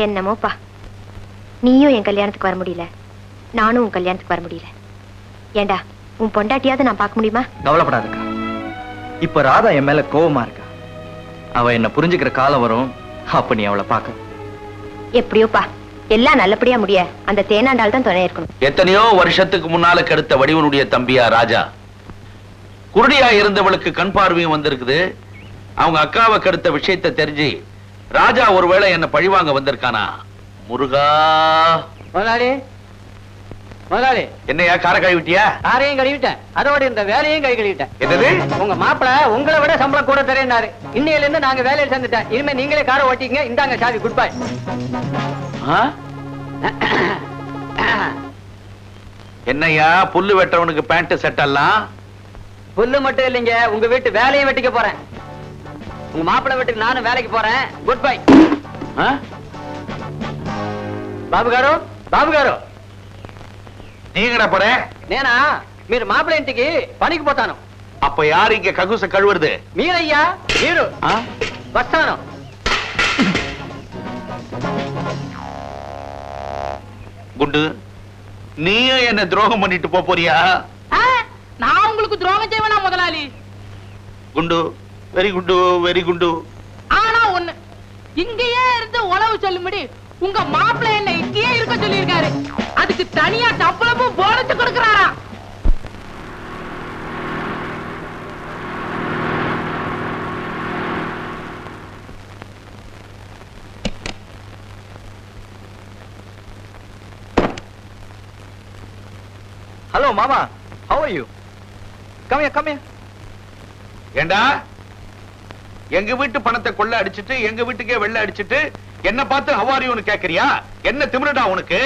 என்னமோப்பா, நீயும் என் கல்யாணத்துக்கு வர முடியல, நானும் உன் கல்யாணத்துக்கு வர முடியல. ஏண்டா, உன் பொண்டாட்டியாவது நான் பார்க்க முடியுமா? கவலைப்படாதக்கா. இப்ப ராதா என் மேல கோவமா இருக்கா. அவ என்ன புரிஞ்சுக்கிற காலம் வரும், அப்ப நீ அவளை பார்க்க. எப்படியோப்பா, எல்லாம் நல்லபடியா முடிய அந்த தேனாண்டால் தான் துணை இருக்கணும். எத்தனையோ வருஷத்துக்கு முன்னால கெடுத்த வடிவனுடைய தம்பியா ராஜா. குருடியா இருந்தவளுக்கு கண் பார்வையும் வந்திருக்குது. அவங்க அக்காவை கெடுத்த விஷயத்தை தெரிஞ்சு ராஜா ஒருவேளை என்ன பழிவாங்க வந்திருக்கானா? முருகா. முதலாளி, முதலாளி என்னையா கார கழுவிட்டியா? காரையும் கழுவிட்டேன், அதோட இந்த வேலையும் கை கழுவிட்டேன். என்னது? உங்க மாப்பிள உங்களை விட சம்பளம் கூட தரேன்னாரு. இன்னையில இருந்து நாங்க வேலையில சேர்ந்துட்டேன். இனிமே நீங்களே காரை ஓட்டிங்க. இந்தாங்க சாவி, குட் பை. என்னையா புல்லு வெட்டவனுக்கு பேண்ட் செட் எல்லாம்? புல்லு மட்டும் இல்லைங்க, உங்க வீட்டு வேலையும் வெட்டிக்க போறேன். உங்க மாப்பிள வீட்டுக்கு நானும் வேலைக்கு போறேன். Good bye. బాబు గారు, బాబు గారు, நீங்கடா போற? నేనా? మీరు మాపిల ఇంటికి పనికి పోతాను. அப்ப யாரு இங்க ககுச கழுவுறது? మీరయ్యా, మీరు. వస్తాను. குண்டு, நீயும் என்ன துரோகம் பண்ணிட்டு போறியா? நான் உங்களுக்கு துரோகம் செய்வேனா முதலாளி? குண்டு, வெரி குண்டு, வெரி குண்டு. ஆனா ஒண்ணு, இங்கேயே இருந்து உளவு சொல்லும்படி உங்க மாப்பிள்ளை என்ன இங்கேயே இருக்க சொல்லியிருக்காரு. அதுக்கு தனியா சம்பளமும் போனஸ் கொடுக்கறாரா? ஹலோ மாமா, how are you? Come here, come here. ஏண்டா எங்க வீட்டு பணத்தை கொள்ள அடிச்சிட்டு எங்க வீட்டுக்கே வெள்ள அடிச்சிட்டு என்ன பார்த்து how are youன்னு கேக்குறியா? என்ன திமிருடா உனக்கு?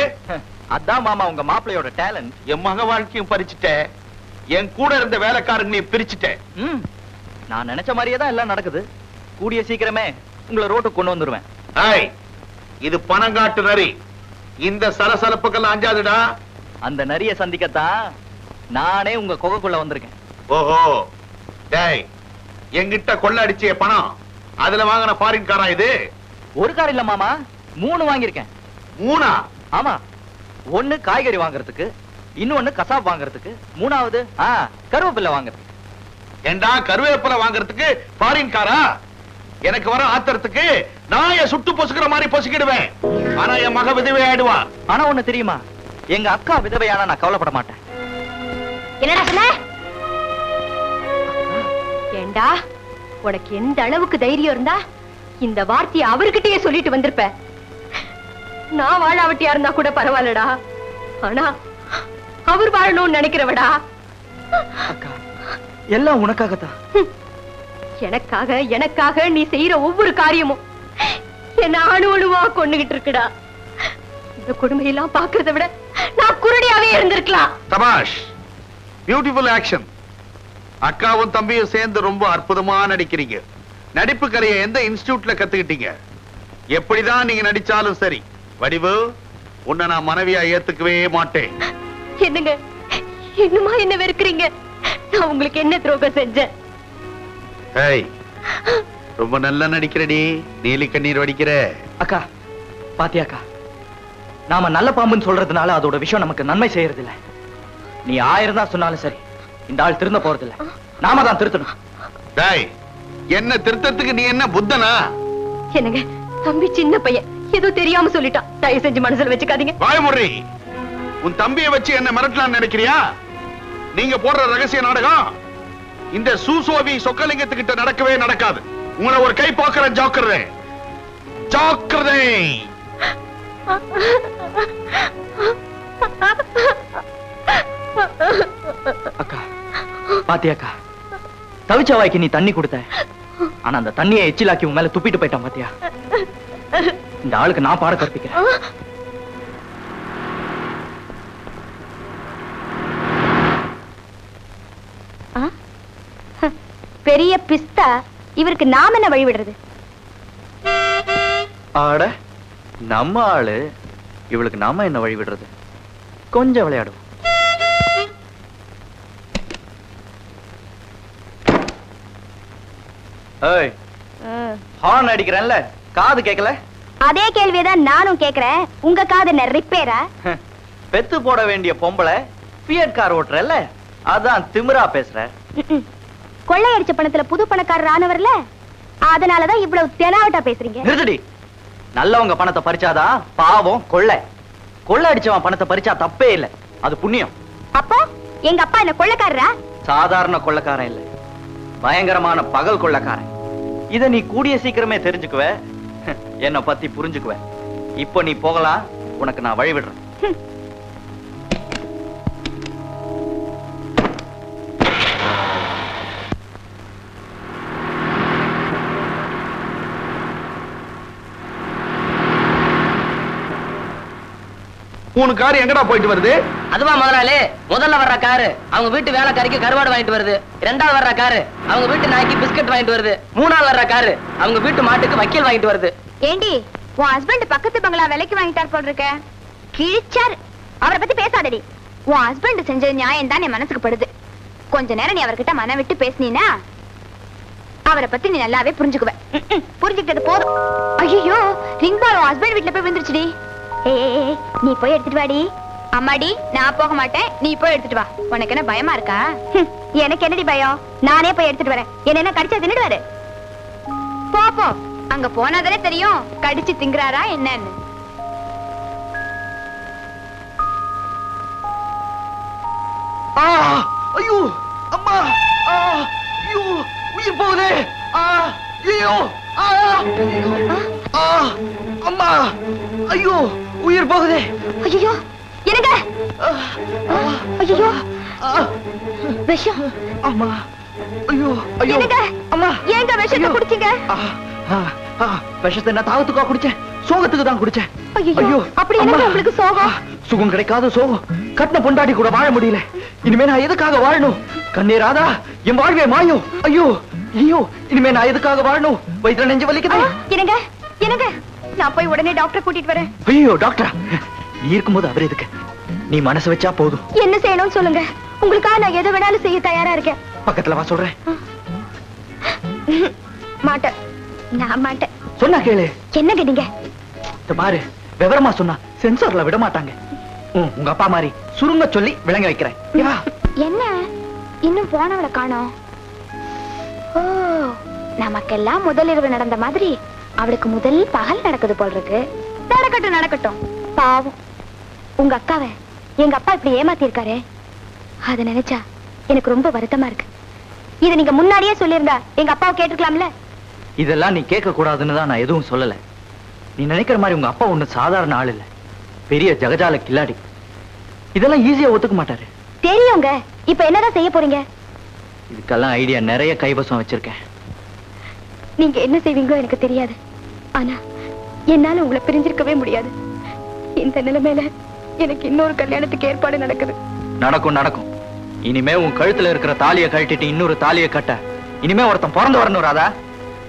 அதான் மாமா உங்க மாப்பிளையோட டேலண்ட். என் மக வாழ்க்கையும் பறிச்சுட்ட, என் கூட இருந்த வேலைக்காரங்க நீ பிரிச்சுட்ட. நான் நினைச்ச மாதிரியே தான் எல்லாம் நடக்குது. கூடிய சீக்கிரமே உங்களை ரோட்டுக்கு கொண்டு வந்துருவேன். ஏய், இது பணங்காட்டு நரி. இந்த சலசலப்புக்கெல்லாம் அஞ்சாதுடா. அந்த நரிய சந்திக்கத்தான் நானே உங்க குகைக்குள்ள வந்திருக்கேன். ஓஹோ, டேய், என்கிட்ட கொள்ள அடிச்சிய பணம் அதுல வாங்கின ஃபாரின் காரா இது? ஒரு கார் இல்ல மாமா, 3 வாங்கியிருக்கேன். 3? ஆமா, 1 காய்கறி வாங்குறதுக்கு, இன்னொன்னு கசாப் வாங்குறதுக்கு, 3வது கருவேப்பிலை வாங்குறதுக்கு. ஏண்டா கருவேப்பிலை வாங்குறதுக்கு ஃபாரின் காரா? எனக்கு வர ஆத்திரத்துக்கு நான் சுட்டு பொசுக்கிற மாதிரி பொசுக்கிடுவேன். ஆனா என் மக விதவை ஆயிடுவா. ஆனா ஒண்ணு தெரியுமா, எங்க அக்கா விதவையான நான் கவலைப்பட மாட்டேன். என்னடா சொன்ன? ஏண்டா, உனக்கு எந்த அளவுக்கு தைரியம் இருந்தா இந்த வார்த்தையை அவர்கிட்டயே சொல்லிட்டு வந்திருப்ப. நான் வாழாவட்டியா இருந்தா கூட பரவாயில்லடா, ஆனா அவர் வாழணும்னு நினைக்கிறவடா. அக்கா, எல்லாம் உனக்காகத்தான். எனக்காக எனக்காக நீ செய்யற ஒவ்வொரு காரியமும் என்ன அணு அணுவா கொண்டுகிட்டு இருக்குடா. இந்த கொடுமையெல்லாம் பாக்குறத விட நான் குருடியாவே இருந்திருக்கலாம். தபாஷ், பியூட்டிஃபுல் ஆக்ஷன். அக்காவும் தம்பியும் சேர்ந்து ரொம்ப அற்புதமா நடிக்கிறீங்க. நடிப்பு கலையை எந்த இன்ஸ்டிடியூட்ல கத்துக்கிட்டீங்க? எப்படிதான் நீங்க நடிச்சாலும் சரி, வடிவு உன்னை நான் மனைவியா ஏத்துக்கவே மாட்டேன். என்னங்க, இன்னுமா என்ன வெறுக்கிறீங்க? நான் உங்களுக்கு என்ன துரோகம் செஞ்சேன்? ஏய், ரொம்ப நல்லா நடிக்கிறடி, நீலி கண்ணீர் வடிக்கிற. அக்கா பாத்தியாக்கா, நாம நல்ல பாம்புன்னு சொல்றதுனால அதோட விஷயம் நமக்கு நன்மை செய்யறது இல்ல. நீ 1000 தான் சொன்னாலும் சரி, இந்த ஆள் திருந்த போறது இல்ல. நாம தான் திருத்தணும். டேய், என்ன திருத்தத்துக்கு நீ என்ன புத்தனா? என்னங்க, தம்பி சின்ன பையன், ஏதோ தெரியாம சொல்லிட்டான். தயவு செஞ்சு மனசுல வச்சுக்காதீங்க. வாய்முறை, உன் தம்பியை வச்சு என்ன மிரட்டலாம்னு நினைக்கிறியா? நீங்க போடுற ரகசிய நாடகம் இந்த சூசோவி சொக்கலிங்கத்துக்கிட்ட நடக்கவே நடக்காது. உங்களை ஒரு கை போக்குற ஜாக்கிரதை, ஜாக்கிரதை. அக்கா பாத்தியாக்கா, தவிச்ச வாய்க்கு நீ தண்ணி கொடுத்த, ஆனா அந்த தண்ணியை எச்சிலாக்கி உன் மேல துப்பிட்டு போயிட்டான். பாத்தியா, இந்த ஆளுக்கு நான் பாட கற்பிக்கிறேன். பெரிய பிஸ்தா, இவருக்கு நாம என்ன வழி விடுறது? ஆட, நம்ம ஆளு, இவளுக்கு நாம என்ன வழி விடுறது? கொஞ்சம் விளையாடும். ஏய், ஹார்ன் அடிக்கிறேன்ல, காது கேட்கல? அதே கேள்வியதான் நானும் கேக்குறேன். உங்க காது என்ன ரிப்பேரா? பெத்து போட வேண்டிய பொம்பளை பியட் கார் ஓட்டுறல்ல, அதான் திமிரா பேசுற. கொள்ளையடிச்ச பணத்துல புது பணக்காரர் ஆனவர்ல, அதனாலதான் இவ்வளவு தெனாவட்டா பேசுறீங்க. நிறுத்தடி. நல்லவங்க பணத்தை பறிச்சாதான் பாவம் கொள்ளை. கொள்ளை அடிச்சவன் பணத்தை பறிச்சா தப்பே இல்ல, அது புண்ணியம். அப்போ எங்க அப்பா என்ன கொள்ளைக்காரரா? சாதாரண கொள்ளைக்காரன் இல்ல, பயங்கரமான பகல் கொள்ளைக்காரன். இத நீ கூடிய சீக்கிரமே தெரிஞ்சுக்குவ, என்ன பத்தி புரிஞ்சுக்குவ. இப்போ நீ போகலாம், உனக்கு நான் வழி விடுறேன். மூணு கார் எங்கடா போயிட்டு வருது? அதுவா முதலாளி, முதல்ல வர்ற காரு அவங்க வீட்டு வேலைக்காரிக்கு கருவாடு வாங்கிட்டு வருது. 2வது வர்ற காரு அவங்க வீட்டு நாய்க்கு பிஸ்கட் வாங்கிட்டு வருது. 3வது வர்ற காரு அவங்க வீட்டு மாட்டுக்கு வக்கீல் வாங்கிட்டு வருது. ஏண்டி, உன் ஹஸ்பண்ட் பக்கத்து பங்களா விலைக்கு வாங்கிட்டார் போல் இருக்க. கிழிச்சார். அவரை பத்தி பேசாதடி. உன் ஹஸ்பண்ட் செஞ்சது நியாயம் தான் என் மனசுக்கு படுது. கொஞ்ச நேரம் நீ அவர்கிட்ட மன விட்டு பேசினீனா அவரை பத்தி நீ நல்லாவே புரிஞ்சுக்குவ. புரிஞ்சுக்கிட்டது போதும். ஐயோ, ரிங் பால் உன் ஹஸ்பண்ட் வீட்டுல போய் விழுந்துருச்சுடி. ஏய், நீ போய் எடுத்துட்டு வாடி. அம்மாடி, நான் போக மாட்டேன், நீ போய் எடுத்துட்டு வா. உனக்கு என்ன பயமா இருக்கா? எனக்கு என்னடி பயம்? நானே போய் எடுத்துட்டு வரேன். என்ன கடிச்சா தின்னுடுவாரு. போ, அங்க போனாதானே தெரியும் கடிச்சு திங்குறாரா என்னன்னு. ஐயோ அம்மா ஐயோ உயிர் போகுதே ஐயோ அம்மா ஐயோ உயிர் போகுதே ஐயோ என்னங்க ஐயோ விஷம் அம்மா ஐயோ ஐயோ என்னங்க அம்மா ஏங்க விஷத்தை குடிச்சீங்க விஷத்தை என்ன தாகத்துக்கா குடிச்சேன் சோகத்துக்கு தான் குடிச்சேன் ஐயோ அப்படி என்ன உங்களுக்கு சோகம் சுகம் கிடைக்காத சோகம் கட்டின பொண்டாட்டி கூட வாழ முடியல இனிமே நான் எதுக்காக வாழணும் கண்ணே ராதா என் வாழ்வே மாயும் ஐயோ ஐயோ இனிமே நான் எதுக்காக வாழணும் வயிற்றுல நெஞ்சு வலிக்குது என்னங்க என்னங்க நான் போய் உடனே டாக்டர் கூட்டிட்டு வரேன் ஐயோ டாக்டரா நீ இருக்கும்போது அவர் எதுக்கு நீ மனசு வச்சா போதும் என்ன செய்யணும்னு சொல்லுங்க உங்களுக்காக நான் எதை வேணாலும் செய்ய தயாரா இருக்கேன் பக்கத்துல வா சொல்றேன் மாட்டேன் நான் மாட்டேன் சொன்னா கேளு என்னங்க நீங்க பாரு விவரமா சொன்னா சென்சார்ல விட மாட்டாங்க உங்க அப்பா மாதிரி சுருங்க சொல்லி விளங்க வைக்கிறேன் என்ன இன்னும் போனவளை காணோம் ஓ நமக்கெல்லாம் முதல் இரவு நடந்த மாதிரி அவளுக்கு முதல் பகல் நடக்குது போல் இருக்கு நடக்கட்டும் நடக்கட்டும் பாவம் உங்க அக்காவை எங்க அப்பா இப்படி ஏமாத்தி இருக்காரு அத நினைச்சா எனக்கு ரொம்ப வருத்தமா இருக்கு இத நீங்க முன்னாடியே சொல்லியிருந்தா எங்க அப்பாவை கேட்டுக்கலாம்ல இதெல்லாம் நீ கேட்க கூடாதுன்னு தான் நான் எதுவும் சொல்லல நீ நினைக்கிற மாதிரி உங்க அப்பா ஒண்ணு சாதாரண ஆள் இல்ல பெரிய ஜகஜால கில்லாடி இதெல்லாம் ஈஸியா ஒத்துக்க மாட்டாரு தெரியுங்க இப்ப என்னதான் செய்ய போறீங்க இதுக்கெல்லாம் ஐடியா நிறைய கைவசம் வச்சிருக்கேன் நீங்க என்ன செய்வீங்களோ எனக்கு தெரியாது ஆனா என்னால உங்களை பிரிஞ்சிருக்கவே முடியாது இந்த நிலைமையில எனக்கு இன்னொரு கல்யாணத்துக்கு ஏற்பாடு நடக்குது நடக்கும் நடக்கும் இனிமே உன் கழுத்துல இருக்கிற தாலியை கழட்டிட்டு இன்னொரு தாலியை கட்ட இனிமே ஒருத்தன் பிறந்து வரணும் ராதா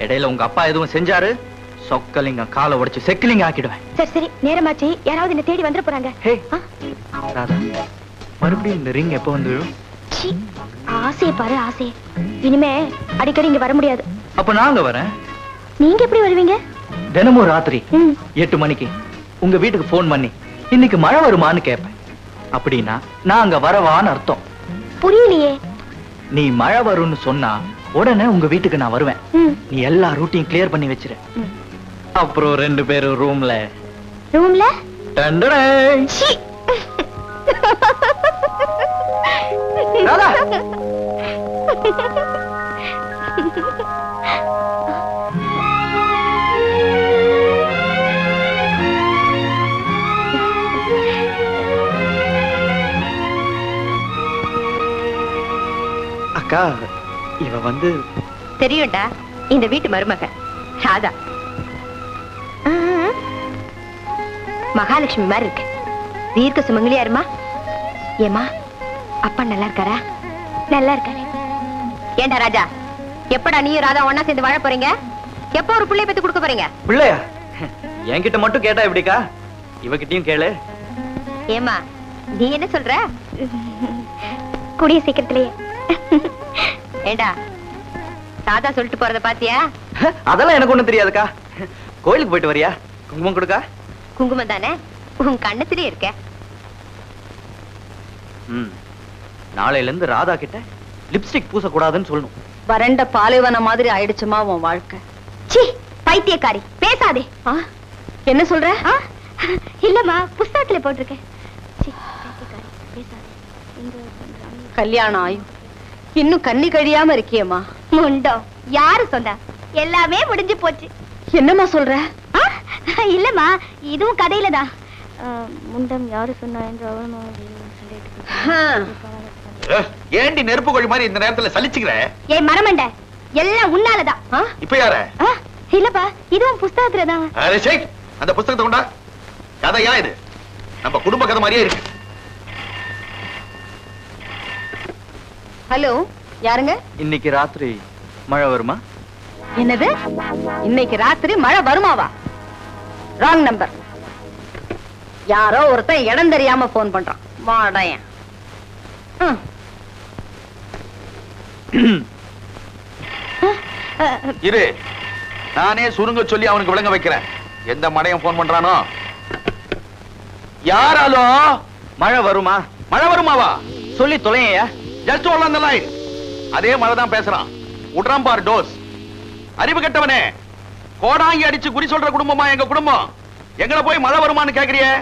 இடையில உங்க அப்பா எதுவும் செஞ்சாரு சொக்கலிங்க காலை உடைச்சு செக்கிலிங்க ஆக்கிடுவேன் சரி சரி நேரமாச்சு யாராவது என்ன தேடி வந்துட போறாங்க ராதா மறுபடியும் இந்த ரிங் எப்ப வந்து ஆசையை பாரு ஆசையை இனிமே அடிக்கடி இங்க வர முடியாது அப்ப நாங்க வரேன் நீங்க எப்படி வருவீங்க தினமும் ராத்திரி 8 மணிக்கு உங்க வீட்டுக்கு போன் பண்ணி இன்னைக்கு மழை வருமான்னு கேட்பேன் அப்படின்னா நான் அங்க வரவான்னு அர்த்தம் புரியலையே நீ மழை வரும்னு சொன்னா உடனே உங்க வீட்டுக்கு நான் வருவேன் நீ எல்லா ரூட்டையும் கிளியர் பண்ணி வச்சிரு அப்புறம் 2 பேரும் ரூம்ல ராதா அக்கா இவ வந்து தெரியும்டா இந்த வீட்டு மருமக ராதா மகாலட்சுமி மாதிரி இருக்கு தீர்க்க சுமங்கலியா இருமா ஏமா அப்பா நல்லா இருக்காரா நல்லா இருக்காரு ஏண்டா ராஜா எப்படா நீயும் ராதா ஒன்னா சேர்ந்து வாழ போறீங்க எப்போ ஒரு பிள்ளை பெத்து கொடுக்க போறீங்க பிள்ளையா என்கிட்ட மட்டும் கேட்டா எப்படிக்கா இவகிட்டயும் கேளு ஏமா நீ என்ன சொல்ற கூடிய சீக்கிரத்திலேயே ஏண்டா ராதா சொல்லிட்டு போறத பாத்தியா அதெல்லாம் எனக்கு ஒண்ணும் தெரியாதுக்கா கோயிலுக்கு போயிட்டு வரியா குங்குமம் கொடுக்கா குங்குமம் தானே உன் கண்ணத்திலே இருக்க நாளையில இருந்து ராதா கிட்ட லிப்ஸ்டிக் பூசக்கூடாதுன்னு சொல்லணும் வறண்ட பாலைவன மாதிரி ஆயிடுச்சுமா உன் வாழ்க்கை சீ பைத்தியக்காரி பேசாதே என்ன சொல்ற இல்லம்மா புஸ்தகத்துல போட்டிருக்கேன் கல்யாணம் ஆயும் இன்னும் கண்ணி கழியாம இருக்கியம்மா முண்டோ யாரு சொன்னா எல்லாமே முடிஞ்சு போச்சு என்னம்மா சொல்ற இல்லம்மா இதுவும் கதையில தான் முண்டம் யாரு சொன்னா ஏண்டி நெருப்பு கோழி மாதிரி இந்த நேரத்துல சலிச்சுக்கிற ஏய் மரமண்ட எல்லாம் உன்னாலதான் இப்ப யார இல்லப்பா இதுவும் புஸ்தகத்துலதான் அந்த புஸ்தகத்தை கொண்டா கதையா இது நம்ம குடும்ப கதை மாதிரியே இருக்கு ஹலோ யாருங்க இன்னைக்கு ராத்திரி மழை வருமா என்னது இன்னைக்கு ராத்திரி மழை வருமாவா ராங் நம்பர் யாரோ ஒருத்தன் இடம் தெரியாம போன் பண்றான் வாடையன் இரு நானே சுருங்க சொல்லி அவனுக்கு விளங்க வைக்கிறேன் எந்த மடையும் போன் பண்றானோ யாராலோ மழை வருமா மழை வருமாவா சொல்லி தொலையா ஜஸ்ட் ஒன் அந்த லைன் அதே மழை தான் பேசுறான் உட்றான் பார் டோஸ் அறிவு கெட்டவனே கோடாங்கி அடிச்சு குறி சொல்ற குடும்பமா எங்க குடும்பம் எங்களை போய் மழை வருமான்னு கேக்குறியே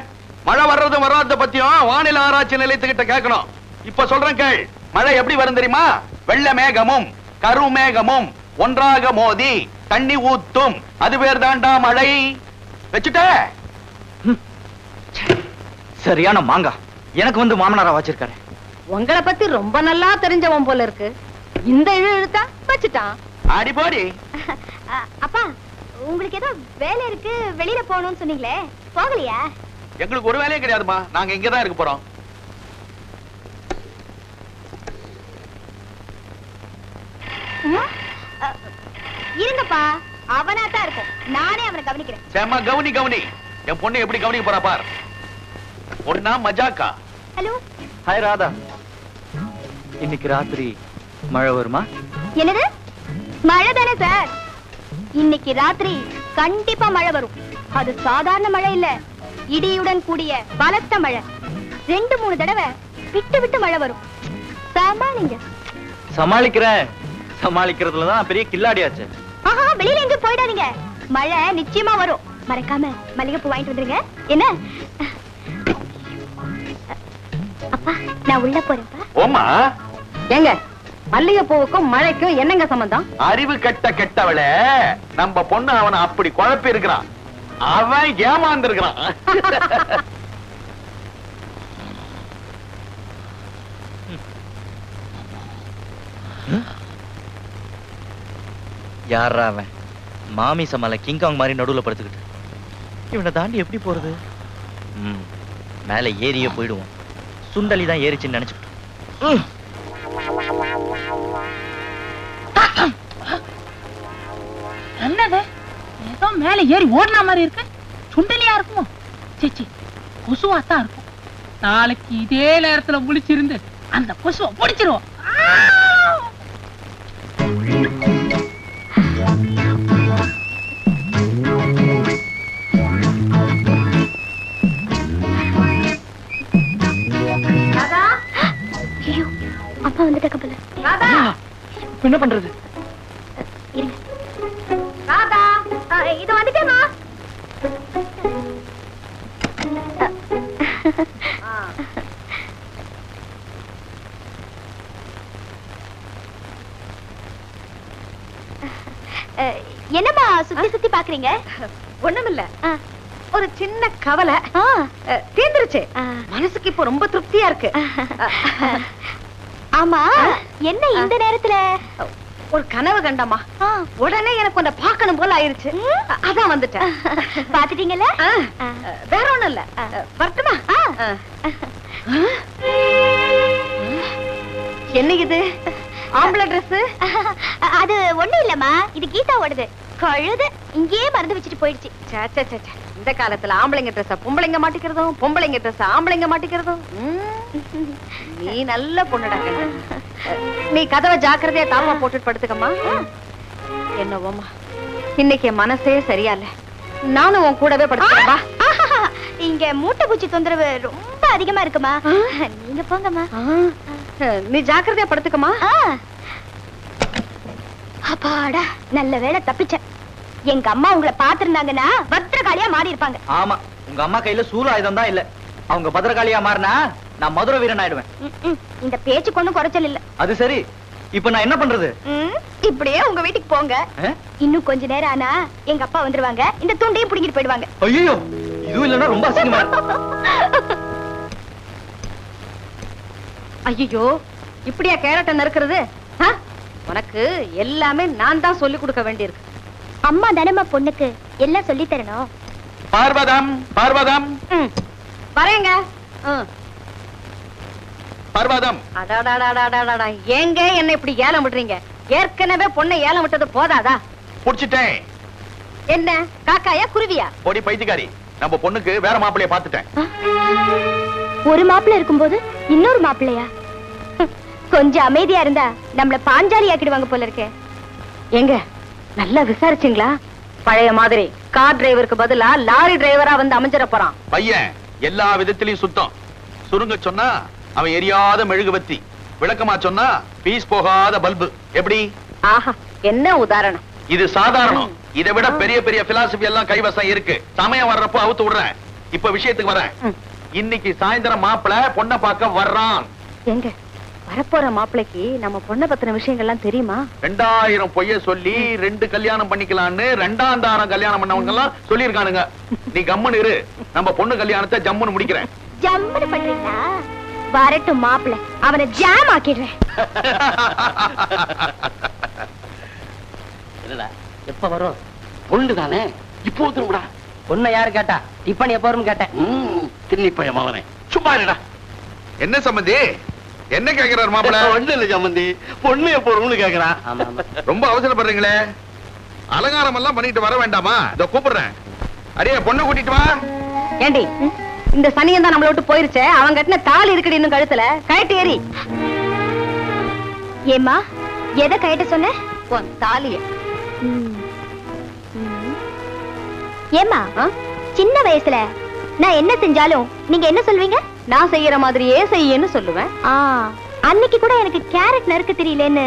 மழை வர்றது வராத பத்தியும் வானிலை ஆராய்ச்சி நிலையத்துக்கிட்ட கேட்கணும் இப்ப சொல்றேன் கேள். மழை எப்படி வரும் தெரியுமா? வெள்ள மேகமும் கருமேகமும் ஒன்றாக மோதி தண்ணி ஊத்தும். அது பேர் தாண்டா மழை. வச்சுட்ட? சரியான மாங்கா. எனக்கு வந்து மாமனாரா வச்சிருக்காரு. உங்களை பத்தி ரொம்ப நல்லா தெரிஞ்சவன் போல இருக்கு. இந்த இழுத்தா வச்சுட்டான். ஆடி போடி. அப்பா, உங்களுக்கு ஏதோ வேலை இருக்கு, வெளியில போகணும்னு சொன்னீங்களே, போகலையா? எங்களுக்கு ஒரு வேலையும் கிடையாதுமா. நாங்க இங்கதான் இருக்க போறோம். இருங்கப்பா, அவனாத்தான் இருக்கும். நானே அவனை கவனிக்கிறேன். சேமா கவுனி கவுனி. என் பொண்ணு எப்படி கவனிக்க போறா பார். பொண்ணா மஜாக்கா? ஹலோ. ஹாய் ராதா. இன்னைக்கு ராத்திரி மழை வருமா? என்னது? மழை தானே சார். இன்னைக்கு ராத்திரி கண்டிப்பா மழை வரும். அது சாதாரண மழை இல்ல, இடியுடன் கூடிய பலத்த மழை. 2-3 தடவை விட்டு விட்டு மழை வரும். சமாளிங்க. சமாளிக்கிறேன். சமாளிக்கிறதுலதான் பெரிய கில்லாடியாச்சு. ஆஹா, வெளியில எங்க போயிடாதீங்க. மழை நிச்சயமா வரும். மறக்காம மல்லிகைப்பூ வாங்கிட்டு வந்துருங்க. என்ன? அப்பா, நான் உள்ள போறேன்ப்பா. ஓமா. ஏங்க, மல்லிகைப்பூவுக்கும் மழைக்கும் என்னங்க சம்பந்தம்? அறிவு கெட்ட கெட்டவளே, நம்ம பொண்ணு அவனை அப்படி குழப்பி இருக்கிறான். அவன் ஏமாந்து இருக்கிறான். யாரா அவன்? மாமி சமால கிங்காங் மாதிரி நடுவுல படுத்துக்கிட்டு இவனை தாண்டி எப்படி போறது? மேல ஏறியே போயிடுவோம். சுண்டலி தான் ஏறிச்சுன்னு நினைச்சுக்கிட்டு. என்னது? ஏதோ மேல ஏறி ஓடின மாதிரி இருக்கு. சுண்டலியா இருக்குமோ? சேச்சி, கொசுவாத்தான் இருக்கும். நாளைக்கு இதே நேரத்துல முழிச்சிருந்து அந்த கொசுவை பிடிச்சிருவோம். ஐயோ, அப்பா வந்துட்டாங்க போல. என்ன பண்றது? இருங்க. ராதா, இது வந்துட்டேமா. என்னம்மா சுத்தி சுத்தி பாக்குறீங்க? ஒண்ணுமில்ல, ஒரு சின்ன கவலை. தீர்ந்துருச்சு. மனசுக்கு இப்ப ரொம்ப திருப்தியா இருக்கு. ஆமா, என்ன இந்த நேரத்துல? ஒரு கனவு கண்டமா, உடனே எனக்கு உன்னை பார்க்கணும் போல ஆயிருச்சு. அதான் வந்துட்டேன். பாத்துட்டீங்கல்ல? வேற ஒண்ணும் இல்ல. வரட்டுமா? என்ன இது? ஆம்பளை ட்ரெஸ்? அது ஒண்ணும் இல்லம்மா, இது கீதாவோடது. கழுது இங்கேயே மறந்து வச்சுட்டு போயிடுச்சு. இந்த காலத்துல ஆம்பளைங்க ட்ரெஸ் பொம்பளைங்க மாட்டிக்கிறதும், பொம்பளைங்க ட்ரெஸ் ஆம்பளைங்க மாட்டிக்கிறதும். நீ நல்ல பொண்ணுடா. நீ கதவை ஜாக்கிரதையா தாமா போட்டுட்டு படுத்துக்கம்மா. என்னவோமா, இன்னைக்கு என் மனசே சரியா இல்ல. நானும் உன் கூடவே படுத்துக்கவா? இங்க மூட்டை பூச்சி தொந்தரவு ரொம்ப அதிகமா இருக்குமா. நீங்க போங்கம்மா. நீ ஜாக்கிரதையா படுத்துக்கம்மா. அப்பாடா, நல்ல வேளை தப்பிச்சேன். எங்க அம்மா உங்களை பாத்திருந்தாங்கன்னா பத்திரகாளியா மாறி இருப்பாங்க. ஆமா, உங்க அம்மா கையில சூழ ஆயுதம் தான் இல்ல. அவங்க பத்திரகாளியா மாறினா நான் மதுரை வீரன் ஆயிடுவேன். இந்த பேச்சு கொண்டு குறைச்சல் இல்ல. அது சரி, இப்ப நான் என்ன பண்றது? இப்படியே உங்க வீட்டுக்கு போங்க. இன்னும் கொஞ்ச நேரம் ஆனா எங்க அப்பா வந்துருவாங்க. இந்த துண்டையும் புடிங்கிட்டு போயிடுவாங்க. ஐயோ, இதுவும் இல்லன்னா ரொம்ப அசிங்கமா. ஐயோ, இப்படியா கேரட்டை நறுக்கிறது? உனக்கு எல்லாமே நான் தான் சொல்லி கொடுக்க வேண்டியிருக்கு. அம்மா தானம்மா பொண்ணுக்கு எல்லாம் சொல்லி தரணும். பார்வதம், பார்வதம். வரேங்க. பார்வதம். அடாடாடாடாடாடா, ஏங்க என்ன இப்படி ஏலம் விடுறீங்க? ஏற்கனவே பொண்ணை ஏலம் விட்டது போதாதா? புடிச்சிட்டேன். என்ன காக்காயா குருவியா? பொடி பைத்தியக்காரி, நம்ம பொண்ணுக்கு வேற மாப்பிள்ளைய பாத்துட்டேன். ஒரு மாப்பிள்ளை இருக்கும்போது இன்னொரு மாப்பிள்ளையா? கொஞ்சம் அமைதியா இருந்தா நம்மள பாஞ்சாலி ஆக்கிடுவாங்க போல இருக்கே. எங்க நல்லா விசாரிச்சீங்களா? பழைய மாதிரி கார் டிரைவருக்கு பதிலா லாரி டிரைவரா வந்து அமைஞ்சிட போறான். பையன் எல்லா விதத்திலையும் சுத்தம். சுருங்க சொன்னா அவன் எரியாத மெழுகுவத்தி, விளக்கமா சொன்னா பீஸ் போகாத பல்பு. எப்படி? ஆஹா, என்ன உதாரணம்! இது சாதாரணம். இதை விட பெரிய பெரிய பிலாசபி எல்லாம் கைவசம் இருக்கு. சமயம் வர்றப்போ அவுத்து விடுறேன். இப்ப விஷயத்துக்கு வரேன். இன்னைக்கு சாயந்தரம் மாப்பிள பொண்ணை பார்க்க வர்றான். எங்க வரப்போற மாப்பிளைக்கு நம்ம பொண்ணை பத்தின விஷயங்கள்லாம் தெரியுமா? 2000 பொய்ய சொல்லி 2 கல்யாணம் பண்ணிக்கலான்னு 2ஆம் தாரம் கல்யாணம் பண்ணவங்க எல்லாம் சொல்லியிருக்கானுங்க. நீ கம்முன்னு இரு, நம்ம பொண்ணு கல்யாணத்தை ஜம்முன்னு முடிக்கிறேன். ஜம்முன்னு பண்றீங்களா? வரட்டும் மாப்பிள்ள, அவனை ஜாம் ஆக்கிடுறேன். எப்ப வரும்? பொண்ணு தானே, இப்போ வந்துருடா. பொண்ணை யாரு கேட்டா? டிஃபன் எப்ப வரும்னு கேட்டேன். திண்ணிப்பைய மகனே, சும்மா இருடா. என்ன சம்பந்தி, என்ன கேக்குறாரு மாப்பிள்ள? ஒண்ணு இல்ல சம்பந்தி, பொண்ணு எப்ப வரும்னு கேக்குறான். ரொம்ப அவசரப்படுறீங்களே, அலங்காரம் எல்லாம் பண்ணிட்டு வர வேண்டாமா? இதோ கூப்பிடுறேன். அடியே பொண்ணை கூட்டிட்டு வா. ஏண்டி, இந்த சனியன் தான் நம்மள விட்டு போயிருச்சே, அவன் கட்டின தாலி இருக்குடி இன்னும் கழுத்துல, கழட்டி ஏறி. ஏம்மா, எதை கழட்ட சொன்ன? உன் தாலிய. ஏம்மா, சின்ன வயசுல நான் என்ன செஞ்சாலும் நீங்க என்ன சொல்வீங்க? நான் செய்யற மாதிரியே செய்யன்னு சொல்லுவேன். அன்னைக்கு கூட எனக்கு கேரட் நறுக்க தெரியலன்னு.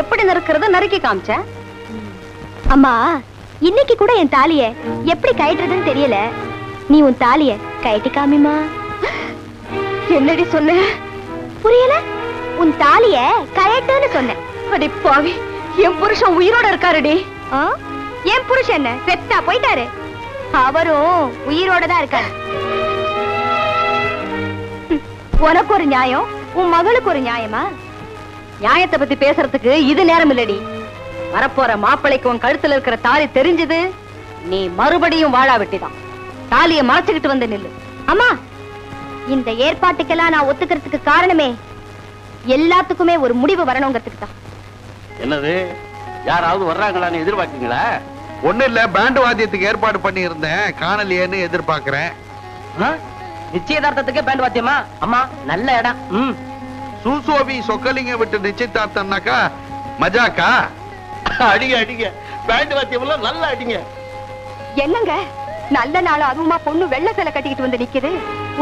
எப்படி நறுக்கிறத நறுக்கி காமிச்சேன். அம்மா, இன்னைக்கு கூட என் தாலிய எப்படி கழட்டுறதுன்னு தெரியல. நீ உன் தாலிய கழட்டி காமிமா. என்னடி சொன்ன? புரியல? உன் தாலிய கழட்டுன்னு சொன்னேன். அடி பாவி, என் புருஷன் உயிரோட இருக்காருடி. என் புருஷன் என்ன செத்தா போயிட்டாரு? அவரும் உயிரோட தான் இருக்காரு. உனக்கு ஒரு நியாயம், உன் மகளுக்கு ஒரு நியாயமா? நியாயத்தை பத்தி பேசுறதுக்கு இது நேரம் இல்லடி. வரப்போற மாப்பிளைக்கு உன் கழுத்துல இருக்கிற தாலி தெரிஞ்சது, நீ மறுபடியும் வாழா வெட்டிதான். தாலியை மறைச்சுக்கிட்டு வந்து நில்லு. அம்மா, இந்த ஏற்பாட்டுக்கெல்லாம் நான் ஒத்துக்கிறதுக்கு காரணமே எல்லாத்துக்குமே ஒரு முடிவு வரணுங்கிறதுக்கு தான். என்னது, யாராவது வர்றாங்களான்னு எதிர்பார்க்கீங்களா? ஒண்ணு இல்ல, பேண்ட் வாத்தியத்துக்கு ஏற்பாடு பண்ணி இருந்தேன், காணலையேன்னு எதிர்பார்க்கிறேன். நிச்சயதார்த்தத்துக்கு பேண்ட் வாத்தியமா? அம்மா, நல்ல இடம். சூசோபி சொக்கலிங்க விட்டு நிச்சயதார்த்தம்னாக்கா மஜாக்கா? அடிங்க அடிங்க, பேண்ட் வாத்தியம் எல்லாம் நல்லா அடிங்க. என்னங்க நல்ல நாள் அதுவுமா பொண்ணு வெள்ளை சேலை கட்டிக்கிட்டு வந்து நிக்குது.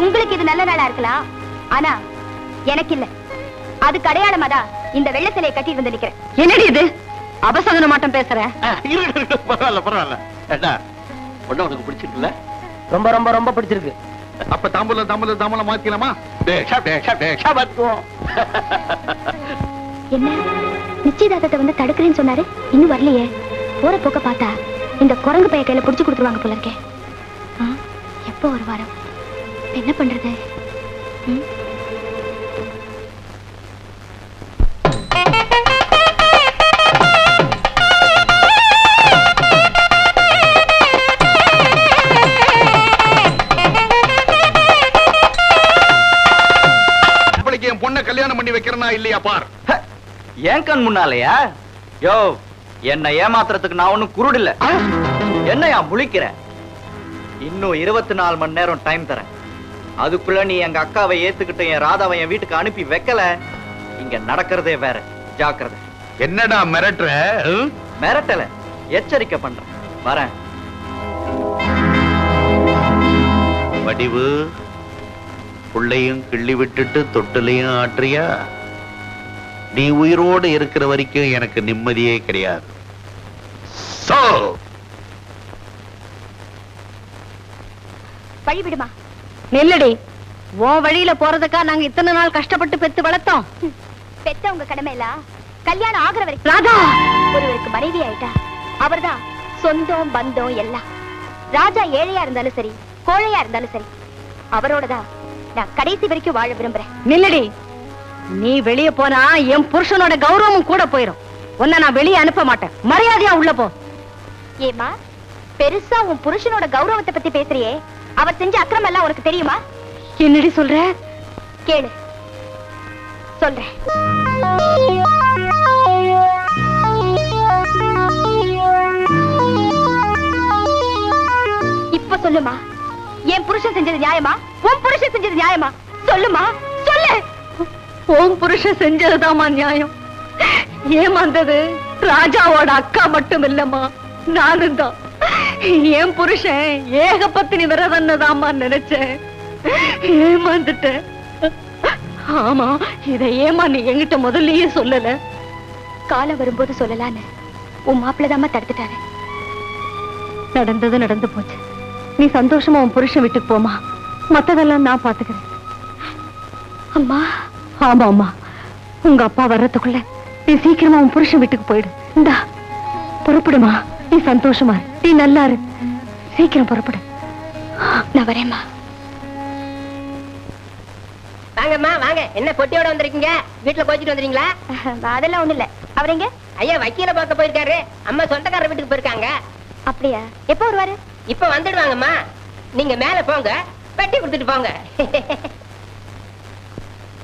உங்களுக்கு இது நல்ல நாளா இருக்கலாம், ஆனா எனக்கு இல்ல. அது அடையாளமாதான் இந்த வெள்ளை சேலையை கட்டிட்டு வந்து நிக்கிறேன். என்னடி இது அபசகன மாட்டம் பேசுற? பரவாயில்ல பரவாயில்ல. பொண்ணு உனக்கு பிடிச்சிருக்குல்ல? ரொம்ப ரொம்ப ரொம்ப பிடிச்சிருக்கு. அப்ப தாம்பூலம் மாத்திக்கலாமா? என்ன நிச்சயதார்த்தத்தை வந்து தடுக்கிறேன்னு சொன்னாரு, இன்னும் வரலையே. போற போக்க பார்த்தா இந்த குரங்கு பைய கையில புடிச்சு கொடுத்துருவாங்க போல இருக்கே. எப்போ ஒரு வாரம் என்ன பண்றது? என் பொண்ணை கல்யாணம் பண்ணி வைக்கிறனா இல்லையா பார். ஏன் கண் முன்னாலயா? யோ, என்ன ஏமாத்துறதுக்கு நான் ஒண்ணும் குருடு இல்ல. என்னையா முழிக்கிற? இன்னும் 24 மணி நேரம் டைம் தரேன். அதுக்குள்ள நீ எங்க அக்காவை ஏத்துக்கிட்டு என் ராதாவை என் வீட்டுக்கு அனுப்பி வைக்கல, இங்க நடக்கிறதே வேற. ஜாக்கிரதை. என்னடா மிரட்டுற? மிரட்டல, எச்சரிக்கை பண்றேன். வரேன். வடிவு, புள்ளையும் கிள்ளி விட்டுட்டு தொட்டிலையும் ஆற்றியா? நீ உயிரோடு இருக்கிற வரைக்கும் எனக்கு நிம்மதியே கிடையாது. வழி விடுமா. நெல்லடி, உன் வழியில போறதுக்கா நாங்க இத்தனை நாள் கஷ்டப்பட்டு பெத்து வளர்த்தோம். பெத்த உங்க கடமை இல்ல, கல்யாணம் ஆகிற வரைக்கும். ராதா ஒருவருக்கு மனைவி ஆயிட்டா அவர்தான் சொந்தம் பந்தம் எல்லாம். ராஜா ஏழையா இருந்தாலும் சரி, கோழையா இருந்தாலும் சரி, அவரோடதான் நான் கடைசி வரைக்கும் வாழ விரும்புறேன். நில்லடி, நீ வெளியே போனா என் புருஷனோட கௌரவமும் கூட போயிரும். உன்னை நான் வெளியே அனுப்ப மாட்டேன். மரியாதையா உள்ள போ. ஏமா, பெருசா உன் புருஷனோட கௌரவத்தை பத்தி பேசுறியே, அவர் செஞ்ச அக்கிரமம் எல்லாம் உனக்கு தெரியுமா? என்னடி சொல்ற? கேளு, சொல்றேன். இப்ப சொல்லுமா, என் புருஷன் செஞ்சது நியாயமா, உன் புருஷன் செஞ்சது நியாயமா? சொல்லுமா, சொல்லு. உன் புருஷன் செஞ்சதுதாமா நியாயம். ஏமாந்தது ராஜாவோட அக்கா மட்டும் இல்லம்மா, நானும் தான். என் புருஷன் ஏகபத்தினி விரதன்னதாமா நினைச்சேன், ஏமாந்துட்டேன். ஆமா, இதை ஏமா நீ என்கிட்ட முதல்லயே சொல்லல? காலம் வரும்போது சொல்லலான்னு உன் மாப்பிள்ளதாமா தடுத்துட்டாரு. நடந்தது நடந்து போச்சு. நீ சந்தோஷமா உன் புருஷன் வீட்டுக்கு போமா, மத்ததெல்லாம் நான் பாத்துக்கிறேன். அம்மா, ஆமா அம்மா, உங்க அப்பா வர்றதுக்குள்ள நீ சீக்கிரமா உன் புருஷன் வீட்டுக்கு போயிடு. இந்தா புறப்படுமா, நீ சந்தோஷமா இரு, நீ நல்லா இரு, சீக்கிரம் புறப்படு. நான் வரேம்மா. வாங்கம்மா வாங்க. என்ன பொட்டியோட வந்திருக்கீங்க? வீட்டுல கோச்சிட்டு வந்துறீங்களா? அதெல்லாம் ஒண்ணு இல்ல. அவரீங்க? ஐயா வக்கீல பார்க்க போயிருக்காரு. அம்மா சொந்தக்காரர் வீட்டுக்கு போயிருக்காங்க. அப்படியா? எப்ப வருவாரு? இப்ப வந்துடுவாங்கம்மா. நீங்க மேல போங்க, பெட்டி கொடுத்துட்டு போங்க.